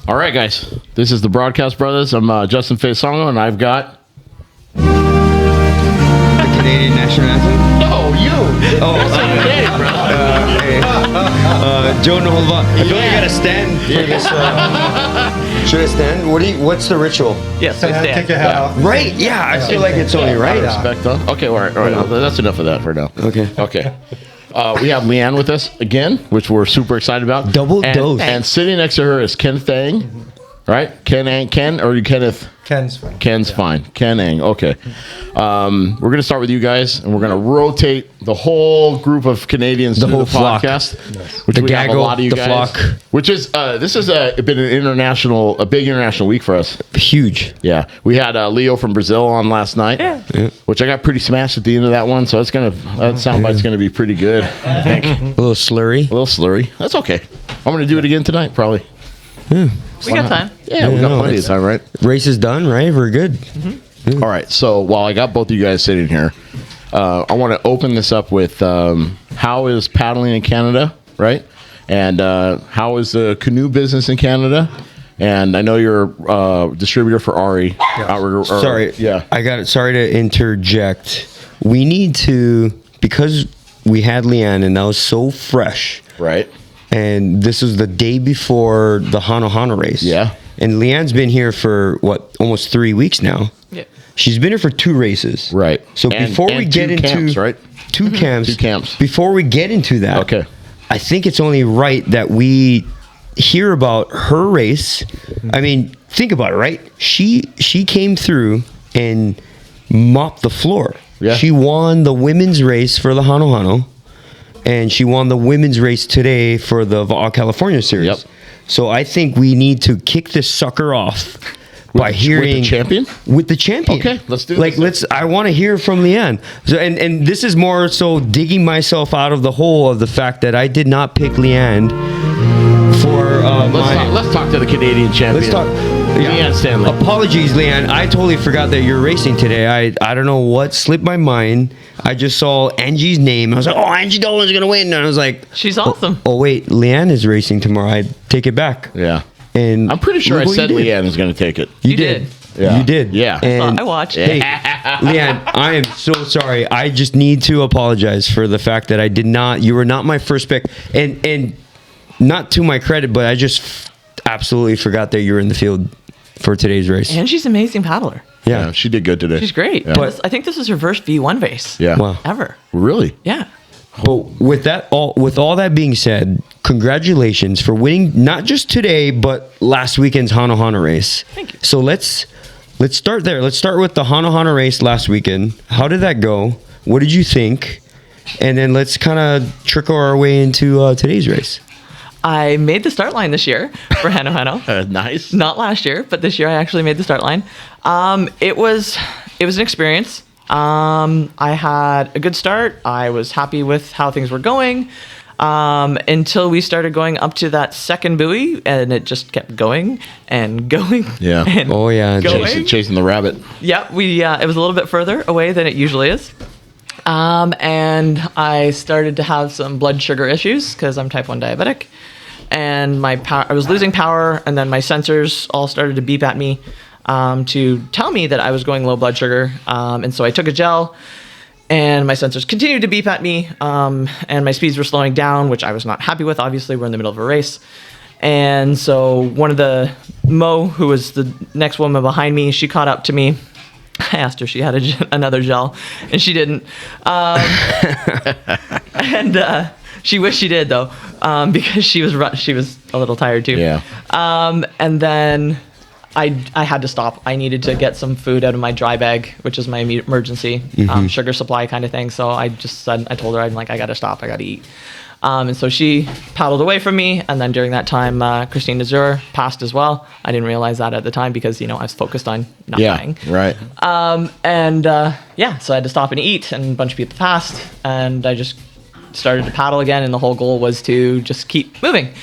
All right, guys. This is the Broadcast Brothers. I'm Justin Faisongo, and I've got... The Canadian National Anthem? Oh, you! Oh, Canadian, brother. Joe Noholva. I feel like I gotta stand for this. Should I stand? What's the ritual? Yes, so stand. Take your hat off. Right? Yeah, I feel like it's only right. Respect, huh? Okay, all right. That's enough of that for now. Okay. We have Leanne with us again, which we're super excited about. Double dose. And sitting next to her is Ken Thang, right? Ken or Kenneth? Ken's fine. Ken's fine. Ken Ang. Okay. We're going to start with you guys, and we're going to rotate the whole group of Canadians The through whole the flock. podcast. Yes. Which The we have Gaggle, a lot of you the guys. flock. Which is this has been a big international week for us. Huge. Yeah, we had Leo from Brazil on last night, which I got pretty smashed at the end of that one. So that soundbite's gonna be pretty good. I think A little slurry. That's okay. I'm gonna do it again tonight, probably. We got time. Yeah, we got plenty of time, right? Race is done, right? We're good. All right. So while I got both of you guys sitting here, I want to open this up with how is paddling in Canada, right? And how is the canoe business in Canada? And I know you're a distributor for Ari. Sorry. Yeah. I got it. Sorry to interject. We need to, because we had Leanne and that was so fresh. Right. And this was the day before the Hano Hano race. Yeah. And Leanne's been here for, almost 3 weeks now. Yeah. She's been here for 2 races. Right. So before we get into... camps, right? 2 camps. 2 camps. Before we get into that, Okay. I think it's only right that we hear about her race. I mean, think about it, right? She came through and mopped the floor. Yeah. She won the women's race for the Hano Hano, and she won the women's race today for the Va'a California Series. Yep. So I think we need to kick this sucker off by hearing with the champion. With the champion. Okay, let's do this. I want to hear from Leanne. So, and this is more so digging myself out of the hole of the fact that I did not pick Leanne for Let's talk to the Canadian champion. Let's talk. Leanne Stanley. Apologies, Leanne. I totally forgot that you're racing today. I don't know what slipped my mind. I just saw Angie's name. I was like, oh, Angie Dolan's going to win. And I was like... She's awesome. Oh, wait. Leanne is racing tomorrow. I take it back. Yeah. And I'm pretty sure I look what said you did. Leanne was going to take it. You did. Yeah. You did. Yeah. And I watched. Hey, Leanne, I am so sorry. I just need to apologize for the fact that I did not... You were not my first pick. And not to my credit, but I just absolutely forgot that you were in the field for today's race. And she's an amazing paddler. Yeah. She did good today. She's great. Yeah. But I think this is her first V1 race. Yeah. Wow. Ever. Really? Yeah. But with all that being said, congratulations for winning not just today but last weekend's Hano Hano race. Thank you. So let's start there. Let's start with the Hano Hano race last weekend. How did that go? What did you think? And then let's kind of trickle our way into today's race. I made the start line this year for Hano Hano. Nice. Not last year, but this year I actually made the start line. It was an experience. I had a good start. I was happy with how things were going until we started going up to that second buoy, and it just kept going and going. Yeah. And Oh, yeah. going. Chasing the rabbit. Yeah, it was a little bit further away than it usually is. And I started to have some blood sugar issues because I'm type 1 diabetic. And I was losing power, and then my sensors all started to beep at me to tell me that I was going low blood sugar. And so I took a gel, and my sensors continued to beep at me, and my speeds were slowing down, which I was not happy with. Obviously, we're in the middle of a race. And so one of the Mo, who was the next woman behind me, she caught up to me. I asked her if she had another gel, and she didn't. And she wished she did, though, because she was a little tired too. Yeah. And then I had to stop. I needed to get some food out of my dry bag, which is my emergency sugar supply kind of thing. So I told her, I'm like, I got to stop. I got to eat. And so she paddled away from me. And then during that time, Christine Nazur passed as well. I didn't realize that at the time because, I was focused on not dying. Right. So I had to stop and eat, and a bunch of people passed. And I just started to paddle again. And the whole goal was to just keep moving.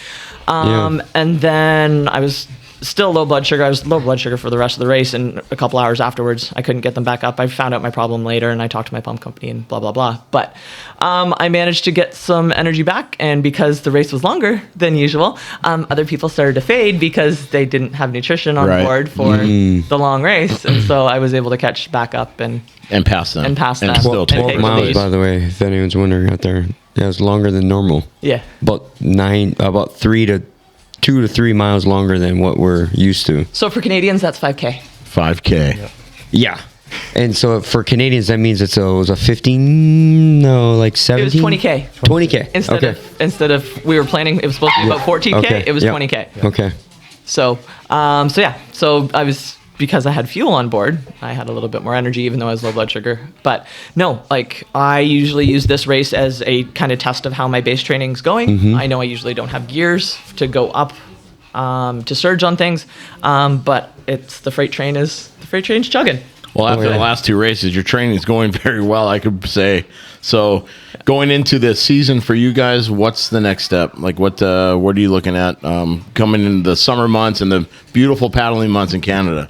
And then I was still low blood sugar. I was low blood sugar for the rest of the race, and a couple hours afterwards, I couldn't get them back up. I found out my problem later, and I talked to my pump company and blah, blah, blah. But I managed to get some energy back, and because the race was longer than usual, other people started to fade because they didn't have nutrition on board for the long race, and so I was able to catch back up and pass them. And pass them. Still 12 miles, by the way, if anyone's wondering out there. Yeah, it was longer than normal. Yeah. About 2 to 3 miles longer than what we're used to. So for Canadians, that's 5K. 5K. Yeah. And so for Canadians, that means it was a 15, no, like 17? It was 20K. 20K. Instead of we were planning, it was supposed to be about 14K. Okay. It was Yep. 20K. Okay. So I was, because I had fuel on board, I had a little bit more energy, even though I was low blood sugar. But no, like I usually use this race as a kind of test of how my base training's going. I know I usually don't have gears to go up to surge on things, but the freight train's chugging. Well, after the last 2 races, your training is going very well, I could say. So, going into the season for you guys, what's the next step? Like, what are you looking at coming into the summer months and the beautiful paddling months in Canada?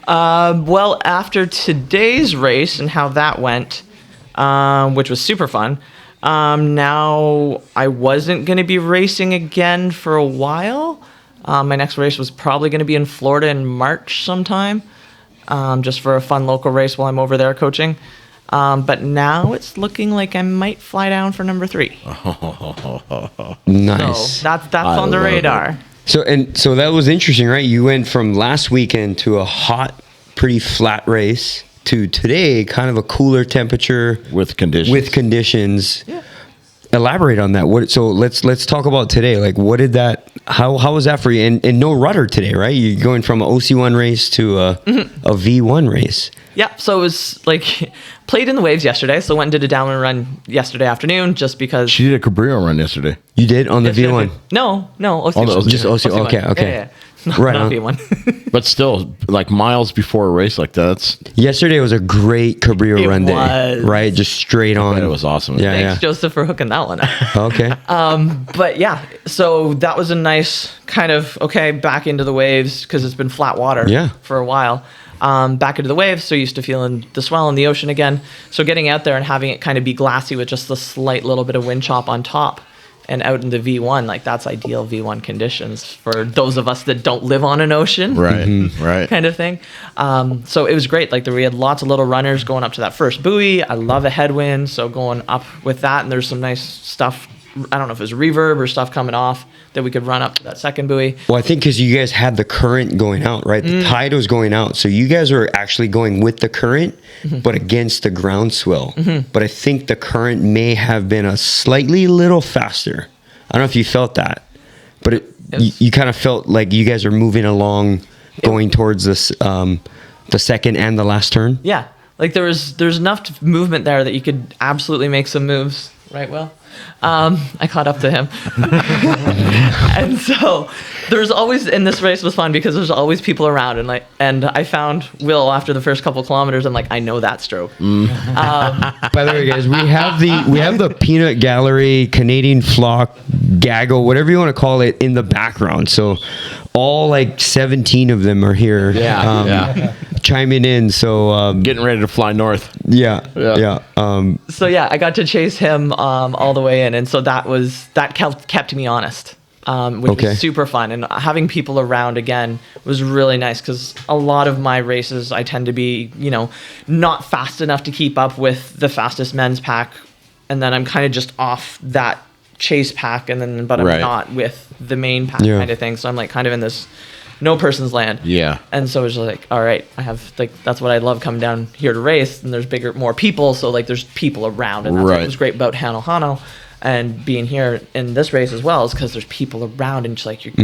Well, after today's race and how that went, which was super fun, now I wasn't going to be racing again for a while. My next race was probably going to be in Florida in March sometime. Just for a fun local race while I'm over there coaching. But now it's looking like I might fly down for number 3. Nice. So that's on the radar. So that was interesting, right? You went from last weekend to a hot, pretty flat race to today, kind of a cooler temperature With conditions. Yeah. Elaborate on that. So let's talk about today. Like, what did that? How was that for you? And no rudder today, right? You're going from an OC1 race to a V1 race. Yeah, so it was like played in the waves yesterday. So went and did a downwind run yesterday afternoon just because. She did a Cabrillo run yesterday. You did on the Yesterday- V1. No, OC1. Oh, just OC1. Okay. Yeah. Right Not on. V1. But still, like miles before a race like that, Yesterday was a great Cabrillo It run day, was. right? Just straight on. it was awesome. Yeah, Thanks, Joseph, for hooking that one up. Okay. But yeah, so that was a nice kind of, back into the waves because it's been flat water for a while. Back into the waves, so used to feeling the swell in the ocean again. So getting out there and having it kind of be glassy with just the slight little bit of wind chop on top and out in the V1, like that's ideal V1 conditions for those of us that don't live on an ocean. Right, right. Kind of thing. So it was great. Like we had lots of little runners going up to that first buoy. I love a headwind, so going up with that, and there's some nice stuff. I don't know if it was reverb or stuff coming off that we could run up to that second buoy. Well, I think because you guys had the current going out, right? The tide was going out. So you guys were actually going with the current, but against the groundswell. But I think the current may have been a slightly little faster. I don't know if you felt that, but you kind of felt like you guys are moving along, going towards this, the second and the last turn. Yeah. Like there's enough movement there that you could absolutely make some moves. Right, Will? I caught up to him. And so there's always, and this race was fun because there's always people around, and I found Will after the first couple kilometers. I'm like, I know that stroke. By the way, guys, we have the Peanut Gallery, Canadian Flock, Gaggle, whatever you want to call it, in the background. So all like 17 of them are here, chiming in. So Getting ready to fly north. yeah. So yeah, I got to chase him all the way in, and so that kept me honest, which was super fun. And having people around again was really nice because a lot of my races I tend to be, not fast enough to keep up with the fastest men's pack, and then I'm kind of just off that chase pack, but I'm not with the main pack kind of thing. So I'm like kind of in this no person's land. Yeah. And so it's just like, all right, I have that's what I love coming down here to race, and there's more people, so like there's people around, and that's what was great about Hano and being here in this race as well, is because there's people around, and just like you're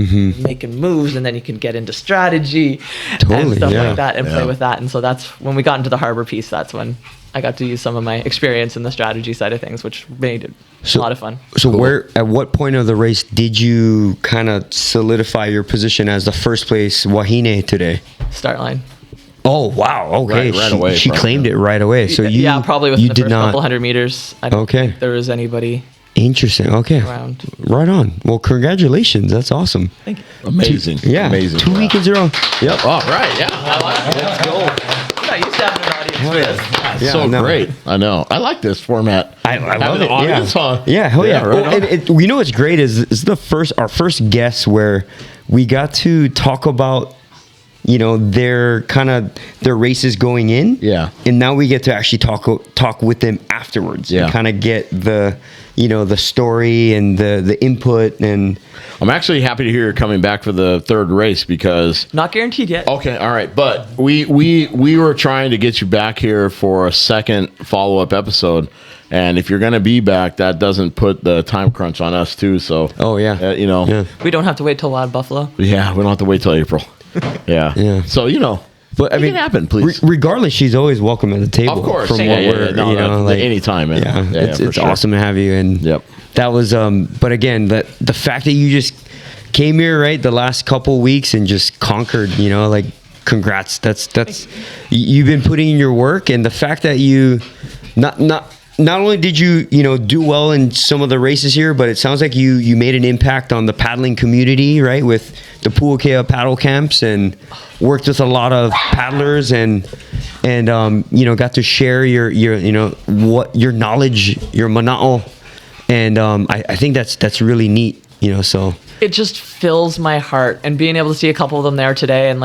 making moves, and then you can get into strategy and stuff like that and play with that. And so that's when we got into the harbor piece. That's when I got to use some of my experience in the strategy side of things, which made it a lot of fun. So at what point of the race did you kind of solidify your position as the first place Wahine today? Start line. Oh, wow. Okay. Right away. She claimed it right away. So probably within the first couple 100 meters. I don't Okay. think there was anybody. Interesting. Okay. around. Right on. Well, congratulations. That's awesome. Thank you. Amazing. Yeah. Amazing. 2 weekends in a row. Yep. All right. Yeah. I like it. Let's go. Yeah, you used to have an audience. Hell for yeah. this. Yeah, So no. great. I know. I like this format. I love Having it. an audience, huh? Yeah, hell yeah. right Oh, on. and you know what's great is our first guest where we got to talk about, you know, their races going in. Yeah. And now we get to actually talk with them afterwards. Yeah. And kind of get the story and the input. And I'm actually happy to hear you're coming back for the third race because. Not guaranteed yet. Okay, all right, but we were trying to get you back here for a second follow-up episode, and if you're going to be back, that doesn't put the time crunch on us too. So, Oh, yeah. you know, Yeah. We don't have to wait till Wild Buffalo. yeah, we don't have to wait till April. Yeah, Yeah. So you know, But make it happen, please. Regardless, she's always welcome at the table. Of course, From yeah, what yeah, we're, yeah. No, you know, like anytime, man. Yeah, Yeah, for it's sure. awesome to have you. And Yep. that was. But again, the fact that you just came here right the last couple weeks and just conquered. You know, like congrats. That's you've been putting in your work, and the fact that you not only did you do well in some of the races here, but it sounds like you made an impact on the paddling community, right? With the Puakea paddle camps and worked with a lot of paddlers and got to share your knowledge, your mana'o, and I think that's really neat, so. It just fills my heart, and being able to see a couple of them there today, and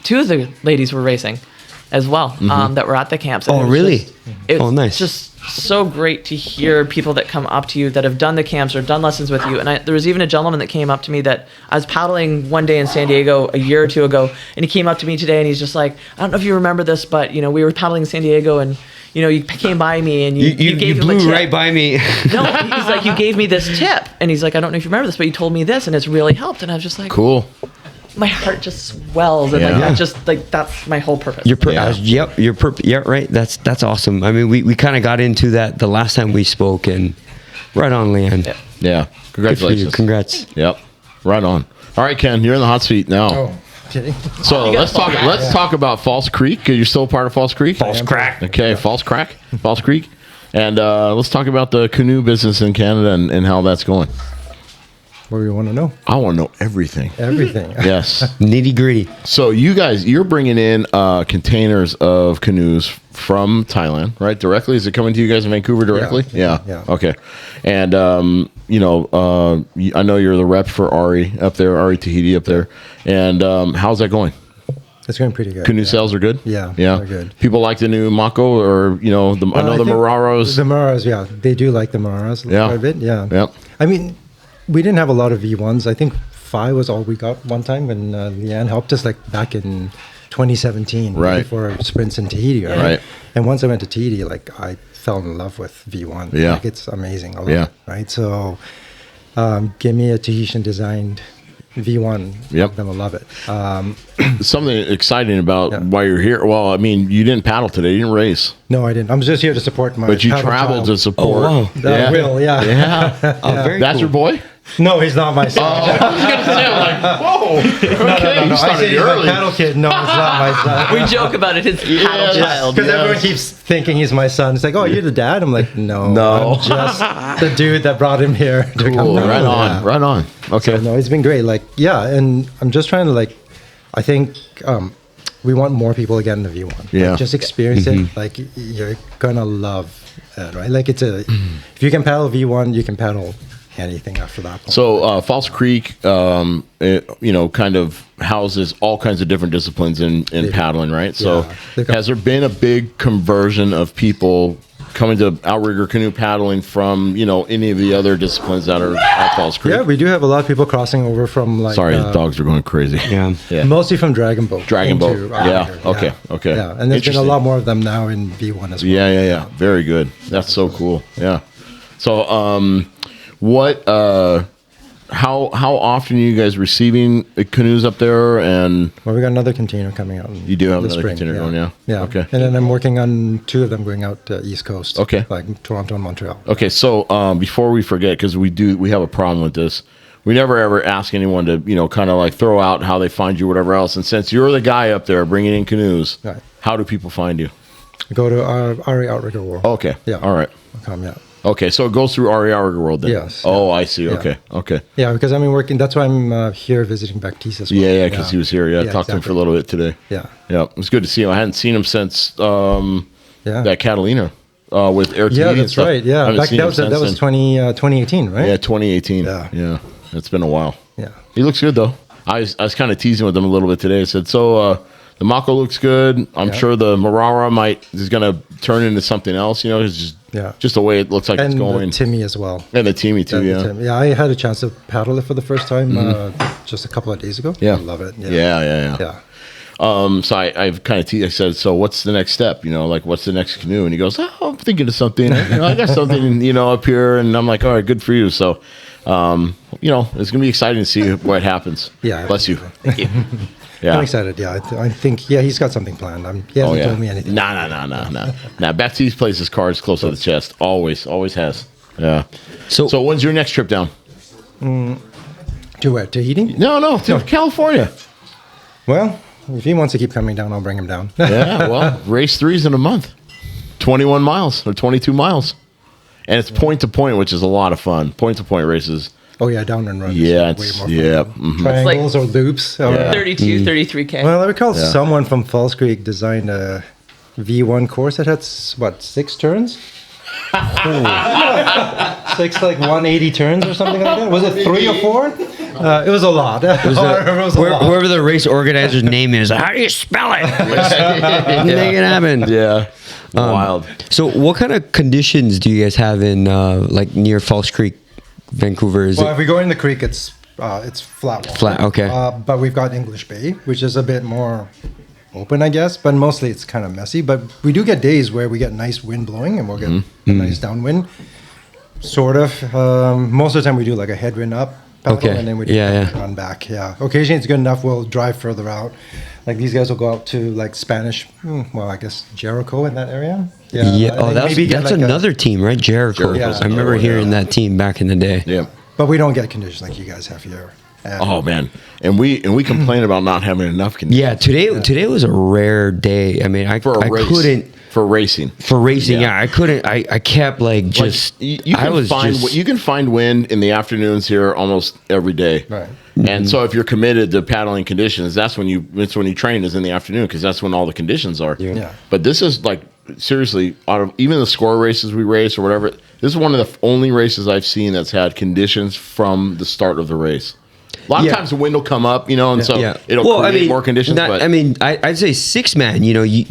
two of the ladies were racing as well, that were at the camps. And Oh, it was really? It's Oh, nice. just so great to hear people that come up to you that have done the camps or done lessons with you. And there was even a gentleman that came up to me that I was paddling one day in San Diego a year or two ago, and he came up to me today and he's just like, I don't know if you remember this, but we were paddling in San Diego and you came by me and you gave him a blew tip. right by me. No, he's like, you gave me this tip, and he's like, I don't know if you remember this, but you told me this, and it's really helped. And I was just like, Cool. my heart just swells, and Yeah. that's my whole purpose. Yeah, right. That's awesome. I mean, we kind of got into that the last time we spoke, and right on, Leanne. Yeah. Yeah. Good for Congratulations. you. Congrats. Yep. Right on. All right, Ken, you're in the hot seat now. Oh, kidding. So let's talk about False Creek. You're still part of False Creek? False Crack. Okay, False Creek. And let's talk about the canoe business in Canada and how that's going. What do you want to know? I want to know everything. Everything. Yes. Nitty gritty. So you're bringing in containers of canoes from Thailand, right? Directly? Is it coming to you guys in Vancouver directly? Yeah. Okay. And I know you're the rep for Ari up there, Ari Tahiti up there. And how's that going? It's going pretty good. Canoe sales are good. Yeah, Yeah. they're good. People like the new Mako, or I know the think Mararos. The Mararos, yeah. They do like the Mararos Yeah. quite a bit. Yeah. Yep. I mean, we didn't have a lot of V1s. I think 5 was all we got one time when Leanne helped us, like back in 2017, Right. before sprints in Tahiti. Right. And once I went to Tahiti, like I fell in love with V1. Yeah. Like it's amazing. I love Yeah. it, right. So, give me a Tahitian designed V1. Yep. Then I'll love it. Something exciting about Yeah. why you're here. Well, I mean, you didn't paddle today. You didn't race. No, I didn't. I'm just here to support my. But you paddle traveled child. to support. Oh, wow. That will, yeah. Yeah. Oh, very That's cool. your boy? No, he's not my son. I was going to say, I'm like, whoa. Okay, you I said started he's early. my paddle kid. No, it's not my son. We joke about it. His paddle Yes. child. Because Yes. everyone keeps thinking he's my son. It's like, oh, you're the dad? I'm like, no. No. I'm just the dude that brought him here. To come Cool. down. Right on. Yeah. Right on. Okay. So, no, it's been great. Like, yeah, and I'm just trying to, I think we want more people to get in the V1. Yeah. Like, just experience it. Like, you're going to love it, right? Like, if you can paddle V1, you can paddle anything after that point. So False Creek, kind of houses all kinds of different disciplines in paddling, right? So Yeah. has there been a big conversion of people coming to outrigger canoe paddling from, any of the other disciplines that are at False Creek? Yeah, we do have a lot of people crossing over from, like... Sorry, the dogs are going crazy. Yeah. Yeah. Mostly from Dragon Boat. Dragon Boat. into Yeah. outrigger. Okay. Yeah, and there's been a Interesting. lot more of them now in V1 as well. Yeah. Very good. That's so cool. Yeah. So, how often are you guys receiving canoes up there? And Well, we got another container coming out. You do have this another spring, container going, yeah? Yeah. Okay. And then I'm working on 2 of them going out East Coast. Okay. Like Toronto and Montreal. okay, so before we forget, because we have a problem with this. We never ever ask anyone to kind of like throw out how they find you, whatever else. And since you're the guy up there bringing in canoes, Right. how do people find you? Go to RE Outrigger World. Okay. Yeah. All right. Yeah. Okay, so it goes through RER World then. Yes. Oh, I see. Yeah. Okay. Yeah, because I'm working. That's why I'm here visiting Baptiste as well. Yeah, because he was here. Yeah, I talked to him for a little bit today. Yeah. Yeah, it was good to see him. I hadn't seen him since Yeah. that Catalina with Air TV Yeah, and that's stuff. right. I Yeah, haven't seen him since that was then. 2018, right? Yeah, 2018. Yeah. Yeah, it's been a while. Yeah. He looks good though. I was kind of teasing with him a little bit today. I said, so the Mako looks good. I'm sure the Marara is going to turn into something else. You know, it's just the way it looks like And it's going. the Timmy as well. And the Timmy too. The Yeah. Timmy. Yeah, I had a chance to paddle it for the first time just a couple of days ago. Yeah. I love it. Yeah. Yeah. So I've kind of I said, so what's the next step? You know, like what's the next canoe? And he goes, oh, I'm thinking of something. You know, I got something, up here. And I'm like, all right, good for you. So, it's gonna be exciting to see what happens. Yeah. Bless you. Thank you. Yeah. I'm excited. Yeah, I think he's got something planned. He hasn't told me anything. Nah. Baptiste plays his cards close to the chest. Always has. Yeah. So when's your next trip down? To where? To Tahiti? No, to California. Well, if he wants to keep coming down, I'll bring him down. Yeah. Well, race 3's in a month. 21 miles or 22 miles, and it's point to point, which is a lot of fun. Point to point races. Oh yeah, down and run. Yeah, Way it's more fun. yeah. Mhm. Triangles or loops. Or, 32, 33K. Well, I recall someone from Falls Creek designed a V1 course that had 6 turns. 6 like 180 turns or something like that. Was it 3 or 4? It was a lot. It was a lot. whoever the race organizer's name is, how do you spell it? Make it happen. Yeah. Wild. So, what kind of conditions do you guys have in near Falls Creek, Vancouver? Is Well, if it we go in the creek, it's flat water. flat? Okay. But we've got English Bay, which is a bit more open, I guess. But mostly it's kind of messy. But we do get days where we get nice wind blowing, and we'll get a nice downwind. Sort of. Most of the time we do like a headwind up paddle, Okay. and then we run back. Yeah. Occasionally it's good enough. We'll drive further out. Like these guys will go out to like Spanish. Well, I guess Jericho in that area. yeah. Oh, and that's maybe get like another team, right? Jericho. Jericho's I remember another one, hearing that team back in the day. Yeah. But we don't get conditions like you guys have here. Oh man, and we complain about not having enough conditions. Yeah, today was a rare day. I mean, I race. couldn't For racing. for racing. Yeah. Yeah, I couldn't. I kept like just. you I can was find just. you can find wind in the afternoons here almost every day. Right. And so if you're committed to paddling conditions, that's when you train is in the afternoon because that's when all the conditions are. Yeah. But this is like seriously out of even the score races we race or whatever. This is one of the only races I've seen that's had conditions from the start of the race. A lot of times the wind will come up, and so it'll create more conditions. But I'd say 6-man.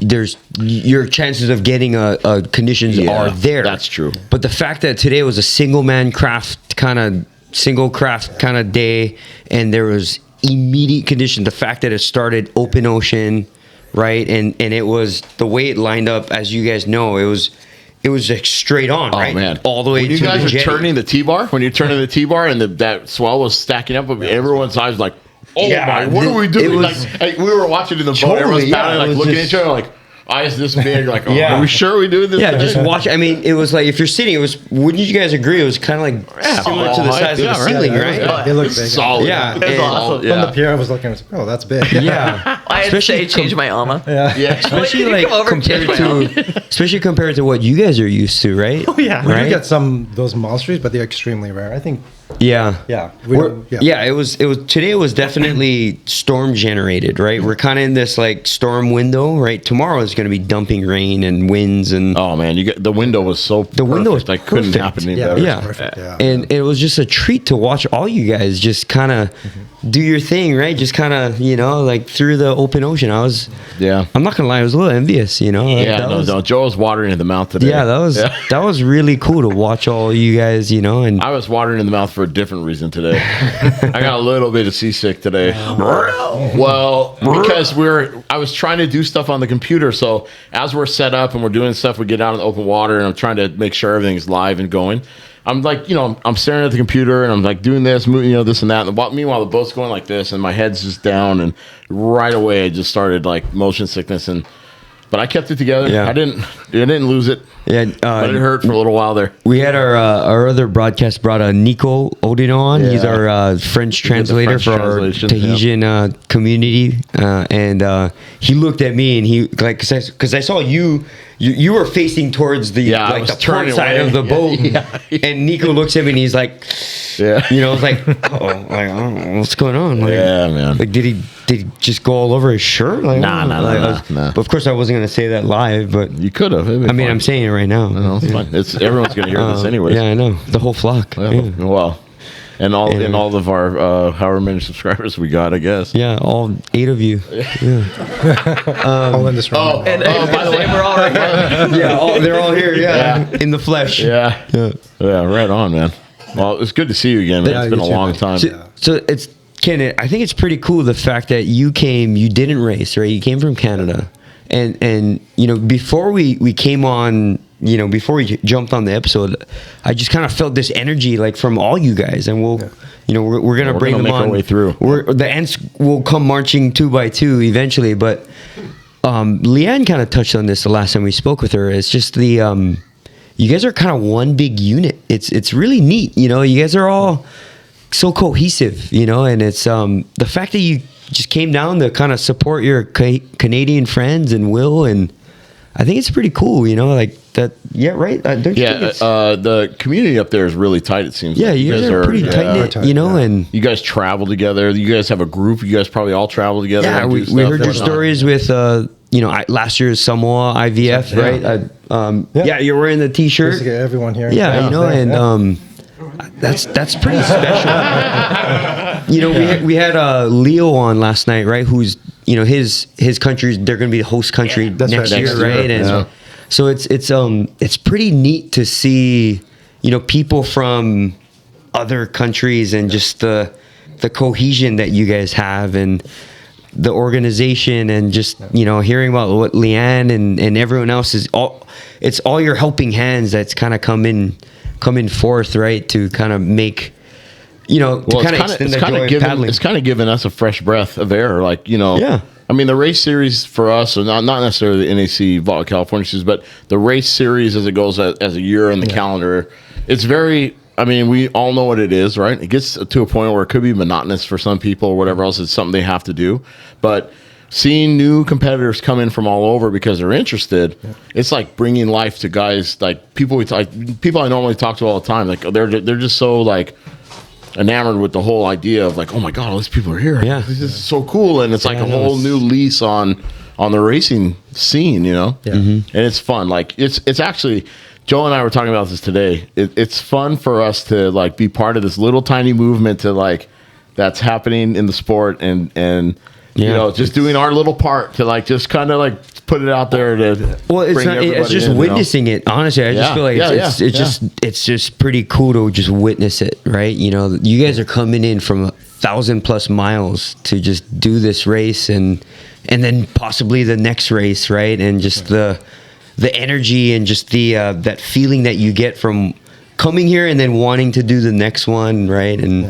There's your chances of getting a conditions are there. That's true. But the fact that today was a single craft kind of day, and there was immediate condition. The fact that it started open ocean, right, and it was the way it lined up. As you guys know, it was like straight on, right? Oh man, all the way when to you guys the are jetty. turning the T-bar, and that swell was stacking up, everyone's eyes like, oh my, what are we doing? We were watching in the boat, everyone's paddling, looking at each other like, eyes this big, like, are we sure we doing this? Yeah, today? just watch. I mean, it was like if you're sitting, wouldn't you guys agree? It was kind of like similar to the size of the ceiling, right? They look It's big. solid. Yeah, It's and- awesome. From the pier, I was looking. I was like, oh, that's big. Yeah, I had to say change my ALMA. Yeah. especially Can you like come over and compared change my to, especially compared to what you guys are used to, right? Oh, yeah. We do right. get those monsters, but they're extremely rare. I think. Yeah. Yeah. It was today was definitely storm generated, right? We're kind of in this like storm window, right? Tomorrow is going to be dumping rain and winds and Oh man, the window was so the window was like couldn't perfect. happen any Yeah, better. it was Yeah. perfect. Yeah. And it was just a treat to watch all you guys just kind of do your thing, right? Just kind of, like through the open ocean. Yeah. I'm not gonna lie, I was a little envious, Yeah, That Joe was watering in the mouth today. Yeah, that was really cool to watch all you guys, and I was watering in the mouth for a different reason today. I got a little bit of seasick today. Well, because I was trying to do stuff on the computer. So as we're set up and we're doing stuff, we get out in the open water and I'm trying to make sure everything's live and going. I'm like, I'm staring at the computer and I'm like doing this, moving, this and that. And meanwhile, the boat's going like this and my head's just down. And right away, I just started like motion sickness. But I kept it together. Yeah. I didn't lose it. yeah, But it hurt for a little while there. we had our other broadcast brought Nico Odino on. He's Yeah. our French translator French for our translation, Tahitian community, and he looked at me and he like because I saw you you were facing towards the Yeah, I like was the port turning side away. of the boat, Yeah. and Nico looks at me and he's like, Yeah. you know, it's like, oh, like, I don't know what's going on. Like, Yeah, man. Like, did he just go all over his shirt? Like, Nah, I don't know. nah, Like, nah, I was- nah. But of course, I wasn't gonna say that live. But You could have. I mean, I'm saying it right now. No, it's fine. It's everyone's gonna hear this anyways. Yeah, I know the whole flock. Yeah, Yeah. Well, and Anyway. all of our however many subscribers we got, I guess. Yeah, all 8 of you. All in this room. Oh, And by the way, we're all right here. Yeah, they're all here. Yeah, Yeah. in the flesh. Yeah. Yeah. Yeah, right on, man. Well, it's good to see you again, man. Yeah, It's been a you too, long man. time. So it's Ken. I think it's pretty cool the fact that you came. You didn't race, right? You came from Canada, and you know before we came on. You know, before we jumped on the episode, I just kind of felt this energy like from all you guys, and we'll, you know, we're gonna We're bring gonna them make our on. way through. The ends will come marching 2 by 2 eventually, but Leanne kind of touched on this the last time we spoke with her. It's just the you guys are kind of one big unit. It's really neat. You know, you guys are all so cohesive. You know, and it's the fact that you just came down to kind of support your Canadian friends and Will, and I think it's pretty cool. You know, like that. Yeah, right. Don't you think Yeah, it's, the community up there is really tight. It seems. yeah, like. you guys are pretty tight knit. tight, You know, yeah. and You guys travel together. You guys have a group. You guys probably all travel together. yeah, and do we stuff. heard your Whatnot. stories with you know last year's Samoa IVF, Yeah. right? Yeah. Yeah, you're wearing the T-shirt. Just to get everyone here. Yeah, you know, and that's pretty special. You know, we had Leo on last night, right? Who's you know his country, they're going to be the host country That's next right, year, next year, right? And yeah. so it's pretty neat to see you know people from other countries and just the cohesion that you guys have and the organization and just you know hearing about what Leanne and everyone else is it's all your helping hands that's kind of coming forth, right, to kind of make you know to Well, kind of extend the joy of paddling. it's kind of giving us a fresh breath of air. Like, you know, Yeah. I mean, the race series for us, so not necessarily the NAC Vault California series, but the race series as it goes as a year in the calendar, it's very, I mean, we all know what it is, right? It gets to a point where it could be monotonous for some people or whatever else. It's something they have to do. But seeing new competitors come in from all over because they're interested, it's like bringing life to guys, like people people I normally talk to all the time. Like they're just so like enamored with the whole idea of like, oh my god, all these people are here. Yeah. This is so cool, and it's like Yeah, a I know, whole it's- new lease on the racing scene, you know. Yeah. And it's fun. Like it's actually, Joe and I were talking about this today. It's fun for us to like be part of this little tiny movement to like that's happening in the sport and you Yeah. know just doing our little part to like just kind of like put it out there to Well, it's bring not, it's everybody just in, you know? witnessing it. Honestly, I just Yeah, feel like yeah, it's just pretty cool to just witness it, right? You know, you guys are coming in from 1,000+ miles to just do this race and then possibly the next race, right? And just the energy and just the that feeling that you get from coming here and then wanting to do the next one, right? And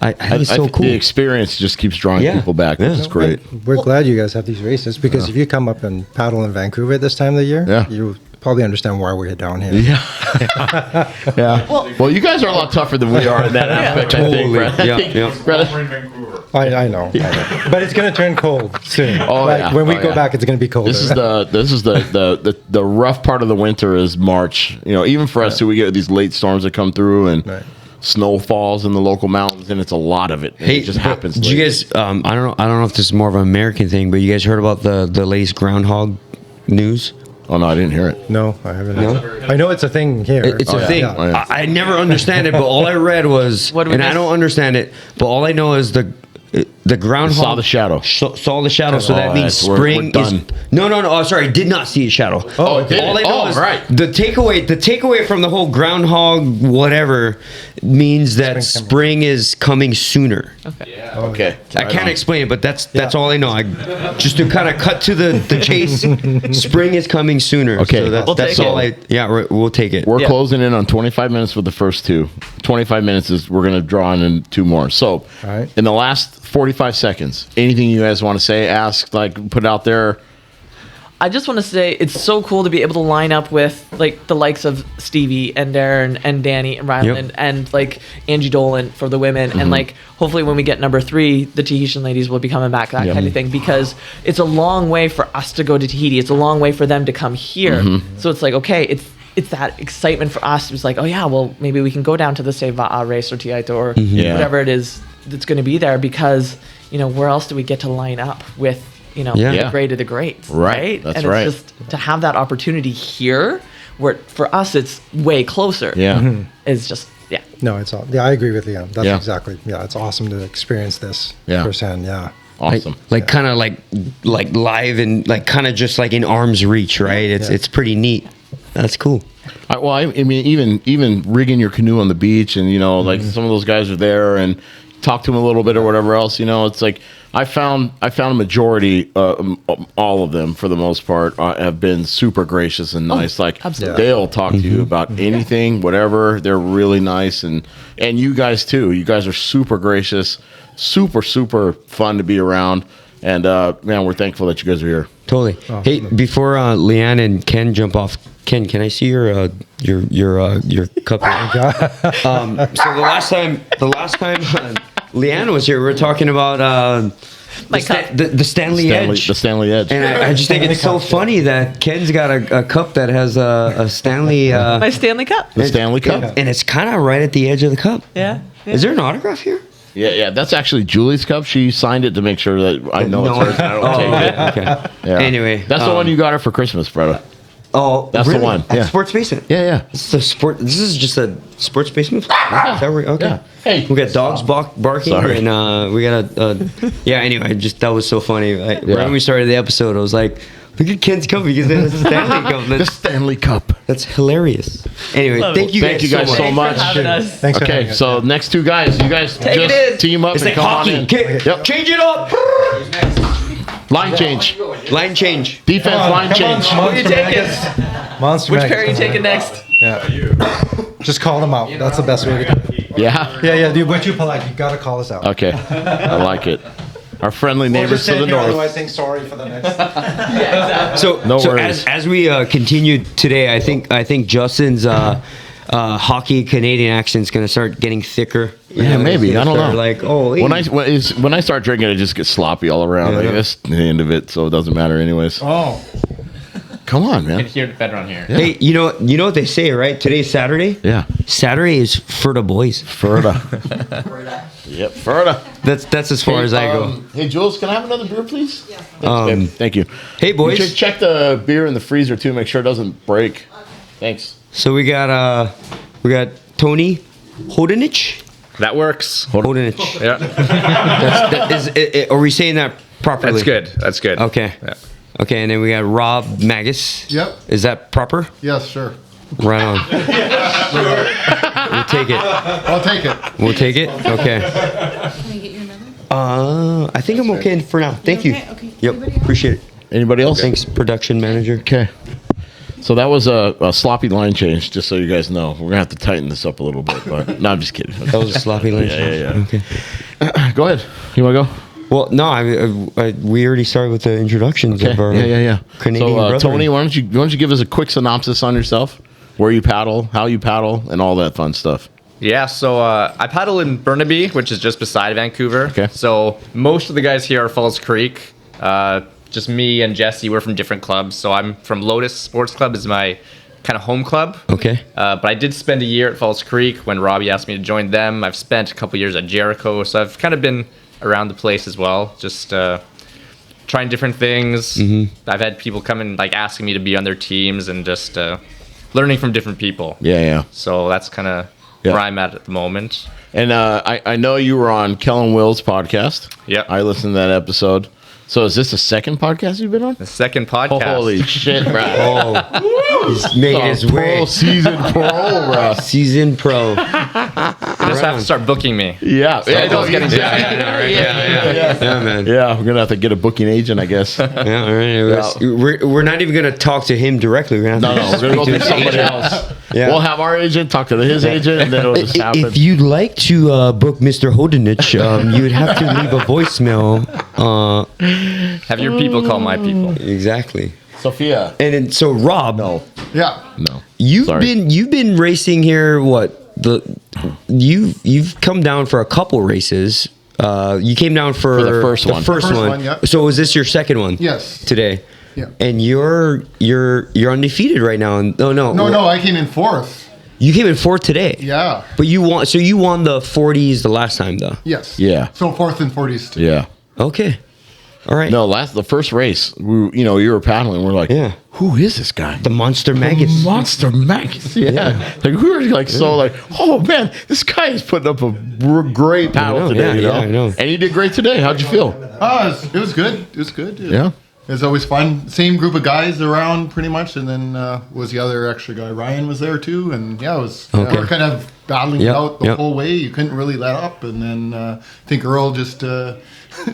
I think it's so think cool. The experience just keeps drawing Yeah. people back. Yeah. Which is great. We're glad you guys have these races because if you come up and paddle in Vancouver at this time of the year, Yeah. you probably understand why we're down here. Yeah. Yeah. Well, you guys are a lot tougher than we are in that aspect, I think. Totally. Brad. I Yeah, think- yeah. Brad- We're in Vancouver. I know. But it's going to turn cold soon. Oh, Like, yeah. when we Oh, go yeah. back, it's going to be colder. This is the rough part of the winter is March. You know, even for us too, we get these late storms that come through and Right. snow falls in the local mountains, and it's a lot of it. And it just but happens. Did you late. guys? I don't know if this is more of an American thing, but you guys heard about the latest groundhog news? Oh no, I didn't hear it. No, I haven't. No? I know it's a thing here. It's a yeah. thing. Oh, yeah. I never understand it, but all I read was, What do we and I miss? don't understand it, but all I know is the groundhog Saw the shadow. Saw the shadow, so that Oh, means that's- we're spring is. done. No. Oh, sorry, did not see a shadow. Oh, it did? all I know Oh, is right. the takeaway from the whole groundhog whatever means that spring is coming sooner. Okay. I can't explain it, but that's all I know. Just to kind of cut to the chase, spring is coming sooner. Okay. so We'll that's take all it. we'll take it. We're Yeah. closing in on 25 minutes for the first two. 25 minutes is we're going to draw in two more. So, All right. in the last 45 seconds, anything you guys want to say, ask, like, put out there? I just want to say it's so cool to be able to line up with like the likes of Stevie and Darren and Danny and Ryland and like Angie Dolan for the women, and like hopefully when we get number 3, the Tahitian ladies will be coming back, that kind of thing, because it's a long way for us to go to Tahiti. It's a long way for them to come here. So it's like, okay, it's that excitement for us. It's like, oh yeah, well maybe we can go down to the Seva'a race or Tiaito or whatever it is that's going to be there, because where else do we get to line up with the great of the greats, right? That's and it's just to have that opportunity here, where for us it's way closer. Is just No, it's all. Yeah, I agree with Leanne. That's exactly. Yeah, it's awesome to experience this firsthand. Yeah. Awesome. Like kind of like live and like kind of just like in arm's reach, right? It's pretty neat. That's cool. I mean, even rigging your canoe on the beach, and like some of those guys are there, and talk to them a little bit or whatever else. It's like I found a majority, all of them for the most part, have been super gracious and nice. Absolutely. They'll talk to you about anything, whatever. They're really nice, and you guys too. You guys are super gracious, super fun to be around, and man, we're thankful that you guys are here. Totally. Hey, before Leanne and Ken jump off, Ken, can I see your cup? So the last time Leanne was here, we were talking about the Stanley Edge. The Stanley Edge. And I just think it's so funny that Ken's got a cup that has a Stanley. My Stanley Cup. The Stanley Cup. And it's kind of right at the edge of the cup. Yeah. Is there an autograph here? Yeah, that's actually Julie's cup. She signed it to make sure that I know it's hers. And I don't take it. Okay. Yeah. Anyway, that's the one you got her for Christmas, brother. Oh, that's really? the one. At Yeah. Sports Basement. Yeah. This is just a sports basement. Yeah. Okay. Yeah. Hey. We got dogs barking, Sorry. and we got yeah. Anyway, that was so funny. Right when we started the episode, I was like, "Look at Ken's cup because it's a Stanley Cup." The Stanley Cup. That's hilarious. Anyway, thank you guys so much. Thanks for having us. Thanks for having Okay, us. so next 2 guys, you guys Take it just in. team up It's and like come hockey. on in. Okay, Yep. change it up. Line change. Line change. Defense line change. Who are you taking? Monster Which Mag pair are you is taking next? Yeah. Just call them out. That's the best way to do it. Yeah. Yeah, dude, but you're polite. You gotta call us out. Okay. I like it. Our friendly Or neighbors just to say the here, north. otherwise saying sorry for the next. So, No so worries. as we continue today, I think Justin's hockey Canadian accent's gonna start getting thicker. Yeah, maybe. It's I gonna don't start know. Like, oh, When I start drinking, it just gets sloppy all around. Yeah. Like, that's the end of it, so it doesn't matter anyways. Oh. Come on, man. Hear it better on here. Hey, you know what they say, right? Today's Saturday. Yeah. Saturday is for the boys. Ferda. Yep, Ferda. That's as far as I go. Hey, Jules, can I have another beer, please? Yeah. Thank you. Hey, boys. You should check the beer in the freezer too. Make sure it doesn't break. Thanks. So we got Tony Hodenich. That works. Hodenich. Yeah. Are we saying that properly? That's good. That's good. Okay. Yeah. Okay, and then we got Rob Magus. Yep. Is that proper? Yes, sure. Right on. We'll take it. I'll take it. We'll take it. Okay. Can I get you another? I think I'm okay for now. Thank you. Okay. Yep. Anybody else? Appreciate it. Anybody else? Thanks, production manager. Okay. So that was a sloppy line change, just so you guys know. We're gonna have to tighten this up a little bit, but no, I'm just kidding. That was a sloppy lunch. Yeah. Okay. Go ahead. You wanna go? Well, no, we already started with the introductions of our Yeah. Canadian So brethren. Tony, why don't you give us a quick synopsis on yourself, where you paddle, how you paddle, and all that fun stuff. Yeah, so I paddle in Burnaby, which is just beside Vancouver. Okay. So most of the guys here are Falls Creek. Just me and Jesse, we're from different clubs. So I'm from Lotus Sports Club is my kind of home club. Okay. But I did spend a year at Falls Creek when Robbie asked me to join them. I've spent a couple years at Jericho, so I've kind of been around the place as well, just trying different things. I've had people come and like asking me to be on their teams and just learning from different people. Yeah. So that's kind of where I'm at the moment. And I know you were on Kellen Will's podcast. Yep. I listened to that episode. So is this the second podcast you've been on? The second podcast. Holy shit, bro. Oh, he's made his way. Season pro, bro. Season pro. You just have to start booking me. Yeah. I know it's getting busy. Yeah, man. Yeah, we're gonna have to get a booking agent, I guess. Yeah, all right. We're not even gonna talk to him directly. We're gonna have No, to we're gonna go speak to through his somebody agent. else. Yeah. We'll have our agent talk to his agent, and then it'll just happen. If you'd like to book Mr. Hodenich, you would have to leave a voicemail. Have your people call my people. Exactly. Sophia. And then, so Rob, No. Yeah. No. you've Sorry. been racing here. You've come down for a couple races. You came down for the first one. The first First one. one, yeah. So is this your second one? Yes. Today. Yeah. And you're undefeated right now. And No, I came in fourth. You came in fourth today. Yeah. But you won the 40s the last time though. Yes. Yeah. So fourth and 40s too. Yeah. Okay. All right. No, the first race, you were paddling. We're like, Yeah. who is this guy? The Monster Magus. Monster Magus. Yeah. Like we were like so like, oh man, this guy is putting up a great paddle know, today. yeah, I know. And you did great today. How'd you feel? It was good. It was good. Yeah. It was always fun. Same group of guys around pretty much. And then was the other extra guy. Ryan was there too. And yeah, it was we were kind of battling it out the whole way. You couldn't really let up. And then I think Earl just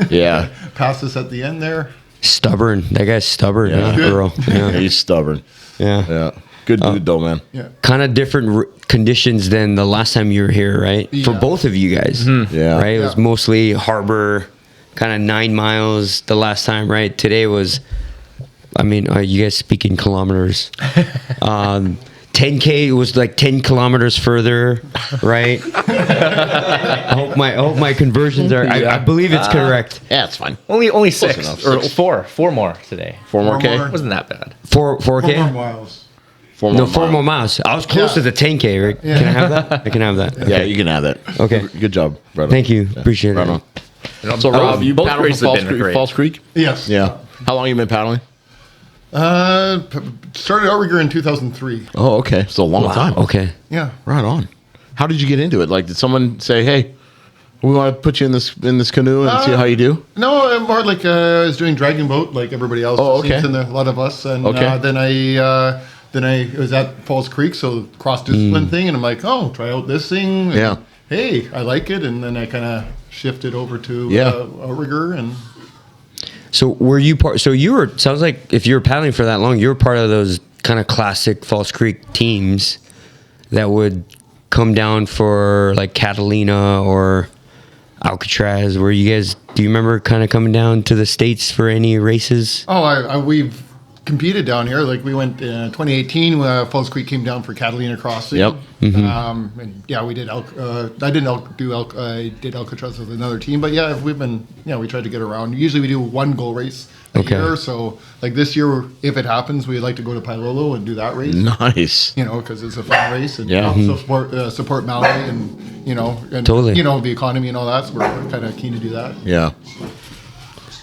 Yeah. passed us at the end there. Stubborn. That guy's stubborn. Yeah. Yeah. Earl. Yeah. He's stubborn. Yeah. Yeah. Good dude though, man. Yeah. Kind of different conditions than the last time you were here, right? For Yeah. both of you guys. Yeah. Right? It was Yeah. mostly harbor, kind of 9 miles the last time, right? Today was, you guys speak in kilometers. 10K was like 10 kilometers further, right? I hope my conversions are, I believe it's correct. Yeah, it's fine. Only 6 enough. or 6. 4 more today. 4 more K? more. Wasn't that bad. 4K? 4 more miles. 4 No, more 4 miles. more miles. I was close Yeah. to the 10K, right? Can I have that? I can have that. Yeah, you can have that. Okay. Good job, brother. Thank you. Appreciate Right it. on. So Rob, you both paddled races from have Falls been Creek, great. Falls Creek? Yes. Yeah. How long you been paddling? Started outrigger in 2003. Oh, okay. So a long time. Okay. Yeah. Right on. How did you get into it? Like, did someone say, "Hey, we want to put you in this canoe and see how you do"? No, more like I was doing dragon boat like everybody else. Oh, okay. And a lot of us. And Okay. then I was at Falls Creek, so cross discipline thing, and I'm like, oh, try out this thing. And, Yeah. Hey, I like it, and then I kind of shifted over to Yeah. outrigger, and So were you part? So you were. Sounds like if you were paddling for that long, you were part of those kind of classic Falls Creek teams that would come down for like Catalina or Alcatraz. Were you guys? Do you remember kind of coming down to the States for any races? we've competed down here. Like we went 2018. Falls Creek came down for Catalina Crossing. Yep. And yeah, we did. I did Alcatraz with another team, but yeah, we tried to get around. Usually we do one goal race a year. So like this year, if it happens, we'd like to go to Pailolo and do that race. Nice. Because it's a fun race and Yeah. also support Maui and and Totally. the economy and all that. So we're kind of keen to do that. Yeah.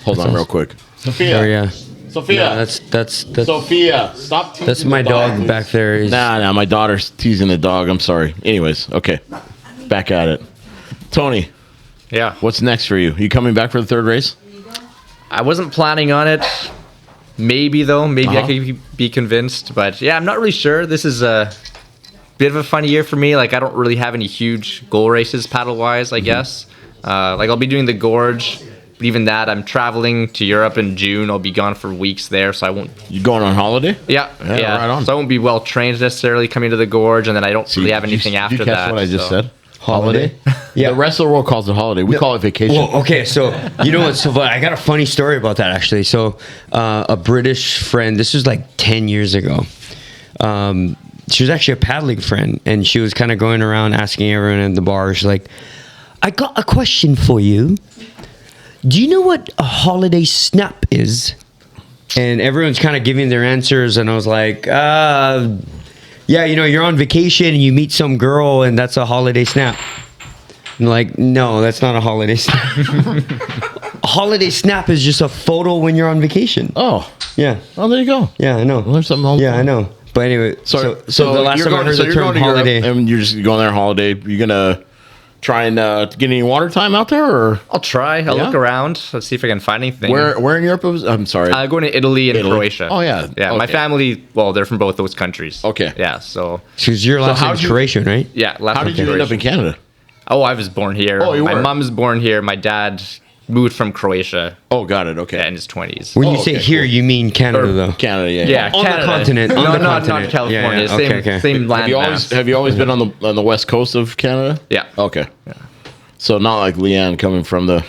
Hold on, real quick. Sophia. Oh yeah. Sophia. Yeah, that's Sophia. Stop teasing that's my the dog please. back there. He's- Nah, my daughter's teasing the dog. I'm sorry. Anyways, okay. Back at it. Tony, Yeah. what's next for you? You coming back for the third race? I wasn't planning on it. Maybe though. Maybe I Uh-huh. could be convinced. But yeah, I'm not really sure. This is a bit of a funny year for me. Like I don't really have any huge goal races paddle wise. I guess. Like I'll be doing the gorge. But even that, I'm traveling to Europe in June. I'll be gone for weeks there, so I won't. You going on holiday? Yeah. Right on. So I won't be well trained necessarily coming to the gorge, and then I don't really have anything Did after you catch that. what I just so. said? Holiday? Yeah. The rest of the world calls it holiday. We call it vacation. Well, okay, so you know what? So I got a funny story about that actually. So a British friend. This was like 10 years ago. She was actually a paddling friend, and she was kind of going around asking everyone in the bar. She's like, "I got a question for you. Do you know what a holiday snap is?" And everyone's kind of giving their answers, and I was like, yeah, you're on vacation and you meet some girl, and that's a holiday snap. I'm like, no, that's not a holiday snap. A holiday snap is just a photo when you're on vacation. Oh, Yeah, there you go. yeah, I know. Learn something all the Yeah, time. I know. But anyway, so the last you're time I going, heard so the you're term going to Europe, holiday. and you're just going there on holiday. You're gonna try and get any water time out there, or I'll try. I'll Yeah? look around. Let's see if I can find anything. where in Europe? I'm sorry. Going to Italy and Italy. Croatia. Oh, yeah. Yeah, my Okay. family. Well, they're from both those countries. Okay. Yeah. So Because your last how'd name's you- Croatian, right? yeah. Last How did name you end up in Croatian. Canada? Oh, I was born here. Oh, you my were? mom's born here. My dad moved from Croatia Oh, got it. Okay. in his 20s. When you Oh, say okay, here, cool. you mean Canada, though. Canada, yeah. Yeah, On the Canada. continent, on No, the not continent. California. Yeah, yeah, okay. Same land Have you always mass. have you always been on the west coast of Canada? Yeah. Okay. So not like Leanne coming from the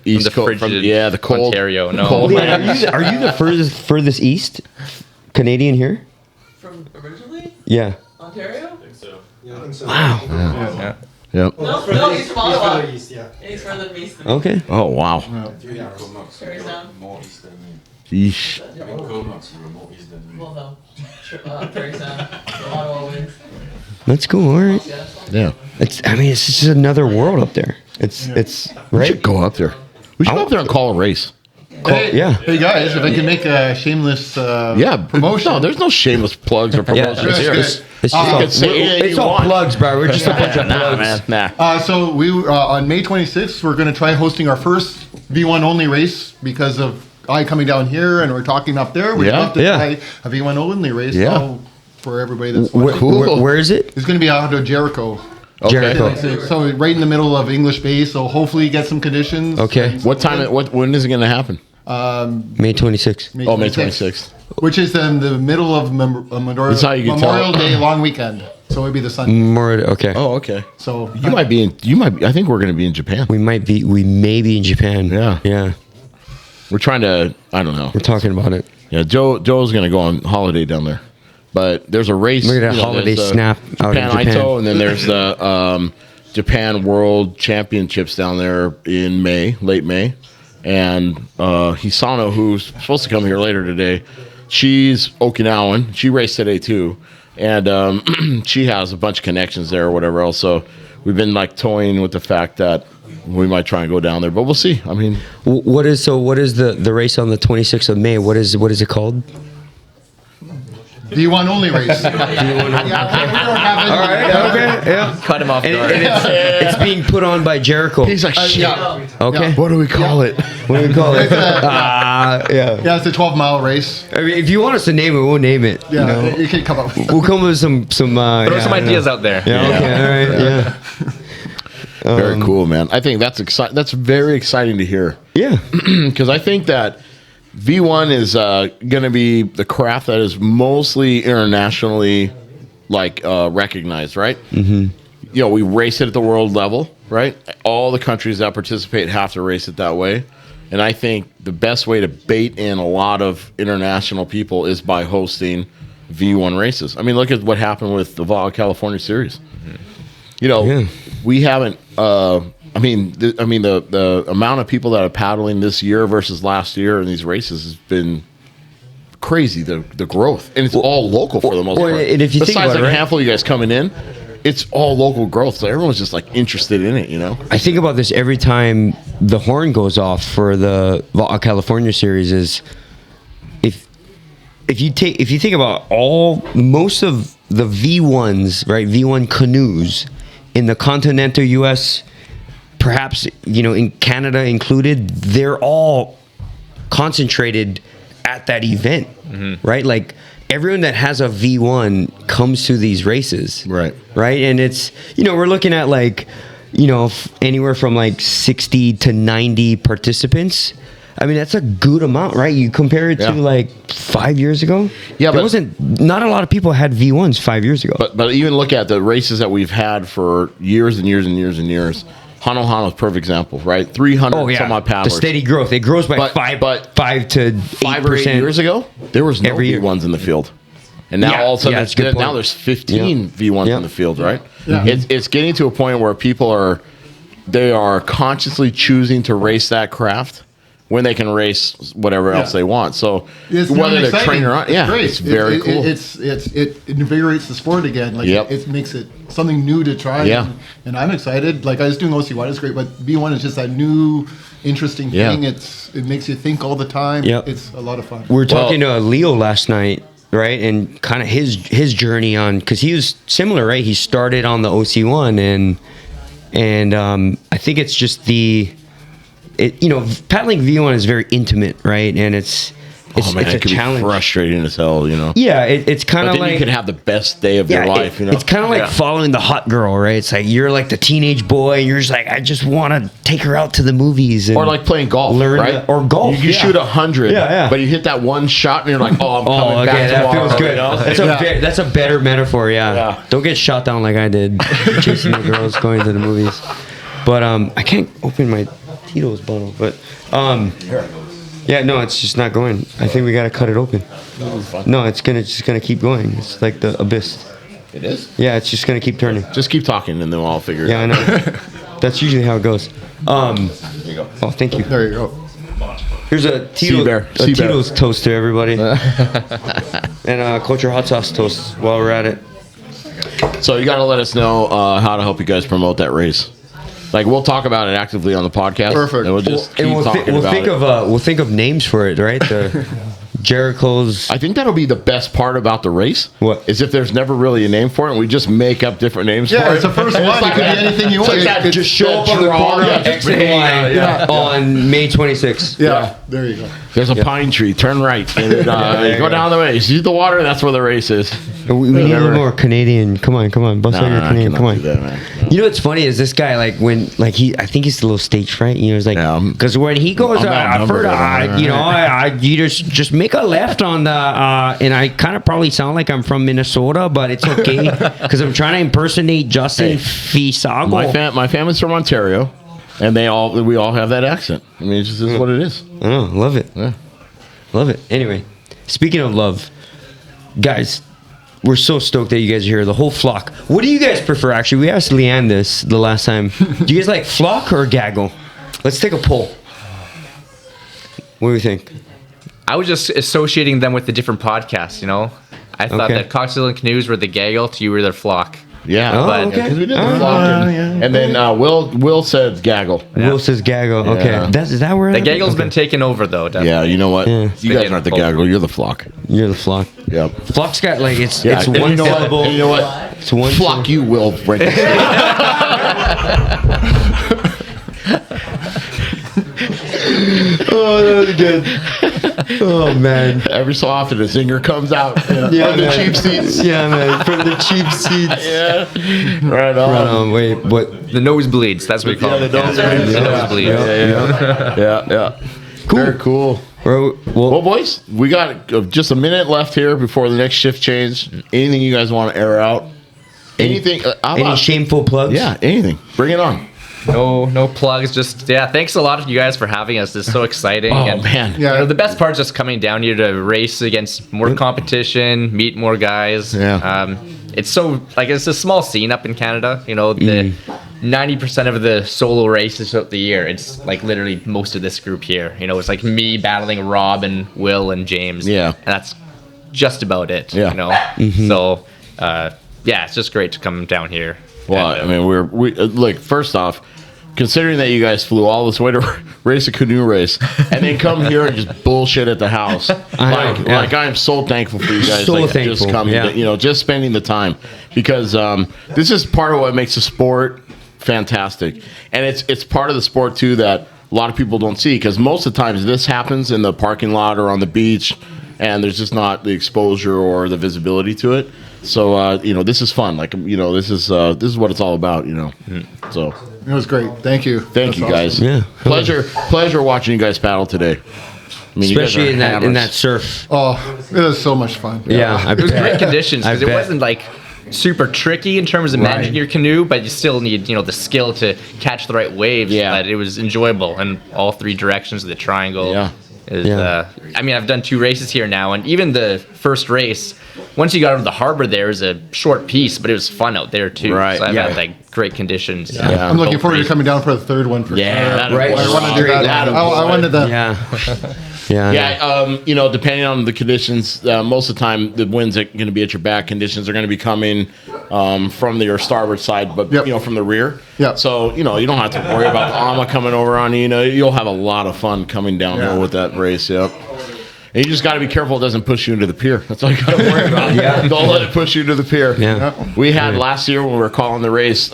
east the coast. frigid The cold Ontario, no. cold Leanne, are you the furthest east Canadian here? From originally Yeah. Ontario? Wow. Yeah. Yep. No, he's from Ottawa. East, yeah. He's further than east. Okay. Oh wow. Terry's down. Yeesh. Well, no. Terry's down. Ottawa wins. That's cool. All right. Yeah. It's just another world up there. It's We right. should go up there. We should go up there and call a race. Yeah. Hey guys, if I can make a shameless promotion. No, there's no shameless plugs or Yeah. promotions here. It's You can say anything it's you all want. plugs, bro. We're just a bunch of Nah, plugs. man. Nah. So we on May 26th, we're going to try hosting our first V1 only race because of I coming down here and we're talking up there. We'd Yeah. love to Yeah. try a V1 only race. Yeah. So for everybody that's Where, watching. where is it? It's going to be out of Jericho. Okay. Jericho. So right in the middle of English Bay. So hopefully get some conditions. Okay. What time? When is it going to happen? May 26th. May Oh, May 26th, 26th. which is in the middle of Memorial, That's how you can tell. Memorial Day long weekend. So it'd be the Sunday. More. Okay. Oh, okay. So You might be in. You might. Be, I think we're going to be in Japan. We may be in Japan. Yeah. Yeah. We're trying to. I don't know. We're talking about it. Yeah, Joe's going to go on holiday down there, but there's a race. Look at that holiday there's the snap out in Japan. Ito, and then there's the Japan World Championships down there in May, late May, and Hisano, who's supposed to come here later today, she's Okinawan. She raced today too, and she has a bunch of connections there or whatever else. So we've been like toying with the fact that we might try and go down there, but we'll see. I mean, What is the race on the 26th of May? What is it called? V1 only race. All right. Okay. Yeah. Cut him off And, guard. it's being put on by Jericho. he's like, shit. Yeah. Okay. What do we call it? What do we call it? It's a- Yeah. Yeah, it's a 12-mile race. I mean, if you want us to name it, we'll name it. Yeah, You know? you can come up with We'll come with some. Throw some ideas out there. Yeah. Okay. All right. Yeah. Very cool, man. I think that's exciting. That's very exciting to hear. Yeah. Because I think that V1 is going to be the craft that is mostly internationally recognized, right? Mm-hmm. You know, we race it at the world level, right? All the countries that participate have to race it that way. And I think the best way to bait in a lot of international people is by hosting V1 races. I mean, look at what happened with the Baja California Series. You know, Yeah. we haven't. The amount of people that are paddling this year versus last year in these races has been crazy. The growth, and it's all local for the most well, part. and if you think Besides about it, like a right? handful of you guys coming in, it's all local growth. So everyone's just like interested in it, you know. I think about this every time the horn goes off for the Baja California series. Is if you think about most of the V1s, right? V1 canoes in the continental U.S., perhaps in Canada included, they're all concentrated at that event, right? Like everyone that has a V1 comes to these races, Right. Right, and it's we're looking at anywhere from 60 to 90 participants. I mean, that's a good amount, right? You compare it to 5 years ago. Yeah, there but- not a lot of people had V1s 5 years ago. But even look at the races that we've had for years and years and years and years. Hano Hano's a perfect example, right? 300 some odd the paddlers. steady growth. It grows by But- 5 to 5 or 8 8%. years ago, there was no Every year. V1s in the field. And now Yeah, all of a sudden, yeah, that's a good now point. there's 15 V1s Yeah. in the field, right? Yeah. It's getting to a point where people are consciously choosing to race that craft when they can race whatever else they want. So It's whether really they're exciting. trained or not, yeah, great. it's very cool. It invigorates the sport again. Yep. It makes it something new to try. Yeah. And I'm excited. Like I was doing OC1, it's great, but V1 is just that new, interesting Yeah. thing. It makes you think all the time. Yep. It's a lot of fun. We were talking to Leo last night, right? And kind of his journey on, because he was similar, right? He started on the OC1, and I think it's just paddling V1 is very intimate, right? And it's oh man, it's a it could challenge. be frustrating as hell, you know. Yeah, it's kind But of then like you can have the best day of your life, you know. It's kind of like following the hot girl, right? It's like you're like the teenage boy, and you're just like, I just want to take her out to the movies, and Or like playing golf, learn right? or golf. You shoot 100, Yeah. but you hit that one shot, and you're like, "Oh, I'm coming Oh, back okay, that tomorrow." feels good. you know? That's a better metaphor. Yeah. Yeah. Don't get shot down like I did, chasing the girls, going to the movies. But I can't open my Tito's bottle. But yeah, no, it's just not going. I think we gotta cut it open. No, it's just gonna keep going. It's like the abyss. It is. Yeah, it's just gonna keep turning. Just keep talking, and then we'll all figure it Yeah, I out. know. That's usually how it goes. There you go. Oh, thank you. There you go. Here's a Sea bear. Sea bear. Tito's toast to everybody, and a culture hot sauce toast while we're at it. So you got to let us know how to help you guys promote that race. Like we'll talk about it actively on the podcast. Perfect. And we'll just keep And we'll, talking we'll about think it. of we'll think of names for it, right? The Jericho's. I think that'll be the best part about the race. What? Is if there's never really a name for it, and we just make up different names Yeah, for it's it. the first And one. it's It could be anything you it's want. like that, It- just Show up on the corner of X and Y Yeah. on May 26th. Yeah, there you go. There's a pine tree. Turn right. And then, there you go go. down the way. See the water. That's where the race is. We need a little more Canadian. Come on, bust out your I Canadian. cannot Come on. do that, man. No. You know what's funny is this guy I think he's a little stage fright. You know, it's like Yeah, because when he goes, I'm I've heard, outnumbered. you just make a left on the, and I kind of probably sound like I'm from Minnesota, but it's okay because I'm trying to impersonate Justin Fisago. My family's from Ontario, and we all have that accent. I mean, it just is what it is. Oh, love it, Yeah. love it. Anyway, speaking of love, guys. We're so stoked that you guys are here. The whole flock. What do you guys prefer? Actually, we asked Leanne this the last time. Do you guys like flock or gaggle? Let's take a poll. What do you think? I was just associating them with the different podcasts, you know? I thought Okay. that Cocktails and Canoes were the Gaggle, to you were their flock. Yeah. Oh, But- okay. Because we did the All right. flock, and then Will said gaggle. Will says gaggle. Okay, Yeah. is that where The that- Gaggle's okay. been taken over, though, definitely. Yeah, you know what? Yeah. You guys aren't the gaggle. You're the flock. You're the flock. Yep. Flock's got like it's Yeah, and one you know syllable. What? And you know what? It's one Flock you, Will. Right Oh, that was good. Oh man. Every so often, a zinger comes out. Yeah, on the man. cheap seats. Yeah, man. From the cheap seats. Yeah. Right on. Right on. Wait, what? The nosebleeds, that's what we call Yeah, it. the nosebleeds. The Yeah. nosebleeds. Yeah. Cool. Very cool. Well, Well, boys, we got just a minute left here before the next shift change. Anything you guys want to air out? Anything? How any about- shameful plugs? Yeah, anything. Bring it on. No plugs. Just thanks a lot of you guys for having us. This is so exciting. Oh, And, man. you know, the best part is just coming down here to race against more competition, meet more guys. Yeah. It's so it's a small scene up in Canada. You know, the 90% of the solo races throughout the year. It's like literally most of this group here. You know, it's like me battling Rob and Will and James. Yeah. And that's just about it. Yeah. You know. So it's just great to come down here. Well, And, I mean, we like first off, considering that you guys flew all this way to race a canoe race and then come here and just bullshit at the house, I know, yeah. I am so thankful for you guys. So like, thankful, just coming, yeah. just spending the time because this is part of what makes the sport fantastic, and it's part of the sport too that a lot of people don't see because most of the times this happens in the parking lot or on the beach, and there's just not the exposure or the visibility to it. So this is fun. Like this is what it's all about. So It was great. Thank you. thank That's you awesome. guys. Yeah. Pleasure watching you guys paddle today. I mean, you guys Especially are in that hammers. surf. Oh, it was so much fun. Yeah, I It was bet. great conditions I because it bet. wasn't like super tricky in terms of managing your canoe, but you still need the skill to catch the right waves. Yeah. But it was enjoyable in all three directions of the triangle. Yeah. Yeah. I've done 2 races here now, and even the first race, once you got out of the harbor, there was a short piece, but it was fun out there too. Right, So I've yeah. had like great conditions. Yeah. I'm looking both forward to races. coming down for the third one. For Yeah, sure. that Right. I want to do that. I wanted the. Yeah. Yeah. Yeah, depending on the conditions, most of the time the winds are going to be at your back. Conditions are going to be coming from your starboard side, but Yep. from the rear. Yep. So you don't have to worry about the AMA coming over on you. You'll have a lot of fun coming downhill Yeah. with that race. Yep. And you just got to be careful it doesn't push you into the pier. That's all you got to worry about. Yeah. Don't let it push you to the pier. Yeah. We had last year when we were calling the race,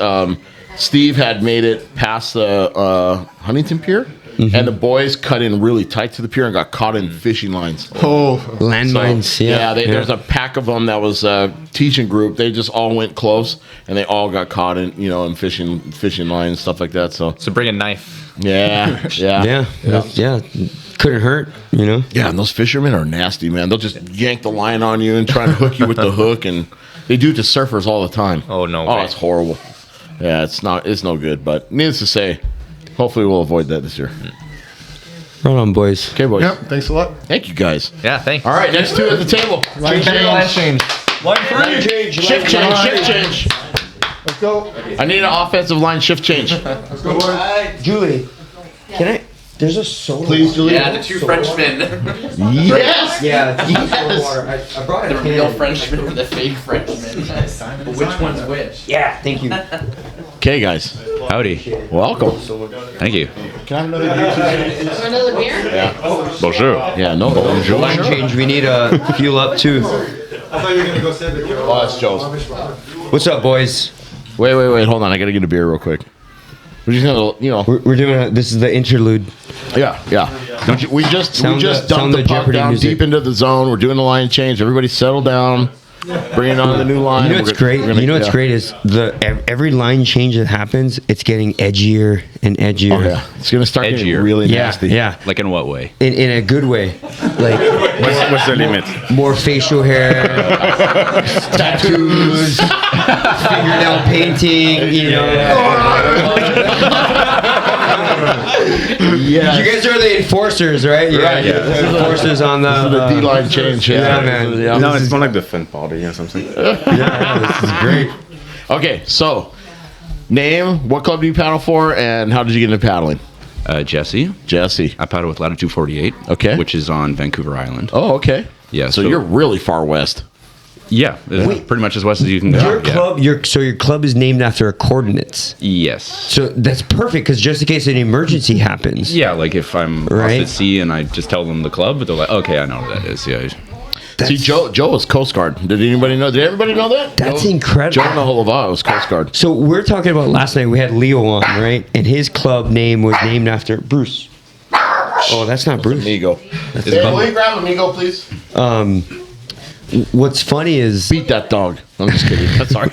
Steve had made it past the Huntington Pier, and the boys cut in really tight to the pier and got caught in fishing lines. Oh, Landmines. So, Yeah. there's a pack of them that was a teaching group. They just all went close, and they all got caught in in fishing lines, stuff like that. So So bring a knife. yeah. Yeah. Couldn't hurt. Yeah, and those fishermen are nasty, man. They'll just yank the line on you and try to hook you with the hook, and they do it to surfers all the time. Oh, no Oh, way. it's horrible. Yeah, it's no good. But needless to say, hopefully we'll avoid that this year. Right on, boys. Okay, boys. Yep. Thanks a lot. Thank you, guys. Yeah, thanks. All right, next two at the table. Line change. Shift change. Let's go. I need an offensive line shift change. Let's go, boys. Julie, can I? There's a soda. Please, Julie. Yeah, the two Frenchmen. Yes. Yeah, it's water. I brought The real Frenchman or the fake Frenchman. Which one's which? Yeah, thank you. Okay, guys. Howdy. Welcome. Thank you. Can I have another beer? Another beer? Bonjour. Yeah, no. Bonjour. Line change. We need a fuel up too. I thought you were gonna go sit with your. Oh, that's Joe's. What's up, boys? Wait. Hold on. I gotta get a beer real quick. We're just gonna, We're doing this is the interlude. Yeah. We just Sound dumped the the puck Jeopardy down music. deep into the zone. We're doing the line change. Everybody settle down. Bringing on the new line. You know what's great? What's great is every line change that happens, it's getting edgier and edgier. Oh yeah, it's gonna start getting Edgier. really Yeah, nasty. yeah. Like in what way? In a good way. Like What's the limit? more facial hair, tattoos, fingernail painting, Yeah. You guys are the enforcers, right? Right, yeah. The enforcers on The D line change. yeah, man. Yeah. No, it's more like the fun party or something. This is great. Okay, so name, what club do you paddle for, and how did you get into paddling? Jesse. Jesse. I paddle with Latitude 48. Okay. Which is on Vancouver Island. Oh, okay. Yeah, So so- you're really far west. Yeah. Pretty much as west as you can go. Your yeah. club, your club is named after coordinates. Yes. So that's perfect because just in case an emergency happens. Yeah, like if I'm Right. off at sea and I just tell them the club, they're like, okay, I know what that is. Yeah. See, Joe was Coast Guard. Did anybody know? Did everybody know that? That's Joe- incredible. Joe Naholava was Coast Guard. So we're talking about last night. We had Leo on, right? And his club name was named after Bruce. Oh, that's not Bruce. Amigo. It's Hey, a will you grab Amigo, please? What's funny is, Beat that dog. I'm just kidding. Sorry.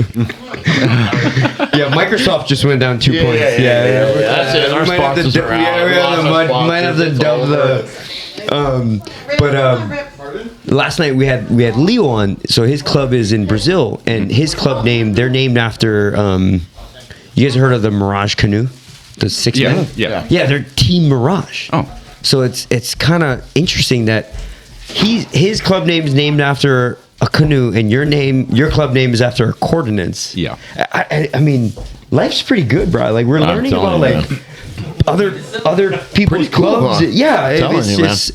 yeah, Microsoft just went down 2 points. Yeah. That's it. Our We might have to sponsors dub- are out. yeah, we Lots of might have to sponsors. dub the. Last night we had Leo on. So his club is in Brazil, and his club name they're named after. You guys heard of the Mirage canoe, the 6 Yeah. men? Yeah. Yeah, they're Team Mirage. Oh. So it's kind of interesting that his club name is named after a canoe, and your club name is after coordinates. Yeah. I mean, life's pretty good, bro. Like we're learning telling about you, like other people's Pretty cool, clubs. huh? Yeah, Telling it's you, man. it's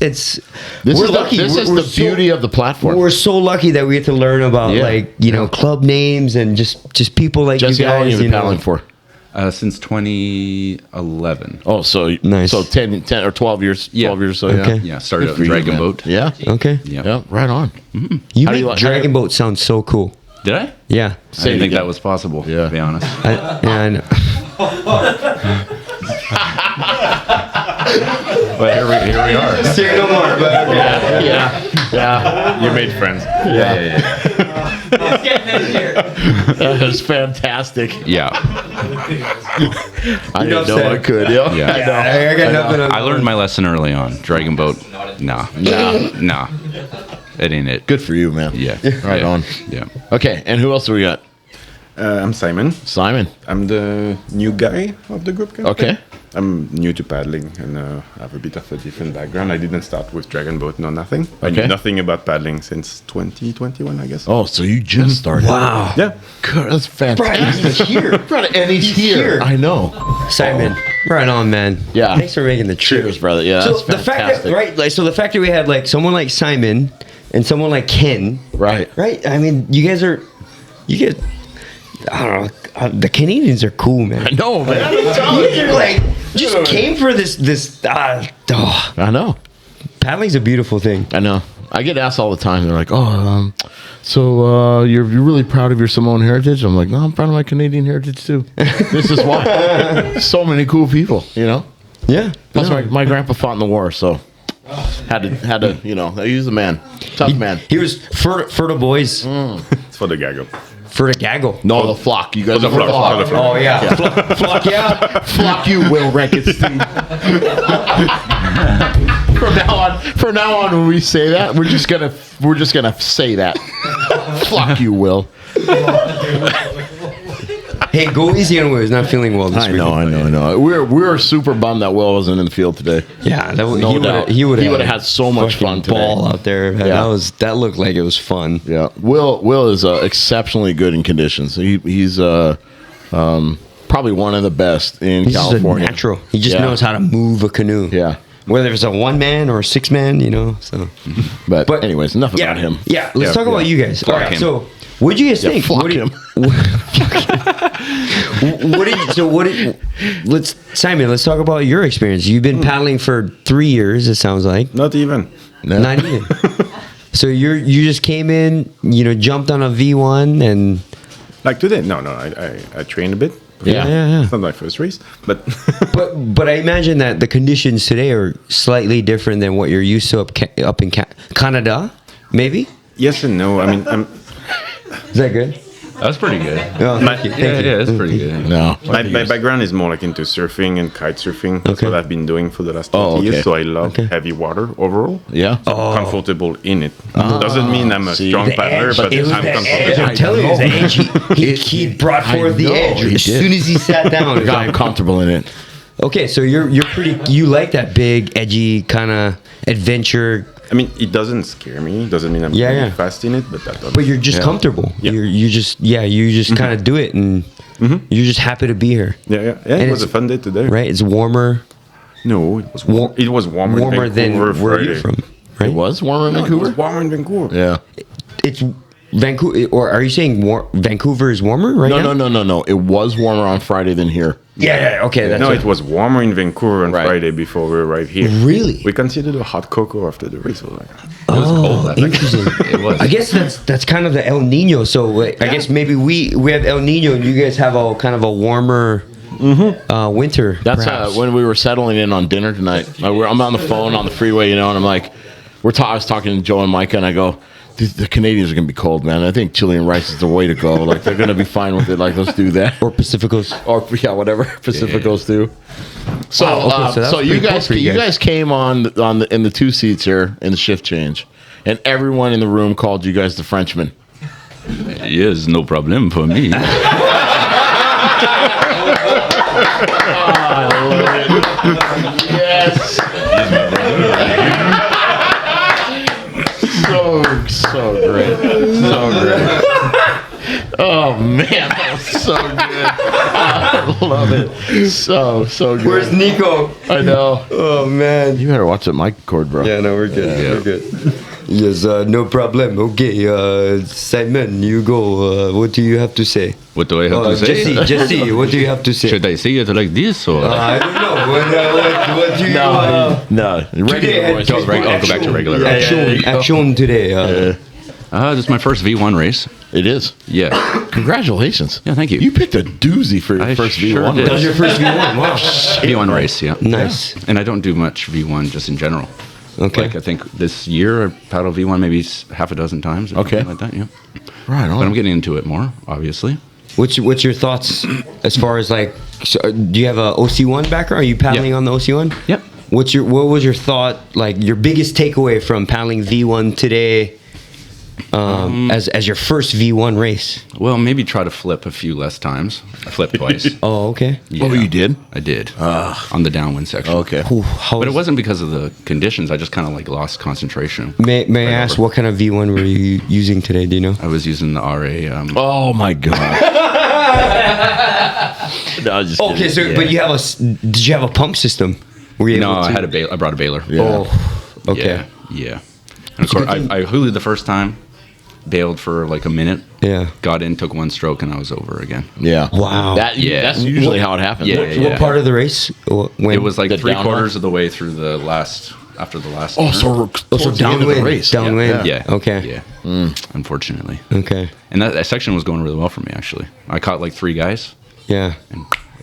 This we're is lucky. This is We're the so- beauty of the platform. We're so lucky that we get to learn about Yeah. club names and just people like Jesse, you how long guys. have you been paddling for? Since 2011. Oh, so Nice. So 10 or 12 years. Yeah. 12 years. So Okay. yeah. Yeah. Started Good out for in you, Dragon man. Boat. Yeah. Okay, Yeah. Yeah. Right on. you How do make you like- Dragon Boat sound so cool. Did I? Yeah, I didn't think again. that was possible, Yeah. to be honest. I know. But here we are. Say no more. But okay. Yeah. You made friends. Yeah. That was fantastic. Yeah. I didn't know upset. I could. Yeah. Yeah. I got nothing. I learned my lesson early on. Dragon Boat, nah. It ain't it. Good for you, man. Yeah. Right Yeah. on. Yeah. Okay. And who else do we got? I'm Simon. Simon. I'm the new guy of the group. kind of Okay. thing. I'm new to paddling and I have a bit of a different background. I didn't start with Dragon Boat, no nothing. I Okay. knew nothing about paddling since 2021, I guess. Oh, so you just started. Wow. Yeah. God, that's fantastic. He's here. Brother, and he's here. I know. Simon, right on, man. Yeah. Thanks for making the trip. Cheers, brother. Yeah, So that's the fact fantastic. that the fact that we had like someone like Simon and someone like Ken, Right. I mean, you guys, I don't know, the Canadians are cool, man. I know, man. You guys are like just came for this. I know. Paddling's a beautiful thing. I know. I get asked all the time. They're like, "Oh, so you're really proud of your Samoan heritage?" I'm like, "No, I'm proud of my Canadian heritage too." This is why. So many cool people, you know. Yeah. Plus, my grandpa fought in the war, so had to, you know, he's a man, tough man. He was for the boys, It's for the gaggle. for the Gaggle. No, the flock. You guys are flock, flock. for the flock. Oh yeah, Flock, yeah. Flock you, Will Rankinstein. From now on, when we say that, we're just gonna say that. Flock you, Will. Hey, go easy on Will. He's not feeling well this I week. know. We're super bummed that Will wasn't in the field today. Yeah, that would, No he doubt. would he would He would've had so much fun today. Ball out there. Man. Yeah. That looked like it was fun. Yeah, Will is exceptionally good in conditions. He's probably one of the best in He's just a California. natural. He just Yeah. knows how to move a canoe. Yeah, Whether it's a 1-man or a 6-man, So, but anyways, enough yeah, about him. Yeah, let's talk about you guys. All right, him. so what do you guys think? Fuck What do you- him. Simon, let's talk about your experience. You've been paddling for 3 years, it sounds like. Not even. No. Not even. So you just came in, jumped on a V1 and Like today, no, I trained a bit. Yeah. It's not my first race, but but I imagine that the conditions today are slightly different than what you're used to up in Canada, maybe? yes and no. I mean, Is that good? That was pretty good. Oh, thank you. Yeah, that's pretty good. No. my background is more like into surfing and kite surfing. That's Okay. what I've been doing for the last 20 Oh, okay. years. So I love Okay. heavy water overall. Yeah. So I'm comfortable in it. Doesn't mean I'm a See, strong the paddler, but It was I'm the edge. comfortable. I'm telling you, it was the edge. He brought I forth the know, edge he as did. soon as he sat down. I got comfortable in it. Okay, so you're pretty. You like that big, edgy kind of adventure, I mean, it doesn't scare me. It doesn't mean I'm Yeah, really yeah. fast in it, but that doesn't. but you're just comfortable. Yeah. You just kind of do it, and you're just happy to be here. yeah. And It was a it's- fun day today. Right? It's warmer, No, it was warm. It was warmer than Vancouver where Friday. you're from. Right? It was warmer in No, it Vancouver. was warmer in Vancouver. Yeah. It's Vancouver, or are you saying Vancouver is warmer right now? No. It was warmer on Friday than here. Yeah. Okay. That's No, right. it was warmer in Vancouver on Right. Friday before we arrived here. Really? We considered a hot cocoa after the race. We're like, Oh, interesting. It was. I guess that's kind of the El Nino. So I guess maybe we have El Nino, and you guys have a kind of a warmer winter. That's perhaps. when we were settling in on dinner tonight. I'm on the phone on the freeway, and I'm like, I was talking to Joe and Micah, and I go, the Canadians are gonna be cold, man. I think chili and rice is the way to go. Like they're gonna be fine with it. Like let's do that. or Pacificos. Or yeah, whatever Pacificos do. So, Wow, okay, so that so was you pretty cool guys, for you guys. came on in the 2 seats here in the shift change, and everyone in the room called you guys the Frenchmen. Yes, no problem for me. Yes. So great. So great. Oh man, that was so good. I love it. So good. Where's Nico? I know. Oh man. You better watch that mic cord, bro. Yeah, no, we're good. We're good. Yes, no problem. Okay, Simon, you go. What do you have to say? What do I have to say? Jesse, what do you have to say? Should I say it like this or? I don't know. What do you? No, regular Today, voice. I'll go back to regular. Action today. This is my first V1 race. It is. Yeah. Congratulations. Yeah, thank you. You picked a doozy for your I first sure V1. did. That was your first V1. Wow. V1 race, yeah. Nice. And I don't do much V1 just in general. Okay. Like I think this year I paddled V1 maybe half a dozen times. Or Okay. something like that, yeah. Right But I'm on. getting into it more, obviously. What's your thoughts as far as like? So, do you have a OC1 background? Are you paddling Yeah. on the OC1? Yep. What was your thought, like your biggest takeaway from paddling V1 today, as your first V1 race? Well, maybe try to flip a few less times. I flipped twice. Oh, okay. Yeah. Oh, you did? I did. On the downwind section. Okay. Ooh, how But it was- wasn't because of the conditions. I just kind of like lost concentration. May I Right ask over. what kind of V1 were you using today? Do you know? I was using the RA. Oh my god. No, I was just Okay, kidding. so but you have did you have a pump system? Were you No, able to? I had I brought a bailer. Yeah. Oh, okay. Yeah. And of course, I hoolied the first time, bailed for like a minute, Yeah. got in, took one stroke, and I was over again. Yeah. Wow. Yeah. That's usually how it happens. Yeah, yeah. What part of the race? When It was like The 3/4 of the way through after the last. Oh, turn. so so downwind. Downwind. Yeah. Okay. Yeah. Unfortunately. Okay. And that section was going really well for me, actually. I caught like 3 guys. Yeah.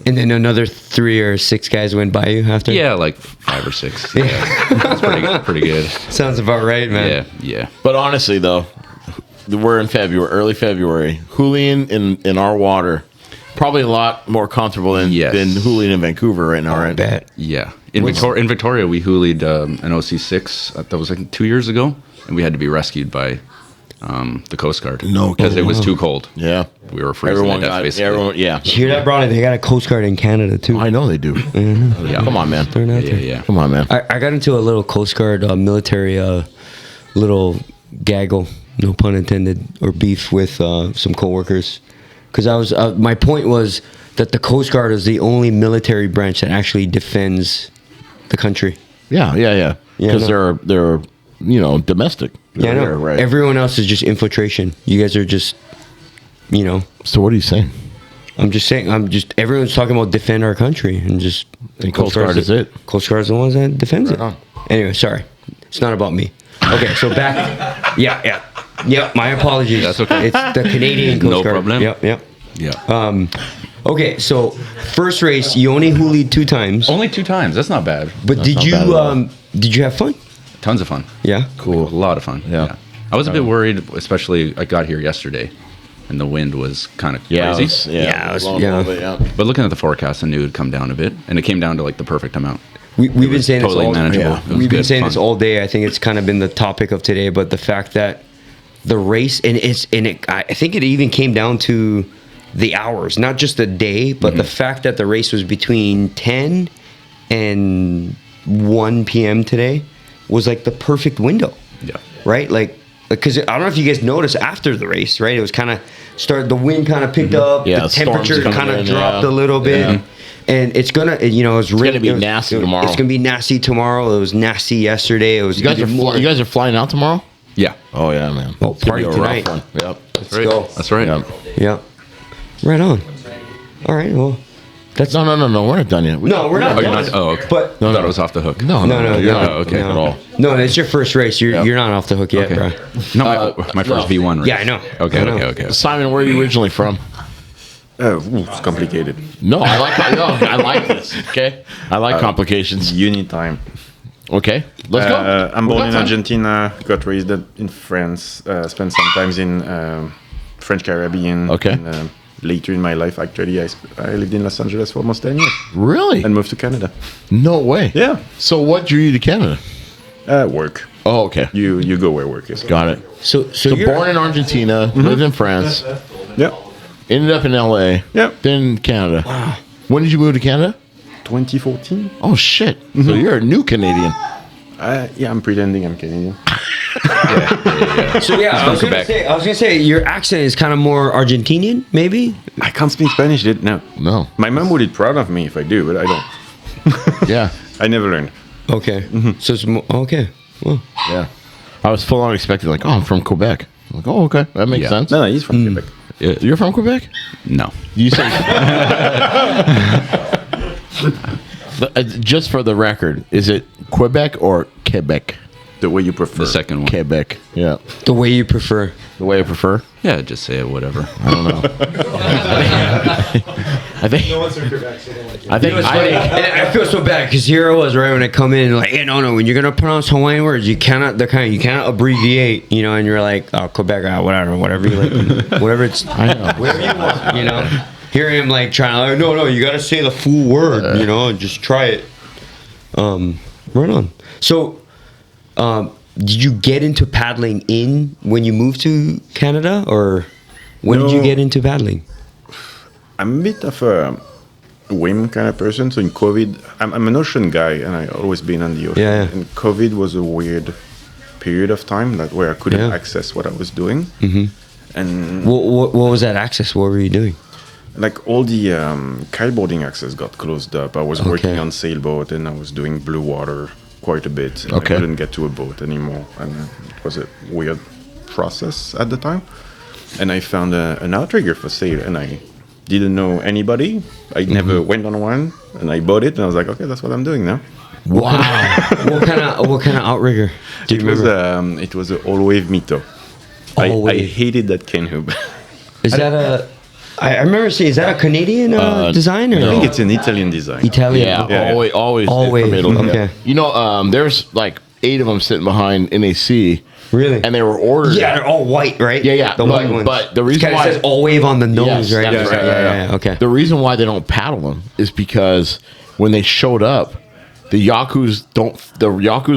And then another 3 or 6 guys went by you after. Yeah, like 5 or 6. Yeah. That's pretty good. Sounds about right, man. Yeah, yeah. But honestly, though, we're in February, early February. Hooling in our water, probably a lot more comfortable than hooling in Vancouver right now, I right? bet. Yeah. In Victoria, we hoolied an OC6. That was like 2 years ago, and we had to be rescued by the Coast Guard. No because it kidding. was too cold. Yeah. We were freezing Everyone to death, got basically. everyone. Yeah. Did you hear that, Brownie? They got a Coast Guard in Canada too. I know they do. Yeah. Come on, man. They're not Yeah, there. yeah. Come on, man. I got into a little Coast Guard military little gaggle, no pun intended, or beef with some coworkers, because I was my point was that the Coast Guard is the only military branch that actually defends the country. Yeah. Yeah, Because they're domestic. Yeah, I know. They're right. Everyone else is just infiltration. You guys are just, So what are you saying? I'm just saying. Everyone's talking about defend our country and just. And Coast Guard is it. Coast Guard is the ones that defends it. Right on. Anyway, sorry, it's not about me. Okay, so back. Yeah. My apologies. That's okay. It's the Canadian Coast No Guard. problem. Yep. Yeah. Okay, so first race, you only hoolied 2 times, Only 2 times. That's not bad. but That's did not you bad at all. did you have fun? Tons of fun. Yeah. Cool. A lot of fun. Yeah. I was a bit worried, especially I got here yesterday, and the wind was kind of Yeah. crazy. Yeah, it was- blowing a yeah. little bit, yeah. But looking at the forecast, I knew it'd come down a bit, and it came down to like the perfect amount. We've been saying totally this all, manageable. yeah. It was We've been good saying fun. this all day. I think it's kind of been the topic of today, but the fact that the race I think it even came down to the hours, not just the day, but the fact that the race was between 10 and 1 p.m. today was like the perfect window. Yeah. Right? Like, because I don't know if you guys noticed after the race, right? It was kind of started, the wind kind of picked up, Yeah, the storms temperature coming kind of in, dropped yeah. a little bit. Yeah. And it's gonna, it's gonna be nasty tomorrow. It's gonna be nasty tomorrow. It was nasty yesterday. It was You guys even more. you guys are flying out tomorrow? Yeah. Oh yeah, man. Oh, It's gonna be party a tonight. rough one. Yep. That's right. go. That's right. Yep. Yeah. Right on. All right. Well, that's No, we're not done yet. no, we're not. Oh, you're done. not. Oh, okay. But No, I thought no. it was off the hook. No, you're not okay. at all. no, it's your first race. You're Yep. you're not off the hook yet, Okay. bro. No, my first no. V1 race. Yeah, I know. Okay, I know. okay. Simon, where are you originally from? It's complicated. No, I like this. Okay, I like complications. Uni time. Okay, let's go. I'm We born got in time. Argentina, got raised in France, spent some times in French Caribbean. Okay. And, later in my life, actually, I lived in Los Angeles for almost 10 years Really? and moved to Canada. No way. Yeah. So what drew you to Canada? Work. Oh, okay. You go where work is. Got it. So So you're born in Argentina, lived in France, Yeah. ended up in LA, Yeah. then Canada. Wow. When did you move to Canada? 2014. Oh shit. So you're a new Canadian. Yeah, I'm pretending I'm Canadian. So yeah, I was gonna say your accent is kind of more Argentinian, maybe. I can't speak Spanish, dude. No. No. My mom would be proud of me if I do, but I don't. Yeah. I never learned. Okay. So it's okay. Well, Yeah. I was full on expecting like, oh, I'm from Quebec. I'm like, oh, okay, that makes Yeah. sense. No, he's from Quebec. You're from Quebec? No. You say just for the record, is it Quebec or Quebec? The way you prefer. The second one. Quebec. Yeah. the way you prefer. The way I prefer. Yeah, just say it, whatever. I don't know. I think. I think. I feel so bad because here I was right when I come in like, hey, no, when you're gonna pronounce Hawaiian words, you cannot abbreviate, and you're like, oh, Quebec, whatever you like, whatever it's, I know. whatever you want, Here I am like trying, no, you gotta say the full word, and just try it. Right on. So, did you get into paddling when you moved to Canada, or when did you No. get into paddling? I'm a bit of a whim kind of person. So in COVID, I'm an ocean guy, and I've always been on the ocean. Yeah. And COVID was a weird period of time where I couldn't Yeah. access what I was doing. Mm-hmm. And What was that access? What were you doing? like all the kiteboarding access got closed up. I was working Okay. on sailboat, and I was doing blue water quite a bit. And Okay. I couldn't get to a boat anymore, and it was a weird process at the time. And I found an outrigger for sale, and I didn't know anybody. I never went on one, and I bought it, and I was like, okay, that's what I'm doing now. Wow. what kind of outrigger? Do you remember? It was an all-wave Mito. I All-wave. hated that canoe. Is that a? I remember seeing. Is that a Canadian design or I think it's an Italian design. Italian? Yeah, Yeah. always All from wave, Italy. okay. You know, there's like 8 of them sitting behind NAC. Really? And they were ordered. Yeah, they're all white, right? Yeah. The white ones. But the reason It kinda why says all wave on the nose, Yes, right? that's right. Yeah. Okay. The reason why they don't paddle them is because when they showed up, the Yaku's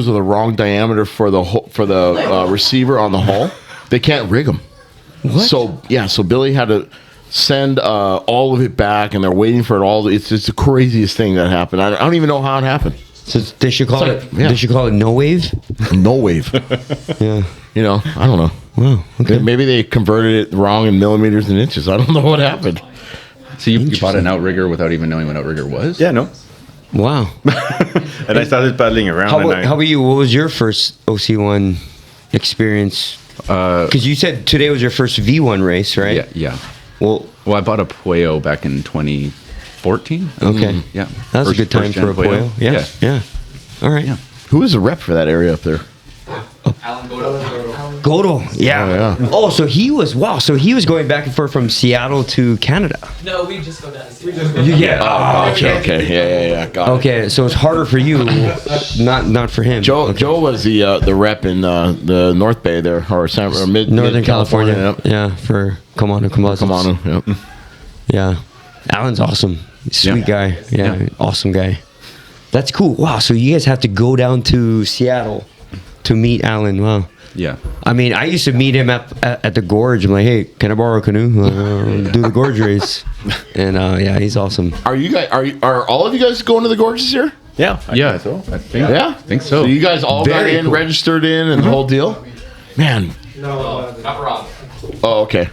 are the wrong diameter for the receiver on the hull. They can't rig them. What? So Billy had to send all of it back, and they're waiting for it all. It's the craziest thing that happened. I don't even know how it happened. So they should call It's it. like- yeah. They should call it no wave. No wave. Yeah. You know, I don't know. Wow. Okay. Maybe they converted it wrong in millimeters and inches. I don't know what happened. So you bought an outrigger without even knowing what outrigger was? Yeah, no. Wow. And I started paddling around. How and about you? What was your first OC1 experience? Because you said today was your first V1 race, right? Yeah, yeah. Well, I bought a Puyo back in 2014. okay. Yeah. That was a good time First for a gen Puyo. Yeah. Yeah. All right. Yeah. Who is the rep for that area up there? Godo. Yeah. Oh, yeah. Oh, so he was So he was going back and forth from Seattle to Canada. No, we just go down to see. Yeah. Gotcha. Okay. Yeah. Got it. Okay, so it's harder for you, not for him. Joe Okay. Joe was the rep in the North Bay there, or Northern California. Yep. Yeah, for Kamano Composites. Kamano. Yep. Yeah. Alan's awesome. Sweet guy. Yeah, awesome guy. That's cool. Wow, so you guys have to go down to Seattle to meet Alan. Wow. Yeah. I mean, I used to meet him at the gorge. I'm like, hey, can I borrow a canoe? Do the gorge race. And yeah, he's awesome. Are you guys? Are all of you guys going to the gorge this year? Yeah. Yeah. So. I think. Yeah, I think so. So you guys all got Very in, cool. registered in, and the whole deal. Man. Oh, okay.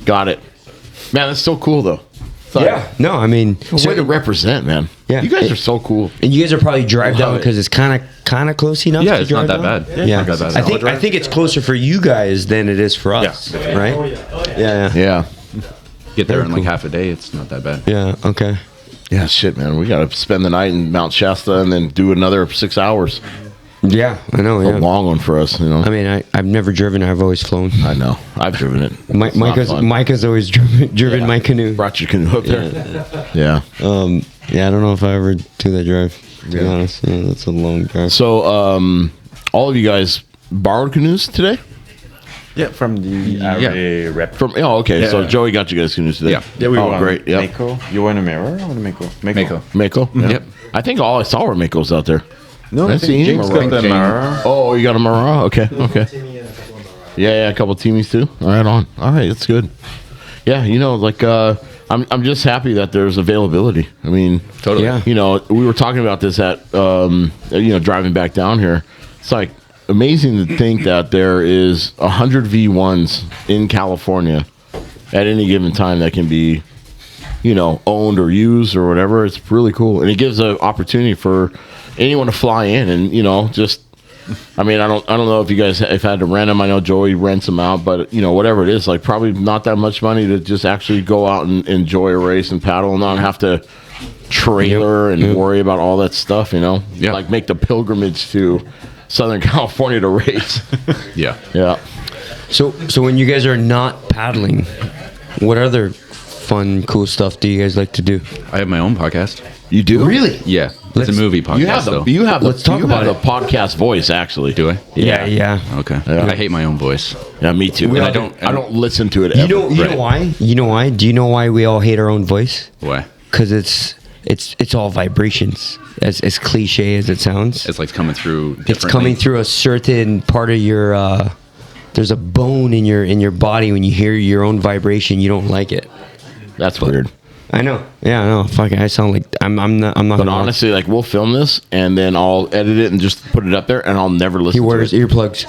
Got it. Man, that's so cool though. Yeah. No, I mean, Way to represent, man. Yeah. You guys are so cool. and you guys are probably drive down Love it. because it's kind of close enough. Yeah, to it's not drive that down? bad. Yeah, Not that bad. I think it's closer for you guys than it is for us, right? Yeah. Yeah. Get there Very in like cool. half a day. It's not that bad. Yeah. Okay. Yeah, shit, man. We got to spend the night in Mount Shasta and then do another 6 hours. Yeah, I know. A Yeah. long one for us, you know. I mean, I've never driven. I've always flown. I know. I've driven it. It's not fun. Micah's always driven my canoe. Brought your canoe up there. Yeah. Yeah, I don't know if I ever do that drive. To be honest, yeah, that's a long drive. So, all of you guys borrowed canoes today? Yeah, from the RA rep. Okay. Yeah. So Joey got you guys canoes today. Yeah. Yeah, we Oh, won. great. Yeah. Mako. You want a mirror or Mako? Mako. Mako. Yeah. Yep. I think all I saw were Makos out there. No, I I see think him James around. got the mirror. Oh, you got a Mara? Okay. Okay. Yeah, a couple teamies too. All right, on. All right, that's good. Yeah, I'm just happy that there's availability. I mean, Totally. Yeah. We were talking about this at driving back down here. It's like amazing to think that there is 100 V1s in California at any given time that can be, owned or used or whatever. It's really cool, and it gives an opportunity for anyone to fly in and just. I mean, I don't know if you guys have had to rent them. I know Joey rents them out, but whatever it is, like probably not that much money to just actually go out and enjoy a race and paddle and not have to trailer and worry about all that stuff. Yeah. Like make the pilgrimage to Southern California to race. Yeah. Yeah. So when you guys are not paddling, what other fun, cool stuff do you guys like to do? I have my own podcast. You do Really? Yeah. It's a movie podcast. You have the Let's talk about the podcast voice actually. Do I? Yeah. Okay. Yeah. I hate my own voice. Yeah, me too. We And all I don't listen to it ever. You know why? You know why? Do you know why we all hate our own voice? Why? Because it's all vibrations. As cliche as it sounds, It's like coming through. it's coming through a certain part of your. There's a bone in your body. When you hear your own vibration, you don't like it. That's weird. I know. Yeah, I know. Fuck it. I sound like I'm not. But gonna lie. honestly, like we'll film this and then I'll edit it and just put it up there, and I'll never listen. He wears to it. earplugs.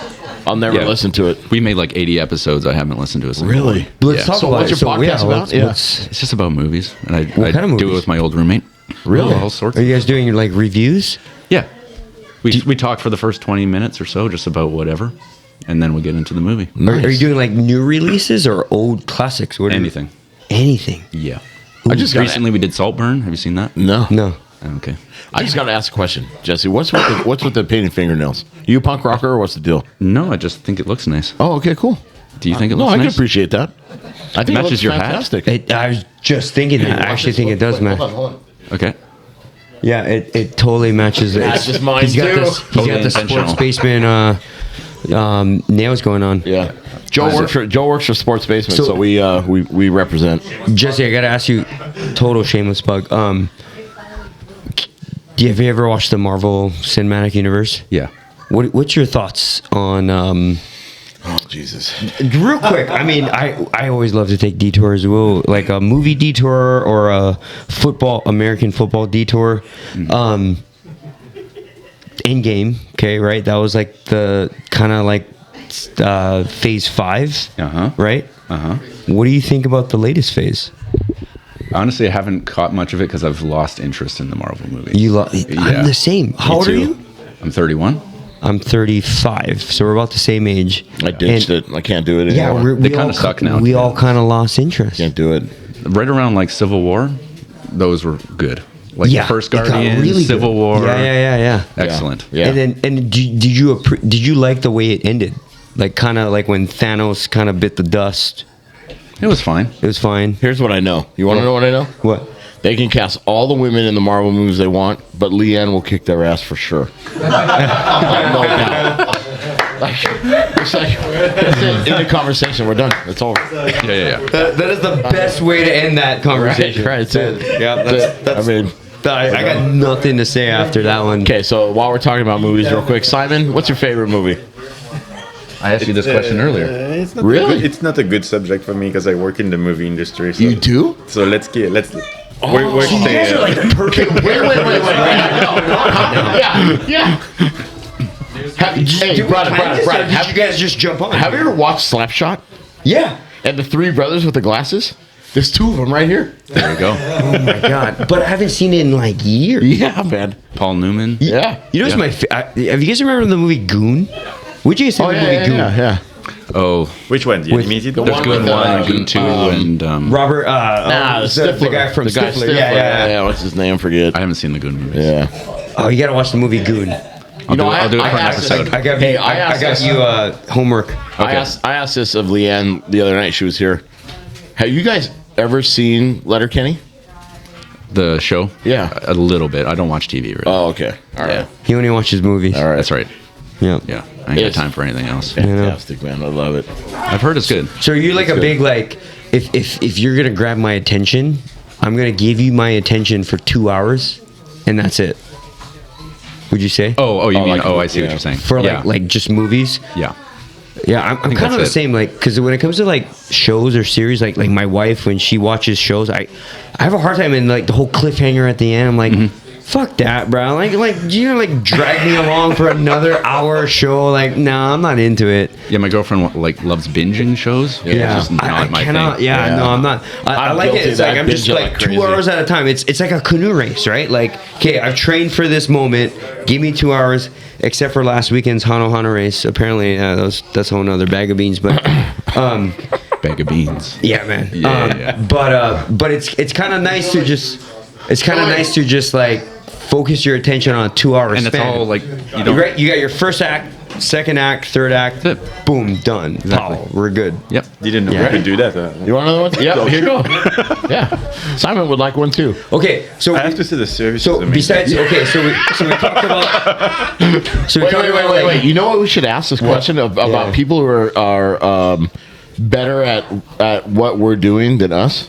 I'll never Yeah. listen to it. We made like 80 episodes. I haven't listened to a single Really? one. Let's Yeah. talk So about what's it. your podcast about? Yeah. It's just about movies, and I kind of do it movies? with my old roommate. Really? All sorts. Are you guys doing like reviews? Yeah. We talk for the first 20 minutes or so, just about whatever, and then we get into the movie. Nice. Are you doing like new releases or old classics? What are you- Anything. Anything. Yeah. I just Recently we did Saltburn. Have you seen that? No. No. Okay. I just got to ask a question, Jesse. What's with the painted fingernails? You a punk rocker or what's the deal? No, I just think it looks nice. Oh, okay, cool. Do you think it No, looks I can nice? appreciate that. I think Matches it looks your hat. fantastic. I was just thinking that. I actually think it does, man. Hold on. Okay. Yeah, it totally matches. Matches mine, He's got too. this. He's Totally got the intentional. sports basement nails going on. Yeah. Joe works for Sports Basement, So- so we represent. Jesse, I gotta ask you, total shameless plug. Have you ever watched the Marvel Cinematic Universe? Yeah. What's your thoughts on Oh Jesus! Real quick, I mean, I always love to take detours. Well, like a movie detour or a American football detour. In game, okay, right? That was like the kind of like phase 5, right? What do you think about the latest phase? Honestly, I haven't caught much of it because I've lost interest in the Marvel movies. I'm the same. How old are you? I'm 31. I'm 35, so we're about the same age. I ditched it. I can't do it anymore. Yeah, they kind of suck now. We all kind of lost interest. Can't do it. Right around like Civil War, those were good. Like the first it got Guardian, really Civil good. War. Yeah. Excellent. Yeah. And did you like the way it ended? Like kind of like when Thanos kind of bit the dust. It was fine. It was fine. Here's what I know. You want to know what I know? What? They can cast all the women in the Marvel movies they want, but Leanne will kick their ass for sure. No doubt. Like, it's like, that's it. In the conversation, we're done. It's over. Yeah. That is the best way to end that conversation. Right. That's it. Yeah, that's I mean, I got nothing to say after that one. okay. So while we're talking about movies, real quick, Simon, what's your favorite movie? I asked you this question earlier. It's not Really? it's not a good subject for me because I work in the movie industry. So, You do? So let's. So you guys stay, are like the perfect. Wait. Yeah. Hey, Brad, Did you guys just jump on? have you ever watched Slapshot? Yeah. And the three brothers with the glasses? There's two of them right here. There you go. Oh my god! But I haven't seen it in like years. Yeah, man. Paul Newman. Yeah. You know, what's have you guys remember the movie Goon? Would you guys see the movie Goon? Yeah. Oh, which one? The With- animated? the there's one Goon with, 1, Goon 2, and Robert, Stifler. the guy from Stifler. Stifler. Yeah. What's his name? Forget. I haven't seen the Goon movies. Yeah. Oh, you gotta watch the movie Goon. I'll do it for an episode. I got Hey, you. I got you homework. I asked this of Leanne the other night. She was here. Have you guys ever seen Letterkenny? The show? Yeah. A little bit. I don't watch TV really. Oh, okay. All right. Yeah. He only watches movies. All right. That's right. Yeah. Yeah. I ain't got time for anything else. Fantastic, man. I love it. I've heard it's good. So you're like a good. big like if you're gonna grab my attention, I'm gonna give you my attention for 2 hours, and that's it. Would you say? Oh, you mean? like- I see yeah. what you're saying. For yeah. like just movies. Yeah. Yeah, I'm think kind of that's the it. same. Like, because when it comes to like shows or series, like my wife when she watches shows, I have a hard time in like the whole cliffhanger at the end. I'm like, fuck that, bro. Like you like drag me along for another hour show. Like, no, I'm not into it. Yeah, my girlfriend like loves binging shows. Yeah, It's just not I my cannot. thing. Yeah, Yeah. no, I'm not. I I'm like guilty it. It's of like that. I'm just Binge it like like 2 crazy. hours at a time. It's like a canoe race, right? Like, okay, I've trained for this moment. Give me 2 hours. Except for last weekend's Hano race. Apparently, that's a whole nother bag of beans. But Bag of beans. yeah, man. Yeah. But it's kind of nice to just like focus your attention on a 2 hour And span. it's all like you got your first act, second act, third act. That's it. Boom, done. Exactly. Pow, we're good. Yep. Didn't know Yeah. we could do that. You want another one? Yeah, here you go. Yeah. Simon would like one too. Okay, so I have to say the service so is amazing. besides so we talked about Wait. You know what we should ask this question about people who are better at what we're doing than us?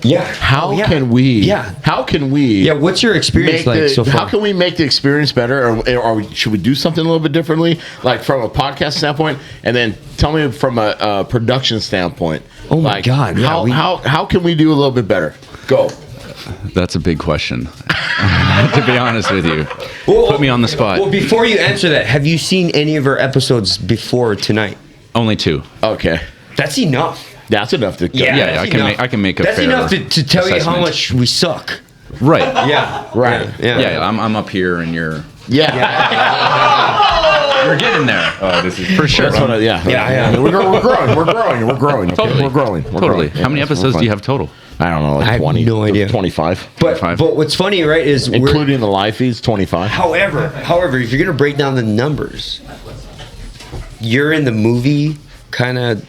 Yeah. How Oh, yeah. can we? Yeah. How can we? Yeah, what's your experience like so far? How can we make the experience better, or should we do something a little bit differently, like from a podcast standpoint? And then tell me from a production standpoint. Oh my God, yeah, how can we do a little bit better? Go. That's a big question. To be honest with you, put me on the spot. Well, before you answer that, have you seen any of our episodes before tonight? Only 2. Okay. That's enough. That's enough to. Yeah, that's enough. I can make a That's fair enough to tell you how assessment. much we suck. Right. Yeah. Right. Yeah. I'm up here and you're Yeah. you're getting there. Oh, this is For sure. That's what I, yeah. Yeah. We're growing. Okay? Totally. We're growing. Totally. How many Yeah, episodes we're do you fine. have total? I don't know. Like I have 20. no idea. 25. But 25. what's funny, right, is Including the live feeds, 25. however, if you're gonna break down the numbers, you're in the movie kind of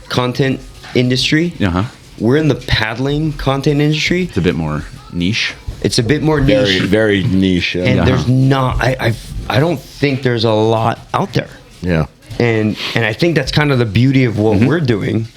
content industry. Uh-huh. We're in the paddling content industry. It's a bit more niche. It's a bit more Very, niche, very niche. and Yeah. there's not. I don't think there's a lot out there. Yeah. And I think that's kind of the beauty of what we're doing.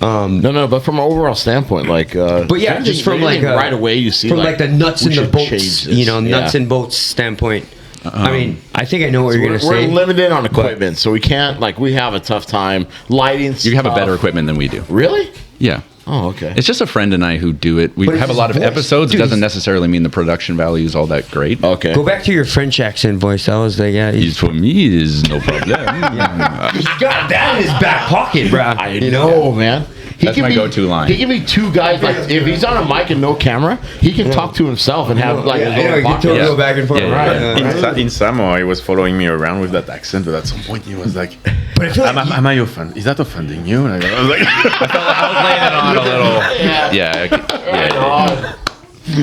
No, but from an overall standpoint, like. But yeah, just from like right away, you see from like the nuts we and the should bolts, change this. nuts Yeah. and bolts standpoint. I mean, I think I know what you're We're, gonna say. we're limited on equipment, so we can't we have a tough time lighting. You have a stuff. better equipment than we do. Really? Yeah. Oh, okay. It's just a friend and I who do it. We But have a it's lot of his voice. episodes. It Dude, doesn't he's- necessarily mean the production value is all that great. Okay. Go back to your French accent voice. That was like, yeah, It's for me is no problem. he's got that in his back pocket, bro. I know, man. That's my go-to line. He can be two guys. Like if he's on a mic and no camera, he can talk to himself and have like Yeah, his I know, own you can podcast. totally go back and forth. Yeah, Right. yeah, In Samoa, he was following me around with that accent, but at some point he was like, But I feel like am I offending? Is that offending you? And I was like, I was laying it on a little.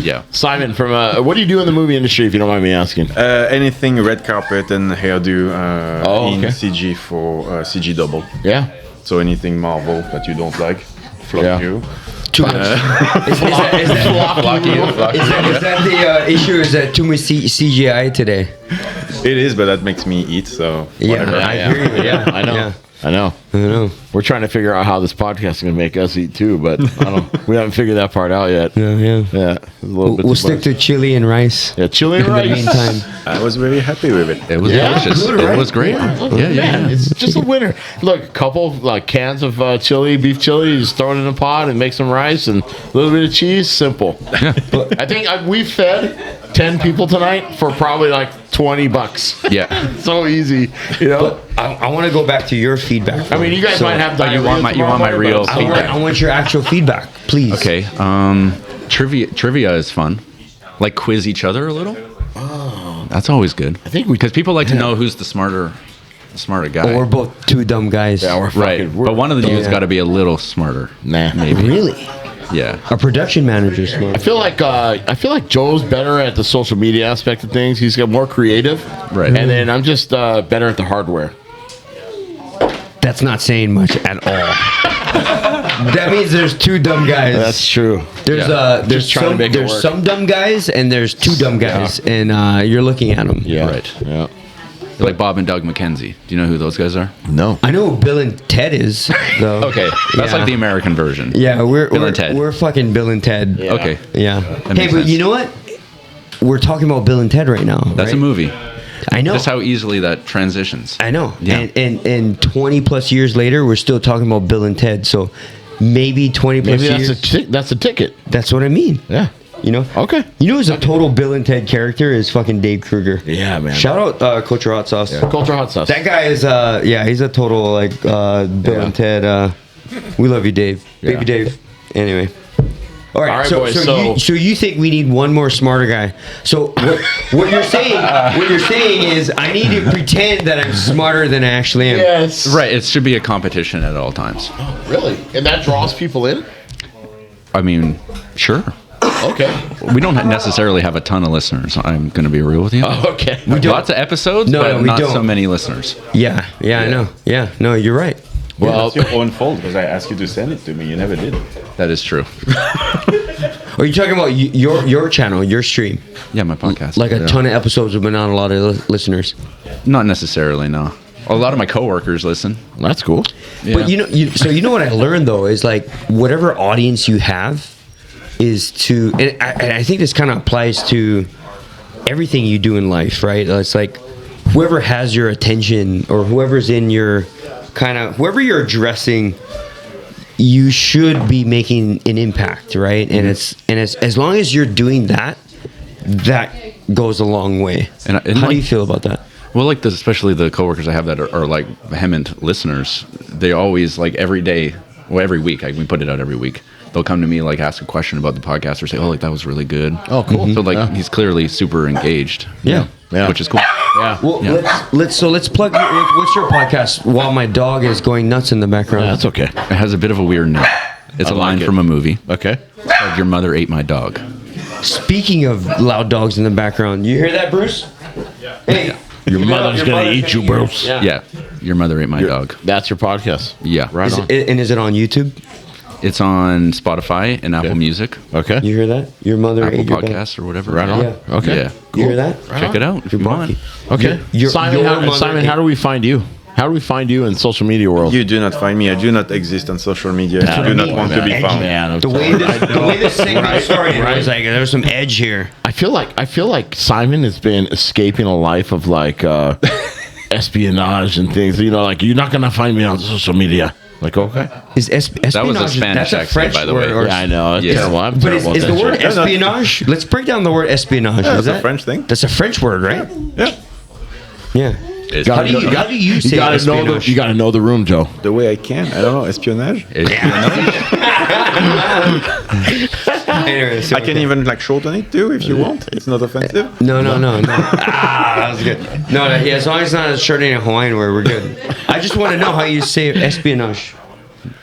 Yeah. Simon, from what do you do in the movie industry, if you don't mind me asking? anything red carpet and hairdo in okay. CG for CG double. Yeah. So anything Marvel that you don't like, flop Yeah. you. too much. Is that the issue? Is that too much CGI today? It is, but that makes me eat. So whatever. I hear you. Yeah, I know. Yeah. I know. I know. We're trying to figure out how this podcast is going to make us eat too, but I don't. We haven't figured that part out yet. Yeah, yeah. Yeah, a little bit We'll too stick much. to chili and rice. Yeah, chili and In the rice. meantime, I was very happy with it. It was Yeah, delicious. good, It right? was great. Man, it's just a winner. Look, a couple cans of chili, beef chili. You just throw it in a pot and make some rice and a little bit of cheese. Simple. I think we fed 10 people tonight for probably like $20. Yeah. So easy, you know. I want to go back to your feedback. I mean, you guys So- might have. you want my- you want my tomorrow real morning, but- feedback? I want your actual feedback, please. Okay. Trivia is fun. Like quiz each other a little. Oh. That's always good. I think we- because people like to know who's the smarter guy. Or we're both two dumb guys. Yeah, we're right. fucking. But one of the dudes Yeah. got to be a little smarter. Nah. Maybe. Really? Yeah. A production manager, smart. I feel like Joe's better at the social media aspect of things. He's got more creative, Right. And then I'm just better at the hardware. That's not saying much at all. That means there's two dumb guys. That's true. There's Yeah. there's Just trying to some make it there's work. some dumb guys and there's two dumb guys and you're looking at them. Yeah. Right. Yeah. Like Bob and Doug McKenzie. Do you know who those guys are? No. I know who Bill and Ted is though. Okay. That's Yeah. like the American version. Yeah, we're Bill and Ted. We're fucking Bill and Ted. Yeah. Okay. Yeah. That Hey, makes but sense. you know what? We're talking about Bill and Ted right now. That's right? a movie. I know. Just how easily that transitions. I know. Yeah. And 20 plus years later, we're still talking about Bill and Ted. So maybe 20 plus Maybe years. that's a ticket. That's what I mean. Yeah. You know? Okay. You know who's a total Bill and Ted character is fucking Dave Kruger. Yeah, man. Shout out Culture Hot Sauce. Culture hot sauce. That guy is he's a total like Bill and Ted. We love you, Dave. Yeah. Baby Dave. Anyway. All right, All right, boys, so you think we need one more smarter guy? So what you're saying is I need to pretend that I'm smarter than I actually am. Yes. Right. It should be a competition at all times. Really? And that draws people in? I mean, sure. Okay. We don't necessarily have a ton of listeners. I'm going to be real with you. Okay. We do lots of episodes, No, but we not don't. so many listeners. Yeah, I know. Yeah, no, you're right. Well, that's your own fault because I asked you to send it to me. You never did. That is true. Are you talking about your channel, your stream? Yeah, my podcast. Like a ton of episodes, but not a lot of listeners. Not necessarily, no. A lot of my coworkers listen. That's cool. Yeah. But you know what I learned though is like whatever audience you have is to, and I think this kind of applies to everything you do in life, right? It's like whoever has your attention or whoever's in your whoever you're addressing, you should be making an impact, right? And it's as long as you're doing that, that goes a long way. And How do you feel about that? Well, like especially the coworkers I have that are like vehement listeners. They always like every day, well, every week. We put it out every week. They'll come to me like ask a question about the podcast or say, "Oh, like that was really good." Oh, cool. So like he's clearly super engaged. Yeah. Yeah. Which is cool. Yeah. Well, Yeah. let's plug. What's your podcast? While my dog is going nuts in the background. That's okay. It has a bit of a weird name. It's I a like line it. from a movie. Okay. It's called Your Mother Ate My Dog. Speaking of loud dogs in the background, you hear that, Bruce? Yeah. Hey, Your mother's gonna eat you, Bruce. Yeah. Your Mother Ate My Dog. That's your podcast. Yeah. Right on. Is it on YouTube? It's on Spotify and Apple Music, Okay. You hear that? Your mother Apple ate your dog. Podcasts or whatever. Right on. Yeah. Okay. Yeah. You hear that? Check it out if you want. Okay. Your Simon, mother how do we find you? How do we find you in social media world? You do not find me. I do not exist on social media. I do not want to be found. Man, The way this segment started, it was like there was some edge here. I feel like Simon has been escaping a life of like espionage and things. You know, like you're not gonna find me on social media. Like, okay. Is espionage? That was a Spanish that's a accent, French by the word. way. Or, Yeah, I know. It's Yes. terrible. I'm but is terrible at the that word shit. espionage? Let's break down the word espionage. Yeah, Is that's a that French thing. That's a French word, right? Yeah. Yeah. It's How do you say You gotta espionage? you gotta know the room, Joe. The way I can. I don't know. Espionage. Anyway, so I can even like shorten it too if you want. It's not offensive. No. That was good. No, yeah, as long as it's not a short and Hawaiian word, we're good. I just want to know how you say espionage.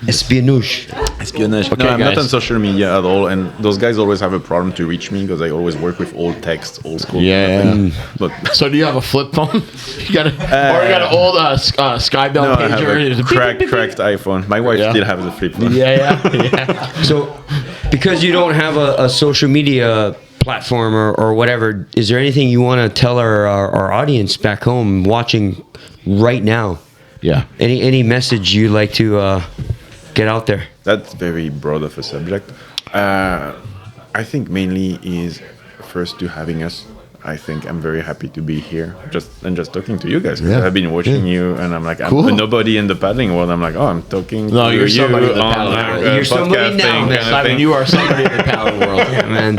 Espionage. Espionage. Okay, No, I'm not guys. on social media at all, and those guys always have a problem to reach me because I always work with old text, old school. Yeah. But So do you have a flip phone? You got or you got an old Skybell no, I pager? have It's a a beep, beep, beep, cracked iPhone. My wife Yeah. still has a flip phone. Yeah. So, because you don't have a social media platform or whatever, is there anything you want to tell our audience back home watching right now? Yeah. Any message you'd like to get out there? That's very broad of a subject. I think mainly is first to having us. I think I'm very happy to be here, just talking to you guys. 'Cause Yeah. I've been watching you, and I'm like, I'm Cool. a nobody in the paddling world. I'm like, oh, I'm talking. No, to you're you somebody in the on, paddling world. like, You're somebody podcasting now, man. kind of Simon, thing. you are somebody in the paddling world. Yeah, man.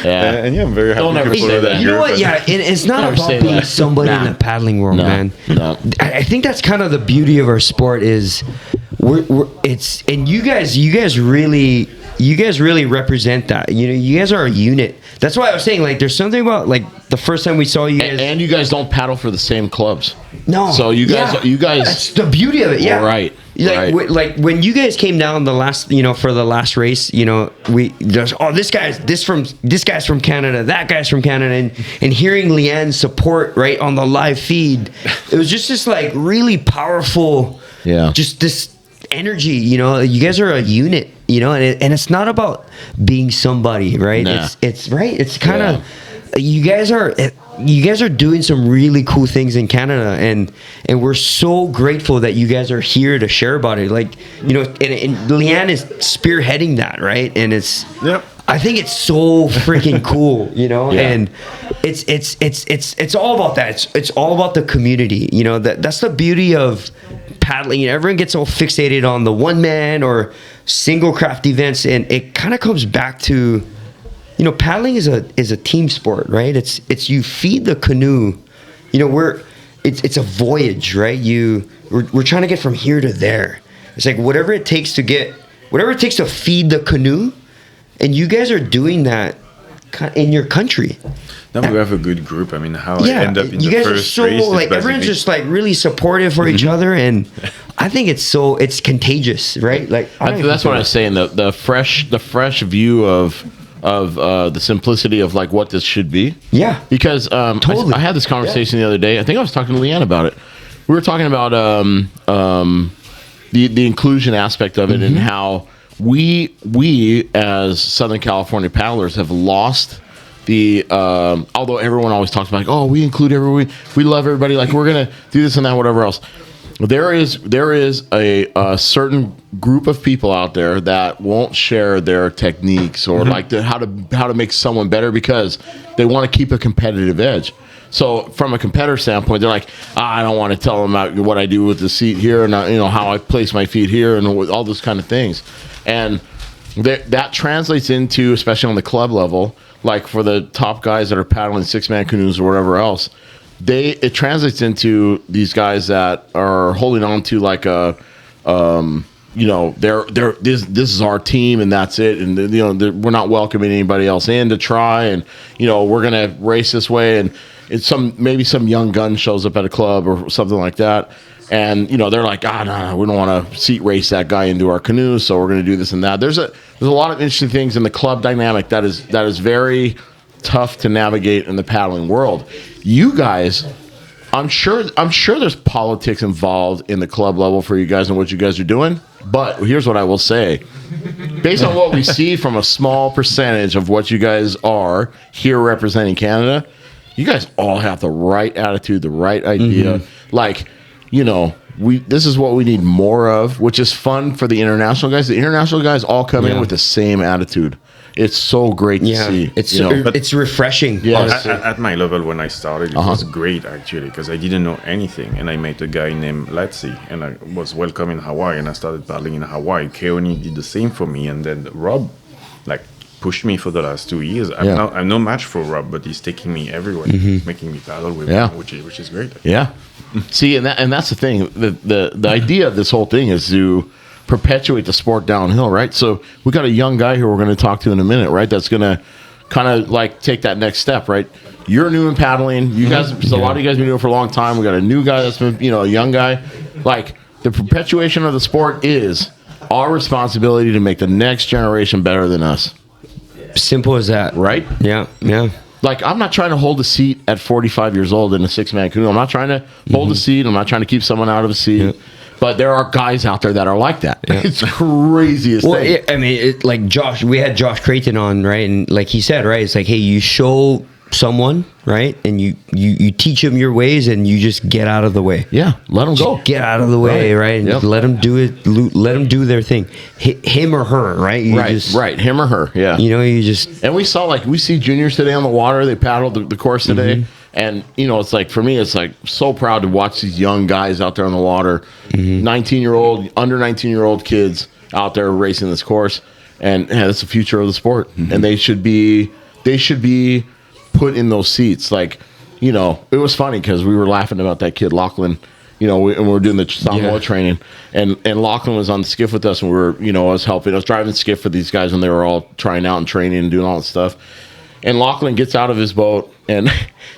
Yeah. And yeah, I'm very happy Don't ever to follow say that. that. You know what? group. Yeah, it's not Never about say being that. somebody in Nah. the paddling world, No. man. No. I think that's kind of the beauty of our sport is it's and you guys really represent that. You know, you guys are a unit. That's why I was saying, like, there's something about like the first time we saw you guys. And you guys don't paddle for the same clubs. No. So you guys, Yeah. That's the beauty of it. Yeah. Right. Like, Right. like when you guys came down the last, for the last race, this guy's from Canada, that guy's from Canada, and hearing Leanne's support right on the live feed, it was just this like really powerful, Yeah. just this energy. You guys are a unit, and it's not about being somebody, right? Nah. It's right. It's kind of you guys are doing some really cool things in Canada, and we're so grateful that you guys are here to share about it. Like, and Leanne is spearheading that, right? And it's, Yep. I think it's so freaking cool, and it's all about that. It's all about the community, that's the beauty of paddling. Everyone gets all fixated on the one man or single craft events, and it kind of comes back to, paddling is a team sport, right? It's you feed the canoe. It's a voyage, right? We're trying to get from here to there. It's like whatever it takes to feed the canoe, and you guys are doing that in your country. Now we have a good group. I mean, how Yeah, I end up in you the guys are first so race is like everyone's basically- just like really supportive for each other, and I think it's contagious, right? Like That's what I was saying. The fresh view of the simplicity of like what this should be. Yeah. Because Totally. I had this conversation the other day. I think I was talking to Leanne about it. We were talking about the inclusion aspect of it and how we as Southern California paddlers have lost the although everyone always talks about like, oh, we include everyone, we love everybody, like we're gonna do this and that, whatever else. There is a certain group of people out there that won't share their techniques or like how to make someone better because they want to keep a competitive edge. So from a competitor standpoint, they're like, I don't want to tell them about what I do with the seat here and how I place my feet here and all those kind of things. And that translates into, especially on the club level, like for the top guys that are paddling 6-man canoes or whatever else, it translates into these guys that are holding on to like a this is our team and that's it, and we're not welcoming anybody else in to try, and we're gonna race this way, and it's maybe some young gun shows up at a club or something like that, and they're like, no, we don't want to seat race that guy into our canoe, so we're gonna do this and that. There's a lot of interesting things in the club dynamic that is very tough to navigate in the paddling world. You guys, I'm sure there's politics involved in the club level for you guys and what you guys are doing. But here's what I will say. Based on what we see from a small percentage of what you guys are here representing Canada, you guys all have the right attitude, the right idea. Like, this is what we need more of, which is fun for the international guys. The international guys all come in with the same attitude. It's so great to see. It's refreshing. Yes. At my level, when I started, it was great actually because I didn't know anything, and I met a guy named Latsi, and I was welcome in Hawaii, and I started paddling in Hawaii. Keone did the same for me, and then Rob, like, pushed me for the last 2 years. I'm no match for Rob, but he's taking me everywhere, making me paddle with him, which is great. Yeah. See, and that's the thing. The idea of this whole thing is to perpetuate the sport downhill, right? So we got a young guy who we're going to talk to in a minute, right? That's going to kind of like take that next step, right? You're new in paddling. You guys, a lot of you guys been doing it for a long time. We got a new guy that's been, a young guy. Like the perpetuation of the sport is our responsibility to make the next generation better than us. Simple as that, right? Yeah. Like, I'm not trying to hold a seat at 45 years old in a 6-man canoe. I'm not trying to hold a seat. I'm not trying to keep someone out of a seat. Yeah. But there are guys out there that are like that. Yeah. It's craziest thing. I mean, like Josh, we had Josh Creighton on, right? And like he said, right? It's like, hey, you show someone, right? And you teach them your ways, and you just get out of the way. Yeah, let them go. Get out of the way, right? And let them do it. Let them do their thing. Him or her, right? Right. Him or her. Yeah. You just. And we see juniors today on the water. They paddled the course today. And, it's like, for me, it's like so proud to watch these young guys out there on the water, 19-year-old, under 19-year-old kids out there racing this course. And that's the future of the sport. And they should be put in those seats. Like, it was funny because we were laughing about that kid, Lachlan, and we were doing the Samoa training. And Lachlan was on the skiff with us, and we were, I was driving the skiff for these guys when they were all trying out and training and doing all that stuff. And Lachlan gets out of his boat, and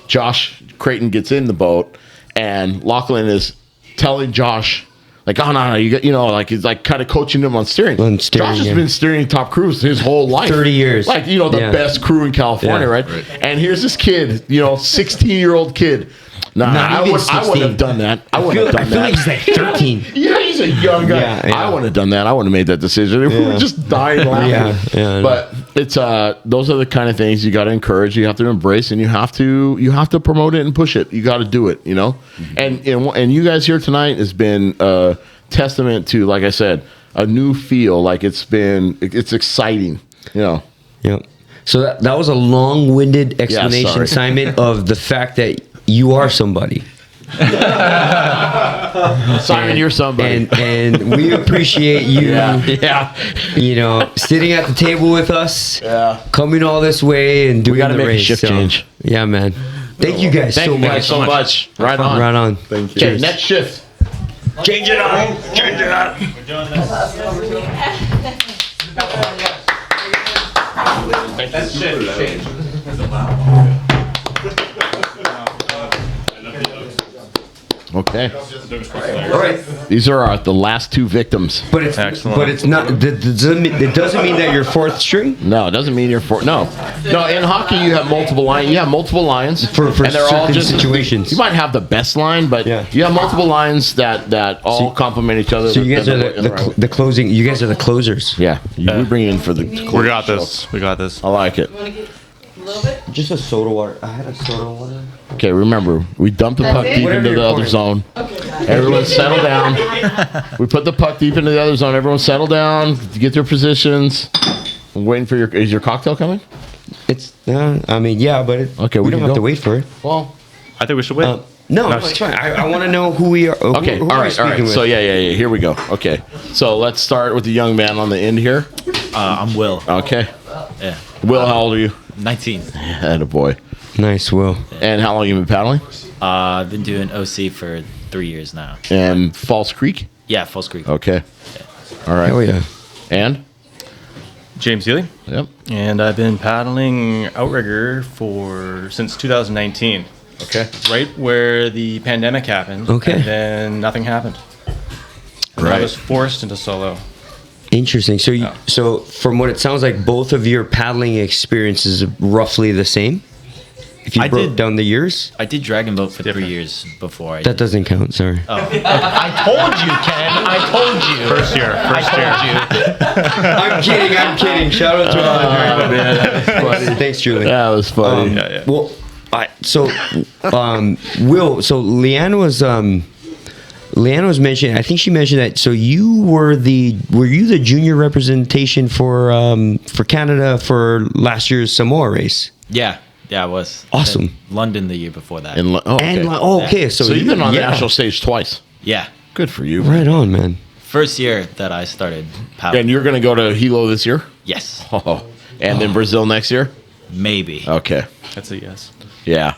Josh Creighton gets in the boat, and Lachlan is telling Josh, like, oh, no, you got, like, he's like kind of coaching him on steering. Josh has been steering top crews his whole life. 30 years. Like, the best crew in California, right? And here's this kid, 16-year-old kid. I wouldn't have done that. I wouldn't have done that. I feel like he's like 13. Yeah, he's a young guy. Yeah. I wouldn't have done that. I wouldn't have made that decision. We were just dying laughing. But it's those are the kind of things you got to encourage. You have to embrace, and you have to promote it and push it. You got to do it. And you guys here tonight has been a testament to, like I said, a new feel. Like it's exciting. Yep. So that was a long-winded explanation, Simon, of the fact that you are somebody. Simon, you're somebody. And we appreciate you, sitting at the table with us, coming all this way and doing the race. We got to make a shift change. Yeah, man. Thank you guys so much. Right on. Thank you. Okay, next shift. Change it up. We're doing this. That's shit. Okay. All right. These are the last two victims. But it's not. It doesn't mean that you're fourth string. No, it doesn't mean you're fourth. No. In hockey, you have multiple lines. You have multiple lines for and they're all just situations. You might have the best line, but you have multiple lines that all complement each other. So you guys are the closing. You guys are the closers. Yeah. We bring in for the. We got this. I like it. Just a soda water. I had a soda water. Okay, remember, we dump the puck deep into the other zone. Everyone settle down. We put the puck deep into the other zone. Everyone settle down, get their positions. I'm waiting for is your cocktail coming? It's, but okay, we don't have to wait for it. Well, I think we should wait. No, it's fine. I want to know who we are. Okay, all right. So, here we go. Okay, so let's start with the young man on the end here. I'm Will. Okay. Yeah. Will, how old are you? 19. Attaboy. Nice, Will. And how long have you been paddling? I've been doing OC for 3 years now. And False Creek? Yeah, False Creek. Okay. Yeah. All right. Oh, yeah. And? James Healy. Yep. And I've been paddling outrigger since 2019. Okay. Right where the pandemic happened. Okay. And then nothing happened. And I was forced into solo. Interesting. So from what it sounds like, both of your paddling experiences are roughly the same? If you broke down the years? I did dragon boat for 3 years before That doesn't count, sorry. Oh. I told you, Ken. I told you. First year. I'm kidding. Shout out to man. Thanks, Julie. That was funny. Well, Will, so Leanne was Leanne was mentioning. I think she mentioned that. So were you the junior representation for Canada for last year's Samoa race? Yeah, I was. Awesome. In London the year before that. Okay. So you've been on the national stage twice. Yeah. Good for you. Right on, man. First year that I started paddling. And you're going to go to Hilo this year? Yes. Oh. And then Brazil next year? Maybe. Okay. That's a yes. Yeah.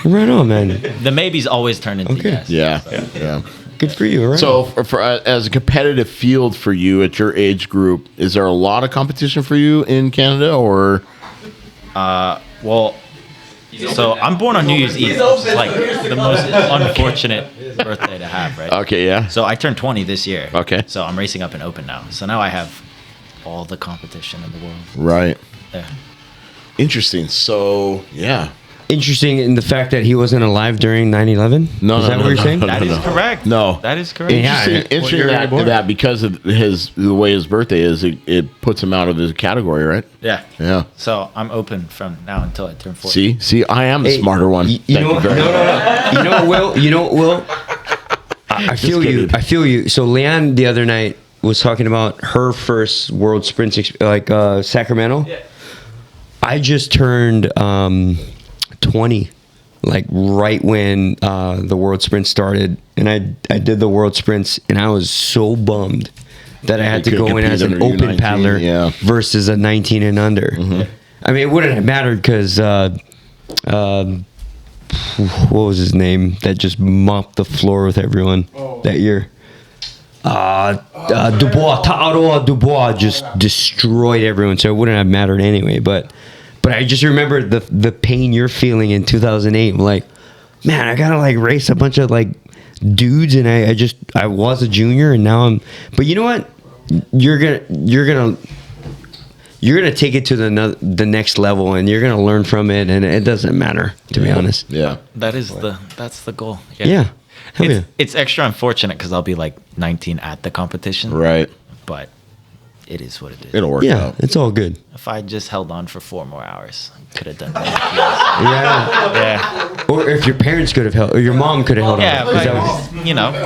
Right on, man. The maybes always turn into yes. Yeah. Good for you. Right. So, for as a competitive field for you at your age group, is there a lot of competition for you in Canada, or? Well, so I'm born on New Year's Eve. It's like the most unfortunate birthday to have, right? Okay, yeah. So I turned 20 this year. Okay. So I'm racing up in open now. So now I have all the competition in the world. Right. Yeah. Interesting. So, yeah. Interesting in the fact that he wasn't alive during 9/11. No, Is no, that no, what you're no, saying? no, That is correct. No. That is correct. Yeah. Interesting that because of the way his birthday is, it puts him out of his category, right? Yeah. Yeah. So I'm open from now until I turn 40. See, I am the smarter one. You know what? No. You know what, Will? I feel you. kidding. I feel you. So Leanne the other night was talking about her first World Sprints, Sacramento. Yeah. I just turned 20, like right when the World Sprint started, and I did the World Sprints, and I was so bummed that I had to go in as an open paddler versus a 19 and under. Mm-hmm. I mean, it wouldn't have mattered because what was his name that just mopped the floor with everyone that year? Ta'aroa Dubois just destroyed everyone, so it wouldn't have mattered anyway. But I just remember the pain you're feeling in 2008. I'm like, man, I gotta like race a bunch of like dudes, and I was a junior, and now I'm. But you know what? You're gonna take it to the next level, and you're gonna learn from it, and it doesn't matter, to be honest. Yeah. That's the goal. Yeah. It's extra unfortunate because I'll be like 19 at the competition. Right. But it is what it is. It'll work out. It's all good. If I just held on for 4 more hours, I could have done that. Yeah. Or if your parents could have held, or your mom could have held Yeah, on.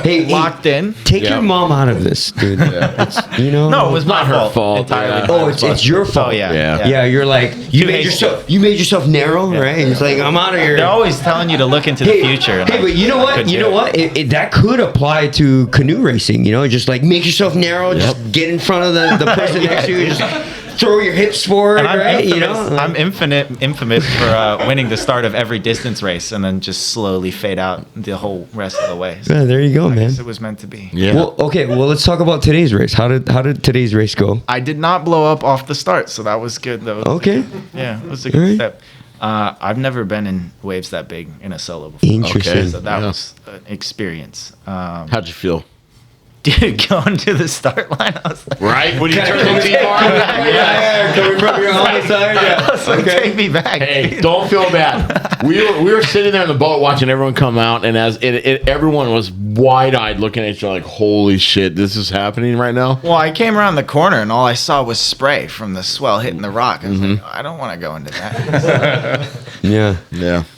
but, locked in. Take your mom out of this, dude. It's, No, it was not my her fault. entirely. Oh, it's your fault. Oh, yeah. Yeah, you're like you made yourself narrow, right? It's like I'm out of here. They're always telling you to look into the future. And But you know what? That could apply to canoe racing. Just like make yourself narrow. Just get in front of the person next to you. Just throw your hips forward, And I'm right? infamous, I'm infamous for winning the start of every distance race and then just slowly fade out the whole rest of the way. So Yeah, there you go, I man. guess it was meant to be. Yeah. Well, okay. Well, let's talk about today's race. How did today's race go? I did not blow up off the start, so that was good. Okay. Yeah, it was a good step. I've never been in waves that big in a solo before. Interesting. Okay. So that was an experience. How'd you feel? Dude, going to the start line, I was like, Right? When you turn the team on? Yeah, coming from your own side. I was like, take me back. Hey, don't feel bad. We were sitting there in the boat watching everyone come out, and as everyone was wide-eyed looking at each other like, holy shit, this is happening right now? Well, I came around the corner, and all I saw was spray from the swell hitting the rock. I was like, I don't want to go into that. Yeah.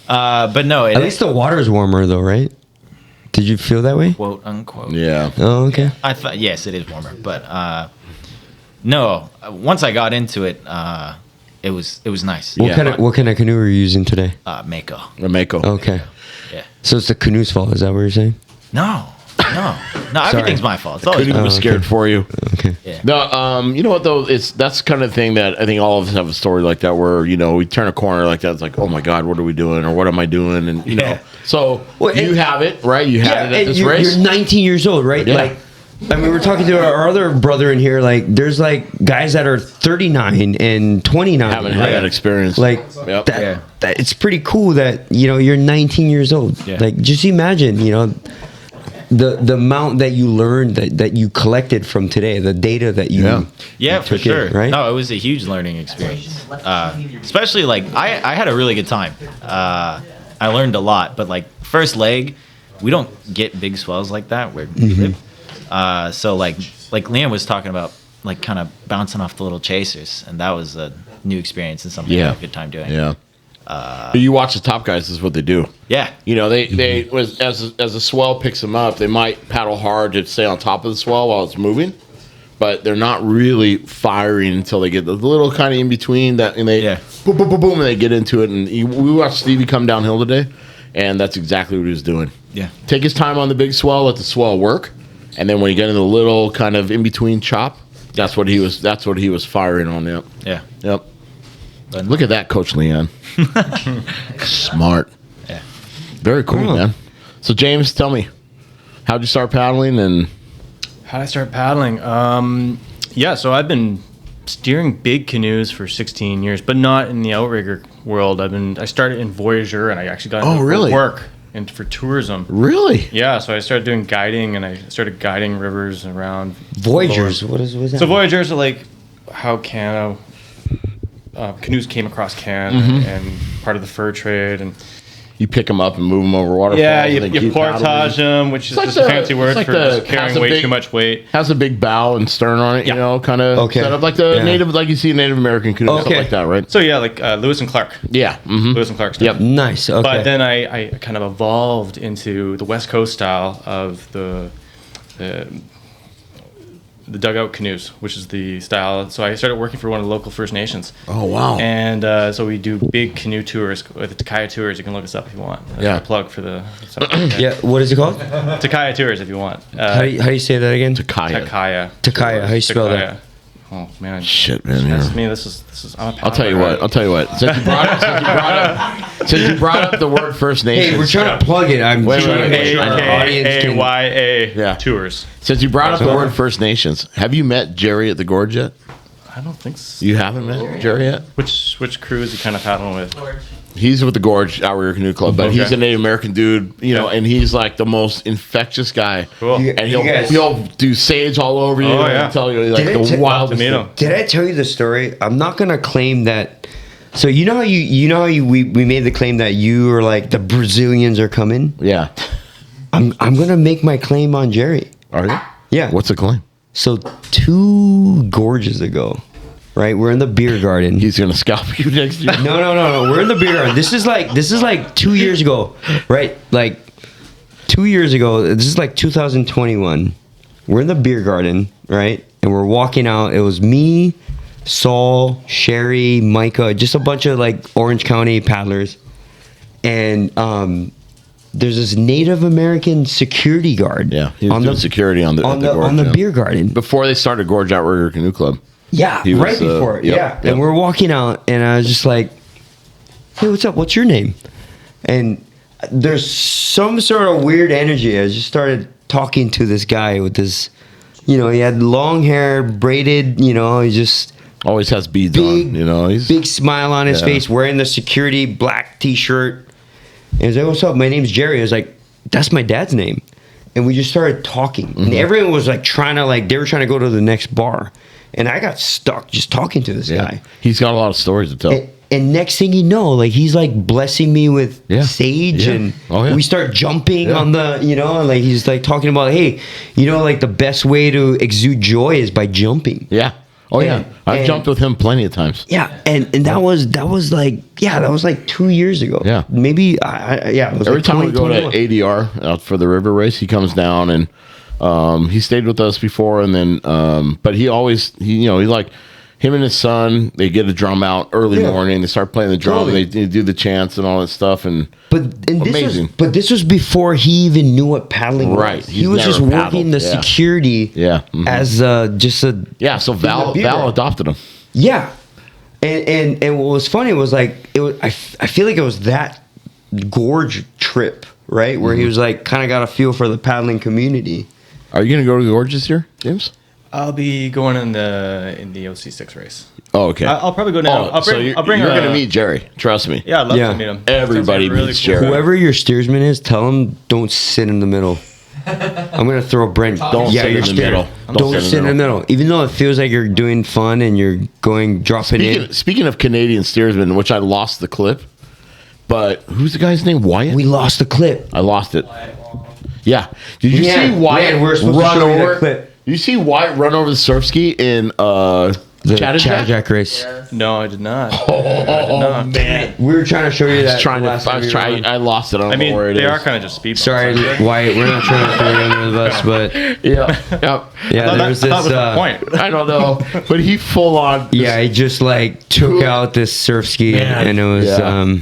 But no, At least the water's warmer, though, right? Did you feel that way? quote unquote. Yeah. Oh, okay. I thought yes, it is warmer, but no. Once I got into it, it was nice. What kind of canoe are you using today? Mako. Mako. Okay. Yeah. So it's the canoe's fault. Is that what you're saying? No. Everything's my fault. It's always Couldn't was scared for you. Okay. Yeah. No, you know what though? That's kind of thing that I think all of us have a story like that where we turn a corner like that. It's like, oh my god, what are we doing, or what am I doing? And you know, so you have it right. You have it at this race. You're 19 years old, right? Yeah. Like, I mean, we're talking to our other brother in here. Like, there's like guys that are 39 and 29. Haven't had that experience. Like, that it's pretty cool that you're 19 years old. Yeah. Like, just imagine, the amount that you learned that you collected from today, the data that you for took sure. in, right? No, it was a huge learning experience. Especially like I had a really good time. I learned a lot, but like first leg, we don't get big swells like that where we live. So like Leanne was talking about, like kind of bouncing off the little chasers, and that was a new experience and something I had a good time doing. Yeah. You watch the top guys. This is what they do. Yeah. You know, they was as the swell picks them up, they might paddle hard to stay on top of the swell while it's moving, but they're not really firing until they get the little kind of in between that, and they boom, boom, boom, boom, and they get into it. And we watched Stevie come downhill today, and that's exactly what he was doing. Yeah. Take his time on the big swell, let the swell work, and then when you get in the little kind of in between chop, that's what he was firing on. Yep. Yeah. Yep. Look at that, Coach Leanne. Smart. Yeah. Very cool, man. So James, tell me, how'd you start paddling and How did I start paddling? So I've been steering big canoes for 16 years, but not in the outrigger world. I started in Voyager, and I actually got into really? work and for tourism. Really? Yeah, so I started doing guiding, and I started guiding rivers around Voyagers. What is that? So Voyagers are like how canoes came across Canada and part of the fur trade, and you pick them up and move them over waterfalls? yeah, and you keep portage paddling? them, which is It's just like a fancy word it's like for just carrying way too much weight. Has a big bow and stern on it, you know, kind of set up like the native, like you see a Native American canoe, stuff like that, right? So yeah, like Lewis and Clark. Yeah, Lewis and Clark style. Yep. Nice. Okay. But then I kind of evolved into the West Coast style of the dugout canoes, which is the style. So I started working for one of the local First Nations. Oh, wow. And so we do big canoe tours with the Takaya Tours. You can look us up if you want. Yeah. A plug for the Yeah. What is it called? Takaya Tours if you want. How do you say that again? Takaya. Takaya. How do you spell that? Oh man. Shit, man. That's Yeah. me. This is. I'm a I'll tell you what. Since you brought up the word First Nations. Hey, we're trying to plug it. I'm Wait, trying to make sure our audience can. AKAYA Tours. Since you brought up the word First Nations, have you met Jerry at the Gorge yet? I don't think so. You haven't met Jerry yet? Which crew is he kind of paddling with? He's with the Gorge Outrigger Canoe Club, but he's a Native American dude, you know, and he's like the most infectious guy. Cool. And he'll do sage all over you and tell you like the wildest thing. Did I tell you the story? I'm not gonna claim that. So you know how we made the claim that you are like the Brazilians are coming. Yeah. I'm gonna make my claim on Jerry. Are you? Yeah. What's the claim? So 2 gorges ago, right? We're in the beer garden. He's gonna scalp you next year. No. We're in the beer garden. This is like 2 years ago, right? Like 2 years ago. This is like 2021. We're in the beer garden, right? And we're walking out. It was me, Saul, Sherry, Micah, just a bunch of like Orange County paddlers, and there's this Native American security guard. Yeah, he was doing security on the Gorge, beer garden before they started Gorge Outrigger Canoe Club. Yeah, He was, right before. yep. And we're walking out, and I was just like, "Hey, what's up? What's your name?" And there's some sort of weird energy. I just started talking to this guy with this, you know, he had long hair, braided, you know, he just always has beads on, you know, he's big smile on his face, wearing the security black T-shirt. And he's like, "What's up? My name's Jerry." I was like, "That's my dad's name." And we just started talking. And everyone was like they were trying to go to the next bar. And I got stuck just talking to this guy. He's got a lot of stories to tell. And next thing you know, like he's like blessing me with sage and we start jumping on the, you know, and like he's like talking about, hey, you know, like the best way to exude joy is by jumping. Yeah. Oh yeah. I've jumped with him plenty of times. Yeah. And that was like 2 years ago. Yeah. Maybe it was every like time we go to 2021. ADR out for the river race, he comes down and he stayed with us before, and then but he like him and his son, they get a drum out early morning, they start playing the drum, they do the chants and all that stuff, and amazing. This was before he even knew what paddling was. Right. He was just working the security as just a so Val adopted him. Yeah. And what was funny was like I feel like it was that gorge trip, right? Where he was like kind of got a feel for the paddling community. Are you gonna go to the gorge this year, James? I'll be going in the OC6 race. Oh, okay. I'll probably go down. I'll bring. You're gonna meet Jerry. Trust me. Yeah, I'd love to meet him. Everybody Really meets cool. Jerry. Whoever your steersman is, tell him don't sit in the middle. I'm gonna throw Brent. Don't sit in the middle. Don't sit in the middle. Even though it feels like you're doing fun and you're dropping in. Speaking of Canadian steersmen, which I lost the clip, but who's the guy's name? Wyatt. We lost the clip. I lost it. Yeah. Did you see Wyatt we're supposed to run show you that over? clip. You see Wyatt run over the surf ski in The Chattajack? Chattajack race. No, I did not. Oh man, We were trying to show you that. trying to. last time I was you were trying. on. I lost it. I don't I mean, know where it they is. are kind of just speed bumps. Sorry, aren't they? Wyatt. We're not trying to throw you under the bus, but Yeah. Yep. yeah, there was that was this. the point. I don't know, but he full on. Yeah, he just like took out this surf ski, Man. and it was. Yeah. And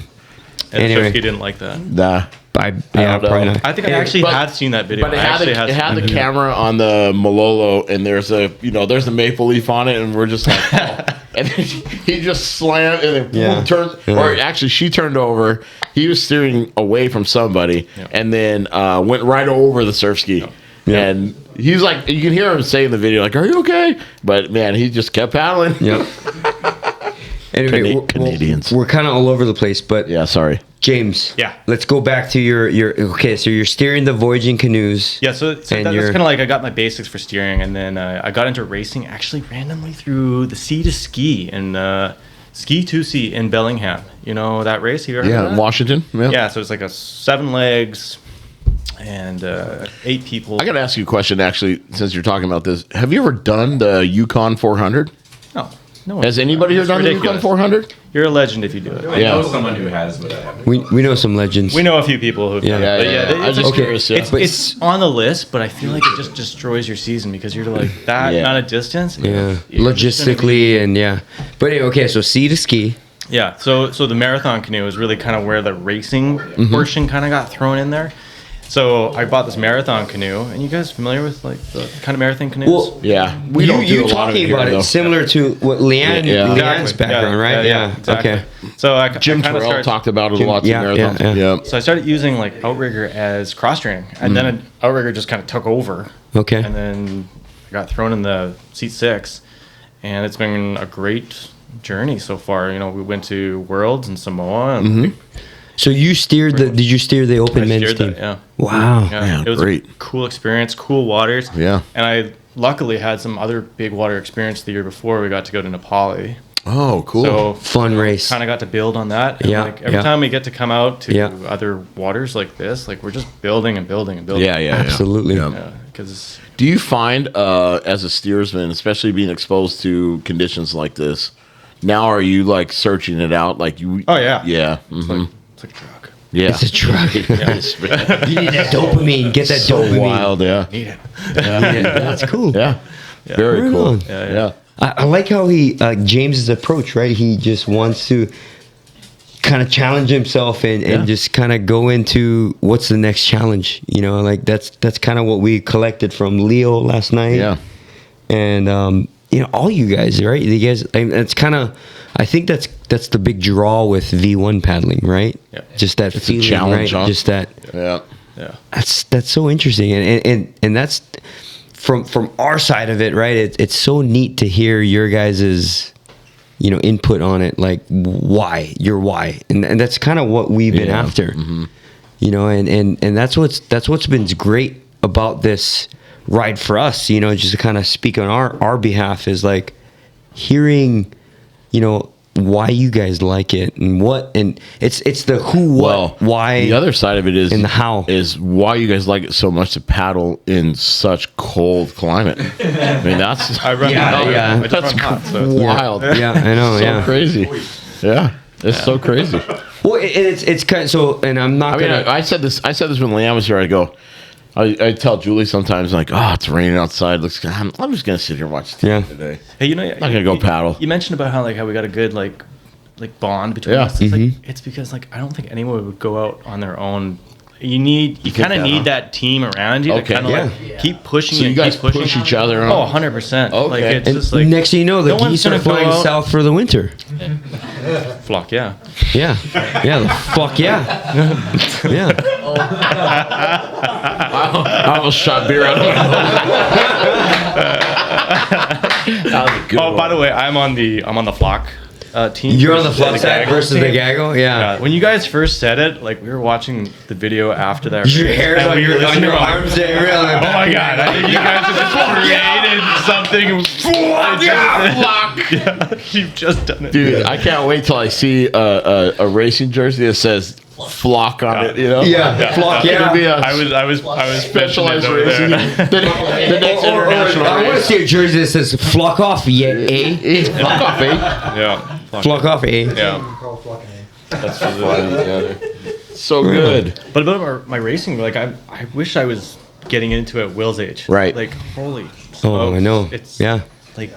Anyway. Surfsky didn't like that. Nah. Yeah, don't know. probably not. I think I actually but- had seen that video. But it I had, actually it had the seen camera on the Malolo, and there's a maple leaf on it, and we're just like, oh. And then he just slammed, and then Yeah. turned, or actually she turned over. He was steering away from somebody, and then went right over the surf ski. Yeah. And he's like, you can hear him say in the video, like, "Are you okay?" But man, he just kept paddling. Yep. Anyway, Canadians. we're kind of all over the place, but Yeah, sorry. James. Yeah. Let's go back to your. Okay, so you're steering the voyaging canoes. Yeah, so And that's you're- kind of like I got my basics for steering, and then I got into racing actually randomly through the Sea to Ski and Ski to Sea in Bellingham. You know that race? You ever heard Yeah, of that? Washington. Yeah, so it's like a 7 legs and 8 people. I got to ask you a question, actually, since you're talking about this. Have you ever done the Yukon 400? No. Has anybody here It's done the ridiculous. Yukon 400? You're a legend if you do it. I know someone who has, but I haven't. We know some legends. We know a few people who've Yeah. done it. But Yeah. I was it's, just okay. curious. Yeah. it's on the list, but I feel like it just destroys your season because you're like that Yeah. amount of distance. Yeah, you're just gonna be- logistically and yeah. But anyway, okay, so sea to ski. Yeah, so the marathon canoe is really kind of where the racing portion kind of got thrown in there. So I bought this marathon canoe, and you guys familiar with like the kind of marathon canoes? Well, Yeah, we don't do you a lot of talking it here, about though. it similar to what Leanne, Yeah. Leanne's Exactly. background, right? Yeah. exactly. Okay. So I Jim kind of Terrell started. talked about it Jim- a lot. yeah, Yeah, marathons. yeah, Yeah. So I started using like outrigger as cross training, and then an outrigger just kind of took over. Okay. And then I got thrown in the seat 6, and it's been a great journey so far. You know, we went to Worlds in Samoa. And So you steered the? Did you steer the open I men's steered team? that, yeah. Wow. Yeah, Man, it was great. a cool experience, cool waters. Yeah. And I luckily had some other big water experience the year before. We got to go to Nepali. Oh, cool. So Fun race. kind of got to build on that. And Yeah, like every yeah. time we get to come out to Yeah. other waters like this, like we're just building and building and building. yeah, yeah, Absolutely. Yeah. Yeah, because Do you find, as a steersman, especially being exposed to conditions like this, now are you like searching it out? Like you? Oh, yeah. Yeah. it's mhm. like a drug. Yeah. It's a drug. Yes, man. You need that dopamine. Get that So dopamine. wild. Yeah. Need it. Yeah. That's cool. Yeah. Very Right cool. on. Yeah. I like how he James's approach, right? He just wants to kind of challenge himself and Yeah. just kind of go into what's the next challenge. You know, like that's kind of what we collected from Leo last night. Yeah. And you know, all you guys, right? You guys, it's kind of. I think that's the big draw with V1 paddling, right? Yeah. Just that It's a feeling, challenge, right? huh? Just that. Yeah. Yeah. That's so interesting, and that's from our side of it, right? It's so neat to hear your guys's, you know, input on it, like why, and that's kind of what we've been Yeah. after, you know, and that's what's been great about this ride for us, you know, just to kind of speak on our behalf is like hearing, you know, why you guys like it and what, and it's the who, what, why. The other side of it is and the how is why you guys like it so much to paddle in such cold climate. I mean, that's I run Yeah. I just run hot, so it's- wild. Yeah, I know. So yeah. crazy. Yeah, it's so crazy. Well, it's kind of so, and I'm not I mean, gonna. I said this when Leanne was here. I go. I tell Julie sometimes, like, oh, it's raining outside. Looks good. I'm just gonna sit here and watch TV Yeah. today. Hey, you know, Not gonna go paddle. You mentioned about how we got a good like bond between Yeah. us. It's like it's because like I don't think anyone would go out on their own. You kind of that, need huh? that team around you Okay. to kind of Yeah. like keep pushing. So you and guys keep pushing. push each other. Huh? Oh, 100%. Like Okay. it's And just like next thing you know, the no one's geese are gonna go flying out- south for the winter. flock. Yeah. Yeah, fuck yeah, yeah. I almost shot beer out of my That was a good Oh, one. by the way, I'm on the flock team. You're on the versus flop side Gaggle versus the team. Gaggle. Yeah. When you guys first said it, like we were watching the video after that. Your race, hair's and on we were your listening, we're like, arms. There, really. Oh my god! I think you guys have just created something. Yeah, you've just done it, Dude, I can't wait till I see a racing jersey that says flock on it, you know? Yeah, flock. It'll be a I was specialized over race. there. The next international I want to race. see a jersey that says "Flock off, yeah, eh? Flock off, eh? Yeah. Flock off, eh?" Yeah. That's funny. So good. But about my racing, like I wish I was getting into it at Will's age. Right. Like holy. Oh, I know. It's Yeah. like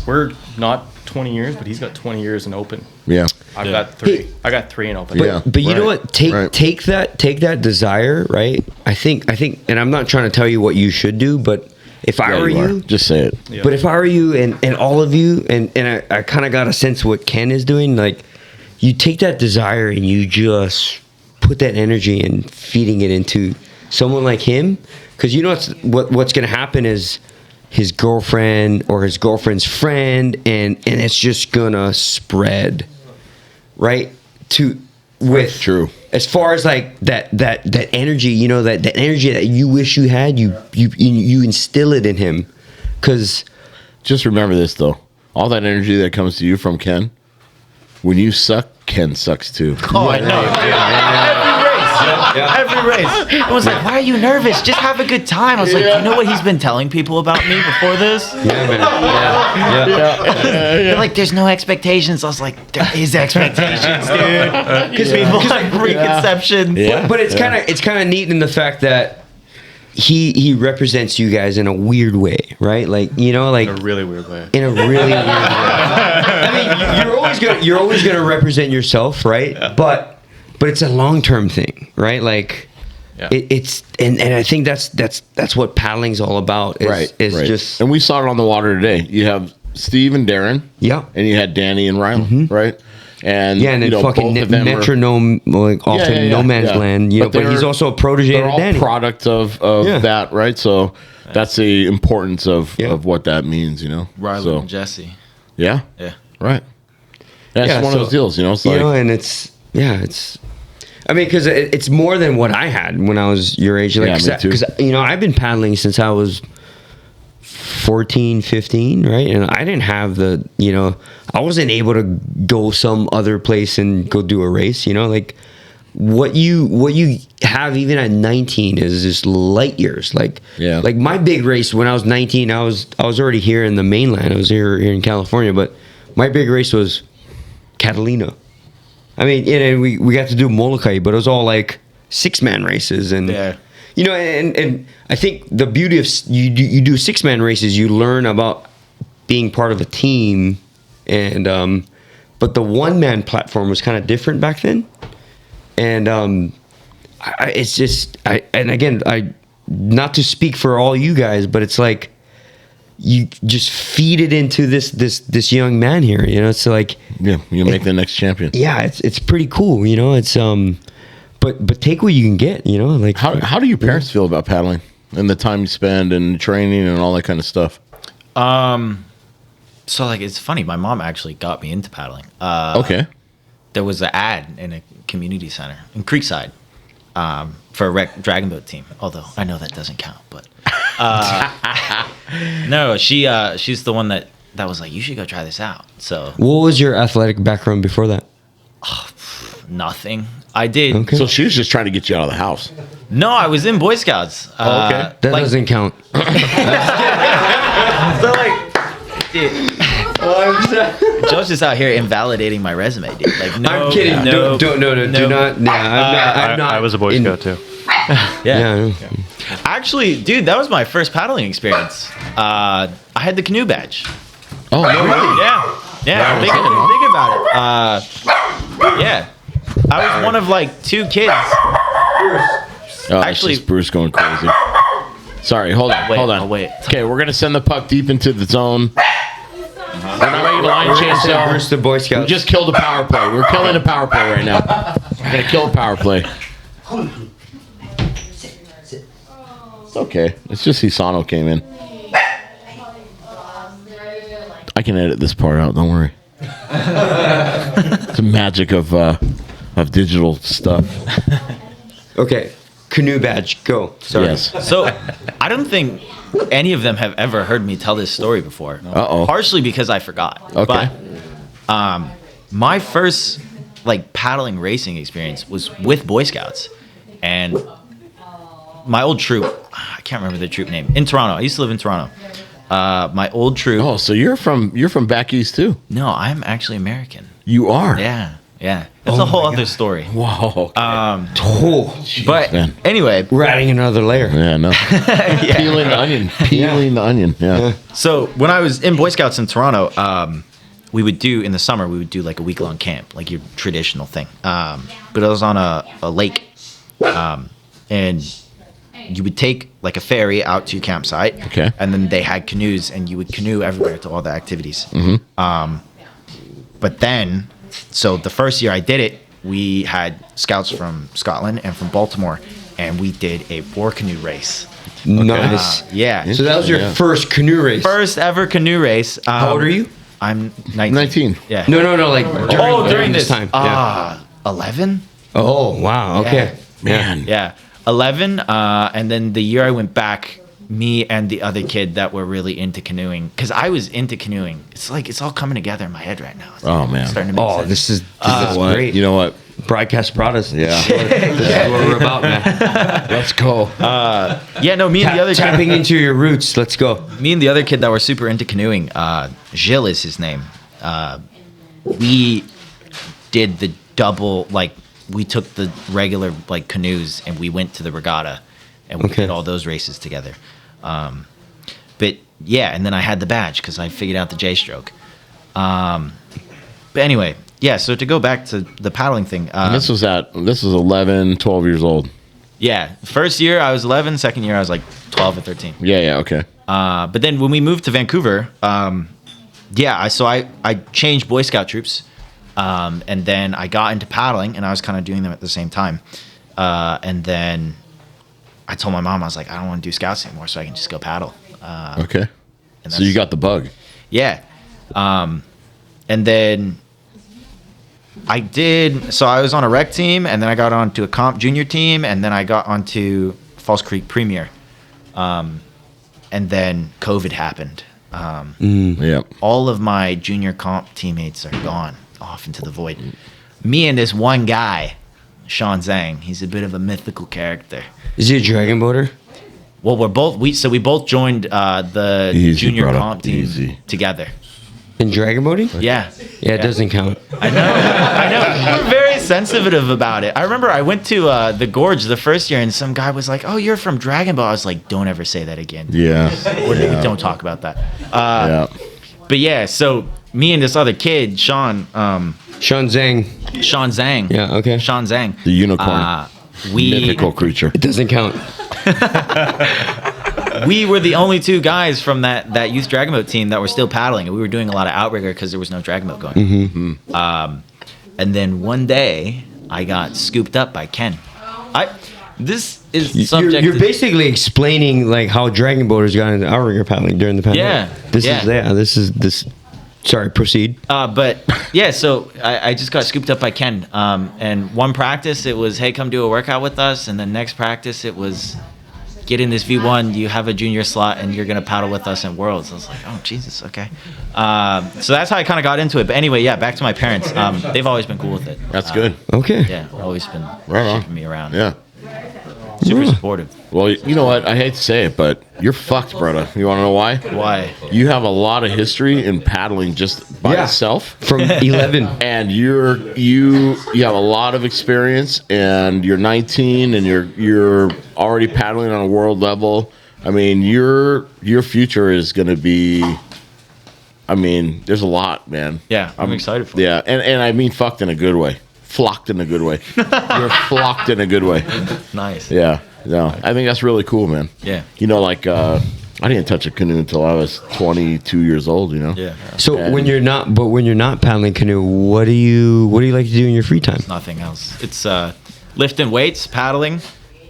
we're not 20 years, but he's got 20 years in open. Yeah. I've got 3. I got 3 in open. Yeah. But you know Right. what? Take that desire, right? I think, and I'm not trying to tell you what you should do, but if I were you, just say it. Yeah. but if I were you and all of you, and I kind of got a sense of what Ken is doing, like you take that desire and you just put that energy and feeding it into someone like him, because you know what's going to happen is his girlfriend or his girlfriend's friend, and it's just gonna spread, right? True. As far as like that energy, you know, that energy that you wish you had, you instill it in him, because Just remember this though. All that energy that comes to you from Ken, when you suck, Ken sucks too. Oh, I know. Every race. It was like, why are you nervous? Just have a good time. I was like, you know what he's been telling people about me before this? yeah, man, They're like, there's no expectations. I was like, there is expectations, dude. Because people have preconceptions. Yeah. But it's kind of neat in the fact that he represents you guys in a weird way, right? Like, you know, like In a really weird way. in a really weird way. I mean, you're always gonna represent yourself, right? Yeah. But it's a long-term thing, right? Like Yeah. it's and I think that's what paddling's all about. Is just and we saw it on the water today. You have Steve and Darren. Yeah. And you had Danny and Riley, right? And yeah, and then you know, fucking both of them are- metronome, like off in no man's land, you know. But he's also a protege They're of all Danny. product of Yeah. that, right? So that's the importance of Yeah. what that means, you know. Riley So, and Jesse. yeah, Yeah. right. That's Yeah, one so- of those deals, you know. It's You like, know, and it's I mean, because it's more than what I had when I was your age. Like, Yeah, me too. Because, you know, I've been paddling since I was 14, 15, right? And I didn't have you know, I wasn't able to go some other place and go do a race, you know? Like, what you have even at 19 is just light years. Like, Yeah. like my big race when I was 19, I was already here in the mainland. I was here in California, but my big race was Catalina. I mean, you know, we got to do Molokai, but it was all like 6-man races, and you know, and I think the beauty of you do 6-man races, you learn about being part of a team, and but the 1-man platform was kind of different back then, and it's just and again, not to speak for all you guys, but it's like you just feed it into this young man here, you know. It's like, yeah, you make the next champion. yeah, it's pretty cool, you know. It's but take what you can get, you know. Like, How do your parents feel about paddling and the time you spend and training and all that kind of stuff? So like, it's funny. My mom actually got me into paddling. Okay. There was an ad in a community center in Creekside for a rec dragon boat team. Although I know that doesn't count, but no, she's the one that was like, you should go try this out. So what was your athletic background before that? nothing. I did. Okay. So she was just trying to get you out of the house. No, I was in Boy Scouts. Okay. That like- doesn't count. So like, dude, Joe's just out here invalidating my resume, dude. Like, no, I'm kidding. No, Do not. Yeah, I'm not. I was a Boy Scout too. Yeah. Yeah. Actually, dude, that was my first paddling experience. I had the canoe badge. Oh, no, really? Yeah. Think about it. Yeah. I was one of like 2 kids. Oh, Actually- actually, Bruce going crazy. Sorry, hold on. I'll wait. Okay, we're gonna send the puck deep into the zone. We're not making a line change, so Bruce the Boy we Scout. just killed a power play. We're killing a power play right now. We're gonna kill a power play. It's okay. It's just Hisano came in. I can edit this part out. Don't worry. It's the magic of digital stuff. Okay, canoe badge. Go. Sorry. Yes. So I don't think any of them have ever heard me tell this story before. Uh-oh. Partially because I forgot. Okay. But my first like paddling racing experience was with Boy Scouts, and my old troop. I can't remember the troop name in Toronto. I used to live in Toronto. My old troop. Oh, so you're from back east too? No, I'm actually American. You are? Yeah. That's a whole other story. Wow. But man. anyway, We're adding another layer. Yeah, no. Peeling the onion. Peeling the onion. Yeah. so when I was in Boy Scouts in Toronto, we would do in the summer. We would do like a week-long camp, like your traditional thing. But it was on a lake, and you would take like a ferry out to your campsite. Okay. And then they had canoes, and you would canoe everywhere to all the activities. But then, so the first year I did it, we had scouts from Scotland and from Baltimore, and we did a war canoe race. Nice. Yeah. So that was your first canoe race. First ever canoe race. How old are you? I'm 19. 19. Yeah. No, like during this time. 11? Oh, wow. Okay. Man. Yeah. 11. And then the year I went back, me and the other kid that were really into canoeing, because I was into canoeing. It's like it's all coming together in my head right now. Oh, man. Starting to make sense. This is Great. You know what? Broadcast Braddahs. Yeah. This is what we're about, man. Let's go. Yeah, no, me and the other Tapping into your roots. Let's go. Me and the other kid that were super into canoeing, Gilles is his name. We did the double, like we took the regular like canoes and we went to the regatta, and we did all those races together. But yeah, and then I had the badge because I figured out the J-stroke. But anyway, yeah. So to go back to the paddling thing, And this was 11, 12 years old. yeah. First year I was 11. Second year I was like 12 or 13. Yeah. Okay. But then when we moved to Vancouver, I changed Boy Scout troops, and then I got into paddling, and I was kind of doing them at the same time. And then I told my mom, I was like, I don't want to do Scouts anymore, so I can just go paddle. Okay. So you got the bug. Yeah. And then I did, so I was on a rec team, and then I got onto a comp junior team, and then I got onto False Creek Premier. And then COVID happened. All of my junior comp teammates are gone off into the void. Me and this one guy, Sean Zhang, he's a bit of a mythical character. Is he a dragon boater? Well, we both joined the junior comp team together. In dragon boating? Yeah. Yeah, it doesn't count. I know. We're very sensitive about it. I remember I went to the Gorge the first year, and some guy was like, "Oh, you're from Dragon Ball." I was like, "Don't ever say that again." Yeah. Don't talk about that. But yeah, so me and this other kid, Sean Zhang. Yeah. Okay. Sean Zhang. The unicorn. Mythical creature. It doesn't count. We were the only two guys from that youth dragon boat team that were still paddling, and we were doing a lot of outrigger because there was no dragon boat going. Mm-hmm. And then one day I got scooped up by Ken. This is subject. You're basically explaining like how dragon boaters got into outrigger paddling during the pandemic. Sorry, proceed. But yeah, so I just got scooped up by Ken. And one practice it was, hey, come do a workout with us, and then next practice it was, get in this V1, you have a junior slot, and you're going to paddle with us in Worlds. I was like, oh, Jesus, okay. So that's how I kind of got into it. But anyway, yeah, back to my parents. They've always been cool with it. That's good. Okay. Yeah, always been Right on. shipping me around. Yeah. Super supportive. Well, you know what? I hate to say it, but you're fucked, brother. You want to know why? Why? You have a lot of history in paddling just by itself. From 11. And you have a lot of experience, and you're 19, and you're already paddling on a world level. I mean, your future is going to be. I mean, there's a lot, man. Yeah, I'm excited for it. Yeah, and I mean fucked in a good way. Flocked in a good way. You're flocked in a good way. Nice. Yeah. No, I think that's really cool, man. Yeah. You know, like I didn't touch a canoe until I was 22 years old. You know. Yeah. So when you're not paddling canoe, what do you like to do in your free time? Nothing else. It's lifting weights, paddling,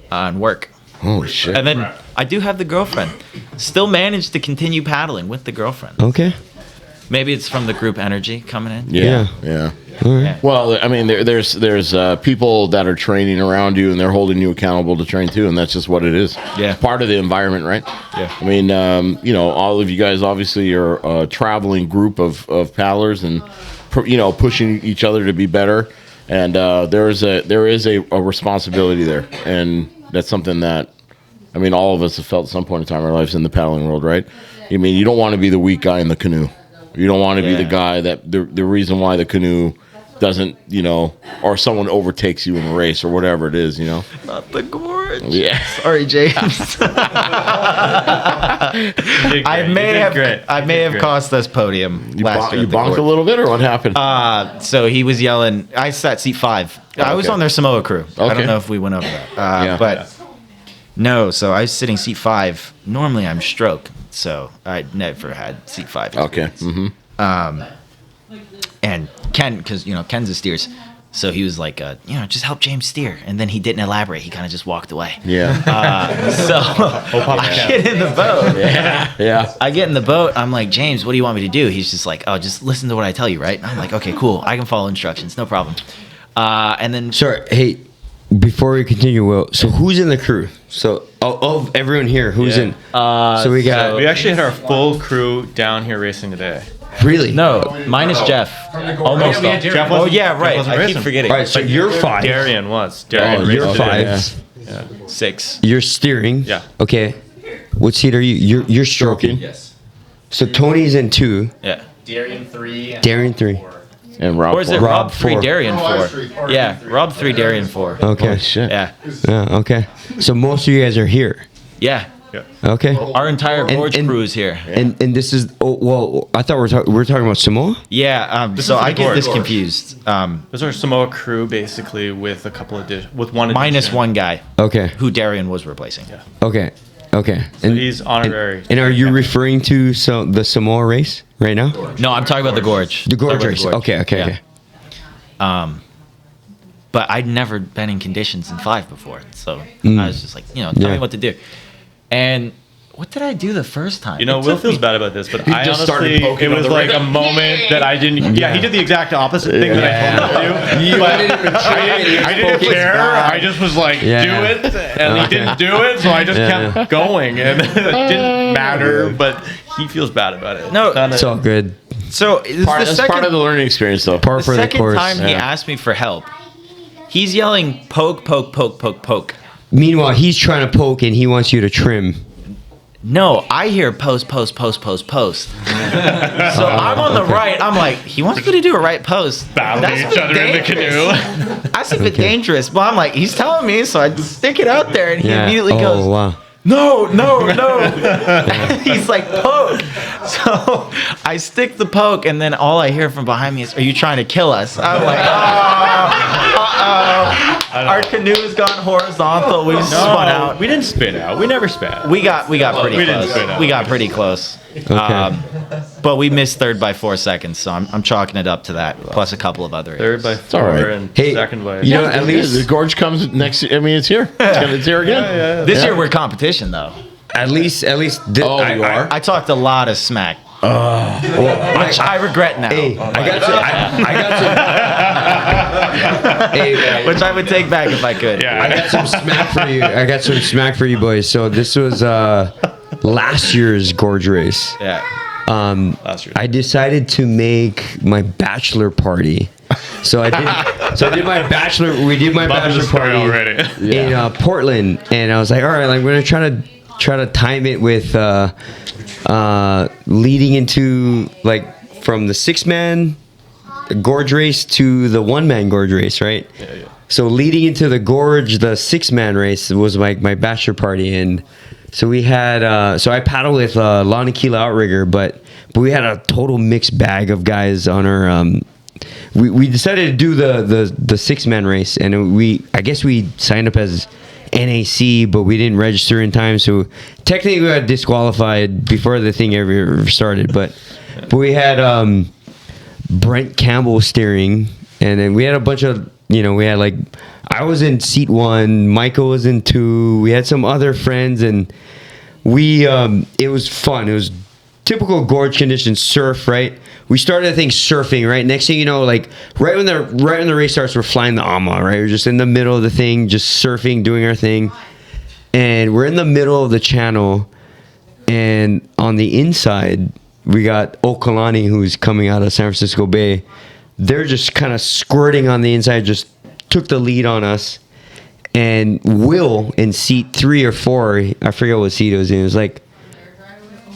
and work. Holy shit. And then I do have the girlfriend. Still managed to continue paddling with the girlfriend. Okay. Maybe it's from the group energy coming in. Yeah. All right. Well, I mean, there's people that are training around you, and they're holding you accountable to train too, and that's just what it is. Yeah. Part of the environment, right? Yeah. I mean, all of you guys obviously are a traveling group of paddlers, and pushing each other to be better. and there is a responsibility there, and that's something that, I mean, all of us have felt at some point in time in our lives in the paddling world, right? I mean, you don't want to be the weak guy in the canoe. You don't want to be the guy that the reason why the canoe doesn't, or someone overtakes you in a race or whatever it is, Not the gorge. Yeah. Sorry, James. I may have cost us podium last year. You bonked a little bit, or what happened? So he was yelling. I sat seat 5. I was on their Samoa crew. I don't know if we went over that. But no, so I was sitting seat 5. Normally I'm stroke, so I never had seat 5. Okay. Mm-hmm. And Ken, because Ken's a steers, so he was like, just help James steer, and then he didn't elaborate. He kind of just walked away. Yeah. So I get in the boat. Yeah. I get in the boat. I'm like, James, what do you want me to do? He's just like, oh, just listen to what I tell you, right? And I'm like, okay, cool. I can follow instructions, no problem. And then Sorry, hey, before we continue, Will, so who's in the crew? So of everyone here, who's in? So we got We actually had our full crew down here racing today. really no, minus Jeff. Almost. Jeff Oh wasn't- yeah, Jeff right. wasn't I keep racing. forgetting. All right, so you're 5. Darian was. Oh, Darian you're raced 5. today. 6. You're steering. Yeah. Okay. What seat are you? You're stroking. Yes. So Tony's in 2. Yeah. Darian 3. Darian 3. And Rob. Or is it Rob Rob 3, 4. Darian No, I 4? was 3. Yeah, Rob 3, Darian 4. Okay. Shit. Yeah. Yeah. Okay. So most of you guys are here. Yeah. Okay. Our entire gorge crew is here. And this is I thought we're talking about Samoa. Yeah. So is I the get this gorge. confused. This is our Samoa crew basically with a couple of with one Minus addition. one guy Okay. who Darian was replacing. Yeah. Okay. Okay. So he's honorary. And are you referring to the Samoa race right now? No, I'm talking about the gorge. The gorge Talking race. about the Okay. Okay. Yeah. Okay. But I'd never been in conditions in 5 before, so I was just like, tell me what to do. And what did I do the first time? Will feels bad about this, but I just started honestly, poking it on was the like ring. a moment that I didn't. Yeah, he did the exact opposite thing that I told him to do. But I didn't care. I just was like, do it, and he didn't do it, so I just kept going, and it didn't matter. But he feels bad about it. No, It's all good. So this is the That's second, part of the learning experience, though. Par the for the second course. time he asked me for help. He's yelling, poke, poke, poke, poke, poke. Meanwhile, he's trying to poke and he wants you to trim. No, I hear post, post, post, post, post. So I'm on the right. I'm like, he wants me to do a right post. Battling each other in the canoe. That's a bit dangerous. But I'm like, he's telling me, so I stick it out there, and he immediately goes, Oh wow. no. He's like, poke. So I stick the poke, and then all I hear from behind me is, are you trying to kill us? I'm like, uh-oh. Our canoe's gone horizontal. We've spun out. We didn't spin out. We never spin out. We got pretty We didn't close. spin out. We got pretty close. But we missed third by 4 seconds, so I'm chalking it up to that, plus a couple of other Third by errors. 4 all right. and Hey, second by. you know, at least the gorge comes next. I mean, it's here. It's here again. This year we're competition, though. at least You are. I talked a lot of smack. Which I regret now. Hey, I got some. Hey, Which I would take back if I could. I got some smack for you. I got some smack for you, boys. So this was last year's gorge race. Yeah. Last year. I decided to make my bachelor party. So I did my bachelor. We did my bachelor party already. in Portland, and I was like, all right, I'm gonna try to time it with leading into like from the 6-man gorge race to the 1-man gorge race, right? Yeah. So leading into the gorge, the 6-man race was like my bachelor party, and so we had so I paddled with Lana Kila outrigger, but we had a total mixed bag of guys on our. We decided to do the 6-man race, and I guess we signed up as NAC, but we didn't register in time, so technically we got disqualified before the thing ever started. But we had Brent Campbell steering, and then we had a bunch of we had like I was in seat 1, Michael was in 2, we had some other friends, and we it was fun. It was typical gorge conditions, surf, right? We started, I think, surfing, right? Next thing you know, like right when the race starts, we're flying the AMA, right? We're just in the middle of the thing, just surfing, doing our thing. And we're in the middle of the channel, and on the inside, we got Okalani, who's coming out of San Francisco Bay, they're just kind of squirting on the inside, just took the lead on us. And Will in seat 3 or 4, I forget what seat it was in, it was like,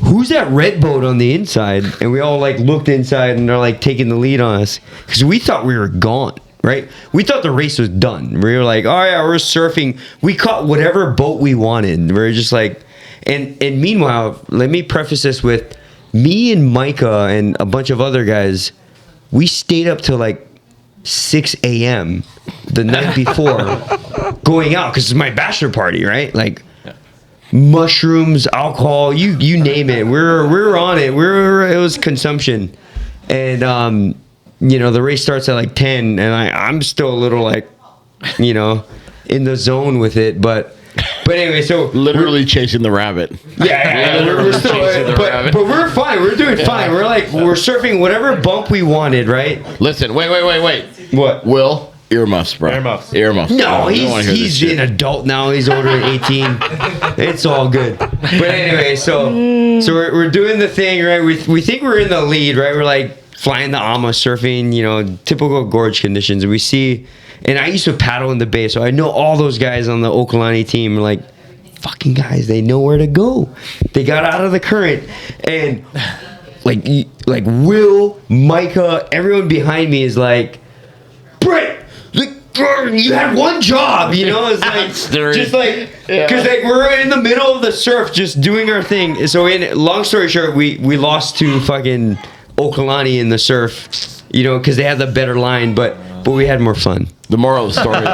who's that red boat on the inside? And we all like looked inside and they're like taking the lead on us because we thought we were gone, right? We thought the race was done. We were like, oh yeah, we're surfing. We caught whatever boat we wanted. We were just like, and meanwhile, let me preface this with me and Micah and a bunch of other guys, we stayed up till like 6 a.m. the night before going out because it's my bachelor party, right? Like, mushrooms, alcohol, you name it. We're on it. It was consumption, and the race starts at like 10, and I'm still a little like, in the zone with it, but anyway, so literally chasing the rabbit. Yeah, we're still, but we're fine. We're doing fine. We're surfing whatever bump we wanted, right? Listen, wait. What? Will? Earmuffs, bro. Earmuffs. No, he's an adult now. He's older than 18. It's all good. But anyway, so we're doing the thing, right? We think we're in the lead, right? We're like flying the ama, surfing, typical gorge conditions. And we see, and I used to paddle in the bay, so I know all those guys on the Okalani team are like, fucking guys, they know where to go. They got out of the current. And like Will, Micah, everyone behind me is like, Brett, you had one job, it's like just like because like we're in the middle of the surf just doing our thing. So long story short, we lost to fucking Okalani in the surf, because they had the better line, but we had more fun. The moral of the story. And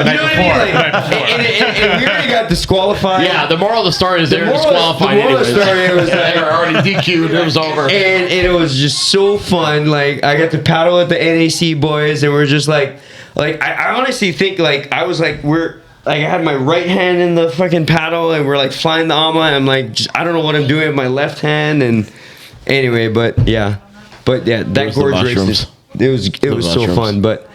we already got disqualified. Yeah, the moral of the story is they were disqualified. The moral of the story was they were already DQ'd. It was over. And it was just so fun. Like I got to paddle with the NAC boys, and we're just like I honestly think like I was like I had my right hand in the fucking paddle, and we're like flying the ama, and I'm like I don't know what I'm doing with my left hand, and anyway, but yeah, that gorge race. It was so fun, but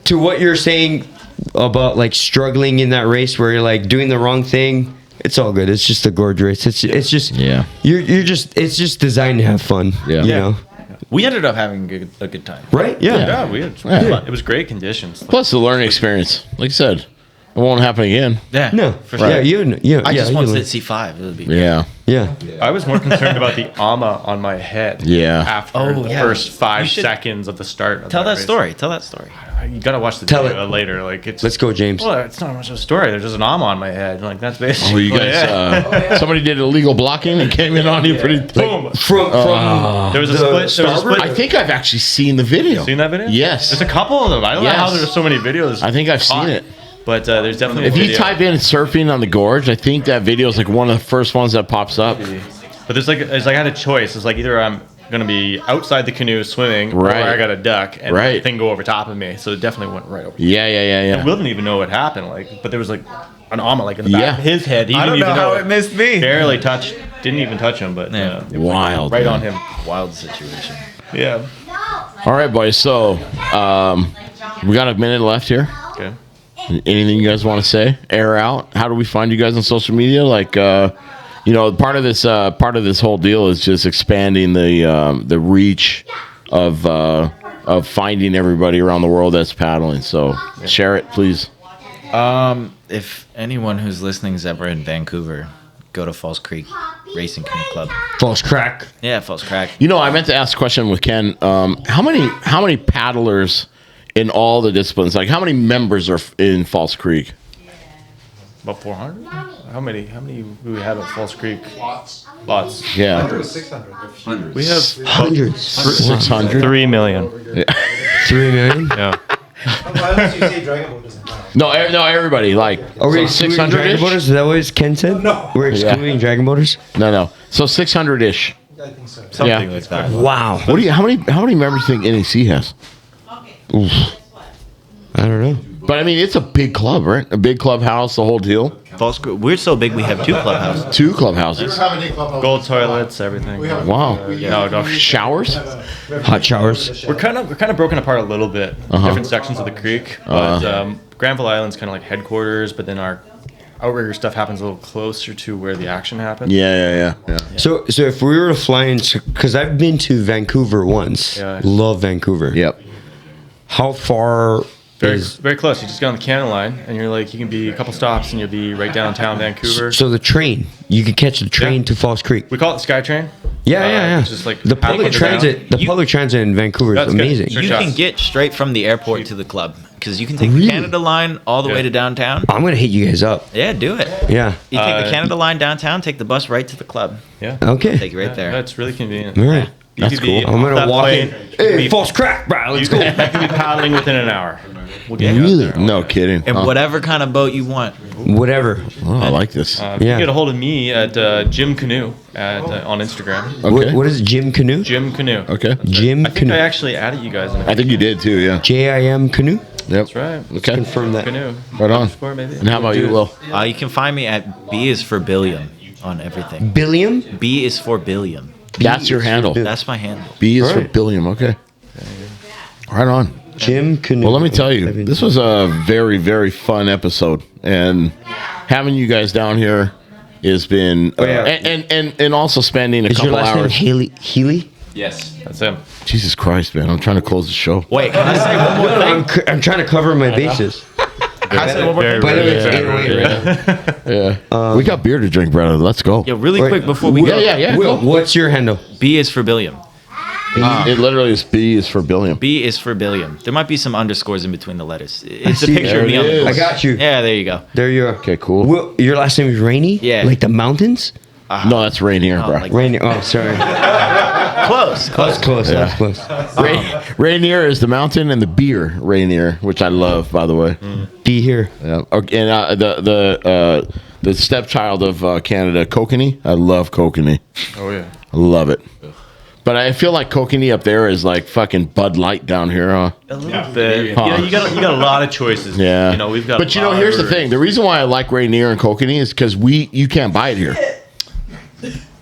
to what you're saying about like struggling in that race where you're like doing the wrong thing, it's all good. It's just a gorge race. It's just it's just designed to have fun. Yeah. We ended up having a good time. Right? Yeah. Yeah, we had fun. It was great conditions. Plus the learning experience. Like I said, it won't happen again. Yeah. No. For sure. Yeah, I just want to sit C5. It would be Yeah. Yeah. I was more concerned about the ama on my head. Yeah. After the first 5 seconds of the start. Tell that race. story. Tell that story. You gotta watch the Tell video later. Like Let's go, James. Well, it's not much of a story. There's just an ama on my head. Like that's basically. Oh, you guys. Somebody did illegal blocking and came in on you pretty. Boom. From there was a split. I think I've actually seen the video. Seen that video? Yes. There's a couple of them. I don't know how there's so many videos. I think I've seen it. But there's definitely. If you type in surfing on the gorge, I think that video is like one of the first ones that pops up. But there's like I had a choice. It's like either I'm gonna be outside the canoe swimming, or I got a duck and the thing go over top of me. So it definitely went right over. Yeah. And Will didn't even know what happened. But there was like an ama like in the back of his head. He didn't even know it missed me. Barely touched. Didn't even touch him. But it was wild. Right on him. Wild situation. Yeah. All right, boys. So we got a minute left here. Okay. Anything you guys want to say? Air out. How do we find you guys on social media? Like, part of this whole deal is just expanding the reach of finding everybody around the world that's paddling. So share it, please. If anyone who's listening is ever in Vancouver, go to Falls Creek Racing Canoe Club. Falls Crack. Yeah, Falls Crack. I meant to ask a question with Ken. How many paddlers in all the disciplines? Like, how many members are in Falls Creek? About 400. How many do we have at Falls Creek? Lots. Yeah. 600. We have Hundreds. 600. 3 million. 3 million? Yeah. Unless you say Dragon Boat doesn't count. No, everybody. Like, Are we excluding 600 Dragon Boaters? Is that what Ken said? No. We're excluding Dragon Boaters? No. So 600-ish. I think so. Something like that. Wow. How many members do you think NEC has? Oof. I don't know. But I mean, it's a big club, right? A big clubhouse, the whole deal. Falls Creek. We're so big we have 2 clubhouses. 2 clubhouses. Gold toilets, everything. Wow. No. Showers? Hot showers. We're kind of broken apart a little bit. Different sections of the creek. But Granville Island's kind of like headquarters, but then our outrigger stuff happens a little closer to where the action happens. Yeah. So if we were to fly in, because I've been to Vancouver once, Yeah. love Vancouver. Yep. How far Very, is very close. You just get on the Canada line, and you're like, you can be a couple stops, and you'll be right downtown Vancouver. so the train? You can catch the train Yeah. to Falls Creek. We call it the SkyTrain. Yeah. It's just like the public half transit. underground. The public transit in Vancouver is That's good. amazing. Sure. You shots. can get straight from the airport to the club because you can take Really? the Canada line all the way to downtown. I'm gonna hit you guys up. Yeah, do it. Yeah. You take the Canada line downtown, take the bus right to the club. Yeah. Okay. Take you right there. That's really convenient. All right. You That's could be cool. I'm off gonna that walk plane, in. you could Hey, be- false crack, bro. Let's you go. could be paddling within an hour. We'll get you out Really? there. No kidding. And Huh. whatever kind of boat you want. Whatever. Oh, I like this. You Yeah. can get a hold of me at Jim Canoe on Instagram. Okay. What is it? Jim Canoe? Jim Canoe. Okay. Jim I think Canoe. I actually added you guys in it. I think you did too. Yeah. JIM Canoe. Yep. That's right. Okay. Confirm that. Canoe. Right on. Underscore, maybe. And how about you, Will? You can find me at B is for Billiam on everything. Billiam. B is for Billiam. That's your handle. That's my handle. B is for Alright. Billiam. Okay. Right on. Jim Canoe. Well, let me tell you, this was a very, very fun episode, and having you guys down here has been, yeah. and also spending a Is your couple last name hours. Healy? Yes, that's him. Jesus Christ, man! I'm trying to close the show. Wait, can I say one more thing? I'm trying to cover my bases. Can I say one more thing? But it's 808, right? Yeah, we got beer to drink, brother. Let's go. Yo, really Wait, quick before we go. Yeah. Will, what's your handle? B is for Billiam. It literally is B is for Billiam. B is for Billiam. There might be some underscores in between the letters. It's a see. picture There of me it on the is. board. I got you. Yeah, there you go. There you are. Okay, cool. Will, your last name is Rainey? Yeah. Like the mountains? No, that's Rainier, Oh, bro. like- Rainey. Oh, sorry. Close. That's close. That's close. Rainier is the mountain, and the beer Rainier, which I love, by the way. Be here. Yeah. Okay, and the stepchild of Canada, Kokanee. I love Kokanee. Oh yeah. I love it. But I feel like Kokanee up there is like fucking Bud Light down here, huh? A little bit. Huh. You got a lot of choices. Yeah. You know, we've got. But a lot here's of the thing: the reason why I like Rainier and Kokanee is because you can't buy it here.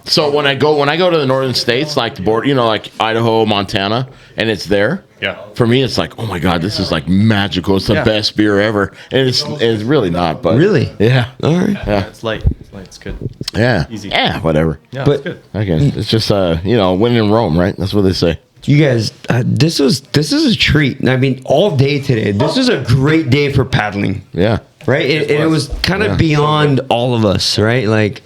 So when I go to the northern states, like the border, like Idaho, Montana, and it's there. Yeah. For me, it's like, oh my god, this is like magical. It's the Yeah. best beer ever, and it's really not. But Really? yeah, All right. yeah, It's light. It's good. yeah, Easy. yeah, whatever. Yeah, But- it's good. Okay, it's just winning in Rome, right? That's what they say. You guys, this is a treat. I mean, all day today. This is a great day for paddling, Yeah, right? It was kind of Yeah. beyond all of us, right? Like,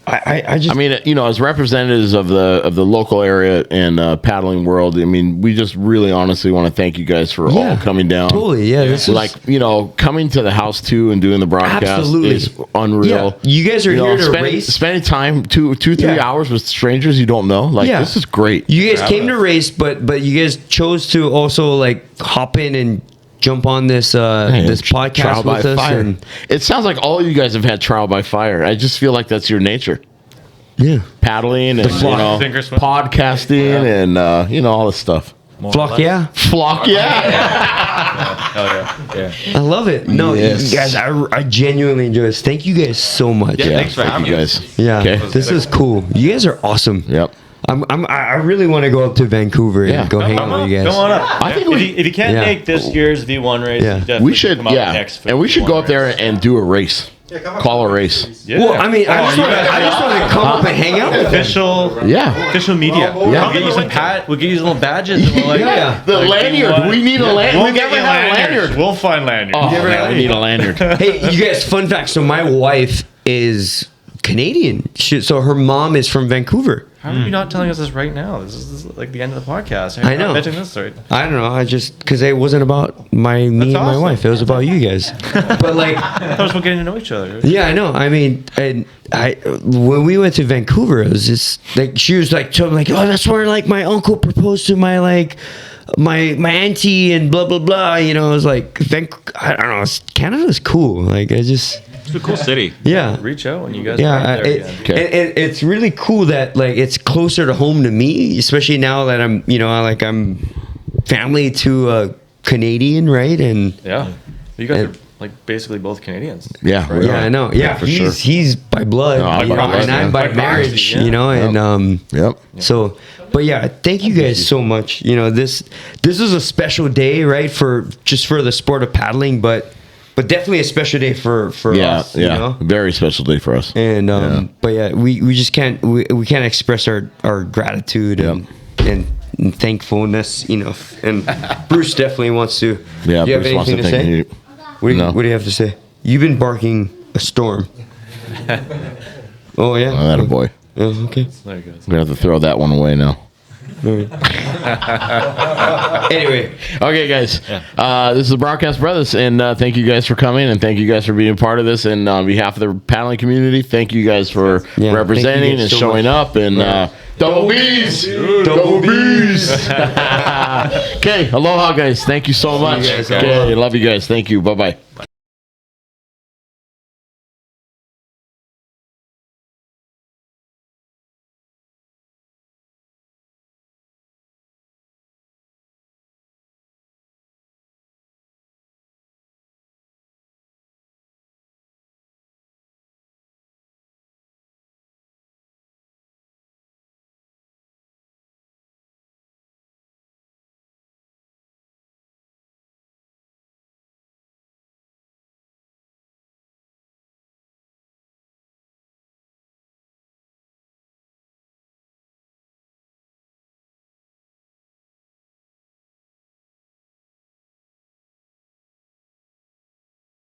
I just. I mean, as representatives of the local area and paddling world, I mean, we just really honestly want to thank you guys for all coming down. Totally, yeah. This is Like, coming to the house too and doing the broadcast Absolutely. is unreal. Yeah, you guys are here to race. Spending time 3 Yeah. hours with strangers you don't know. Like, Yeah. this is great. You guys came to race, but you guys chose to also like hop in and jump on this Man, this trial podcast by with us. fire. And It sounds like all you guys have had trial by fire. I just feel like that's your nature. yeah, Paddling and Finger swim. podcasting and all this stuff. flock, yeah. Flock, yeah. I love it. No, Yes. you guys, I genuinely enjoy this. Thank you guys so much. Yeah, thanks for Thank having you us. guys. Yeah, Okay. this is cool. You guys are awesome. Yep. I really want to go up to Vancouver Yeah. and go hang out with you guys. Come on up. I think if you can't Yeah. make this year's V1 race, Yeah. you definitely We should, come up next for and we the should V1 go up there race. and do a race. Call a race. Yeah. Well, I mean, I just want to come up and hang out with them. Official media. Yeah. We'll get you some we'll get you some little badges. And we'll like, Yeah. The lanyard. We need a lanyard. We'll We've get never you had a lanyards. lanyard. We'll find lanyards. Oh, man, we need a lanyard. Hey, you guys, fun fact. So my wife is Canadian. So her mom is from Vancouver. How are you not telling us this right now? This is like the end of the podcast. I know. I'm mentioning this right. I don't know. I just because it wasn't about me and my awesome. wife. It was about you guys. But like, I thought we were getting to know each other. yeah, I know. I mean, and when we went to Vancouver, it was just like she was like, oh, that's where like my uncle proposed to my like my auntie and blah blah blah. I was like, I don't know. Canada's cool. Like I just. It's a cool city. Yeah. Reach out when you guys. Yeah, are there again. and it's really cool that like it's closer to home to me, especially now that I'm I'm family to a Canadian, right? And Yeah, you guys are like basically both Canadians. Yeah, we yeah, are. I know. Yeah, for he's sure. he's by blood, No, I'm by blood, and I'm yeah. by By marriage, proxy, yeah. and Yep. so. But yeah, thank you guys so much. This is a special day, right? For the sport of paddling, but but definitely a special day for us. You know? Very special day for us. And but yeah, we just can't we can't express our gratitude and thankfulness, you know. And Bruce definitely wants to. Yeah, do you Bruce have wants anything to to thank say? you. What do you have to say? You've been barking a storm. Oh yeah. Oh, that a boy. Oh, okay. I'm gonna have to throw that one away now. Anyway, okay, guys. This is the Broadcast Brothers, and thank you guys for coming, and thank you guys for being a part of this. And on behalf of the paddling community, thank you guys for representing and so showing up. And double B's, double B's. Okay, aloha, guys. Thank you so much. guys. Okay, love you guys. Thank you. Bye bye.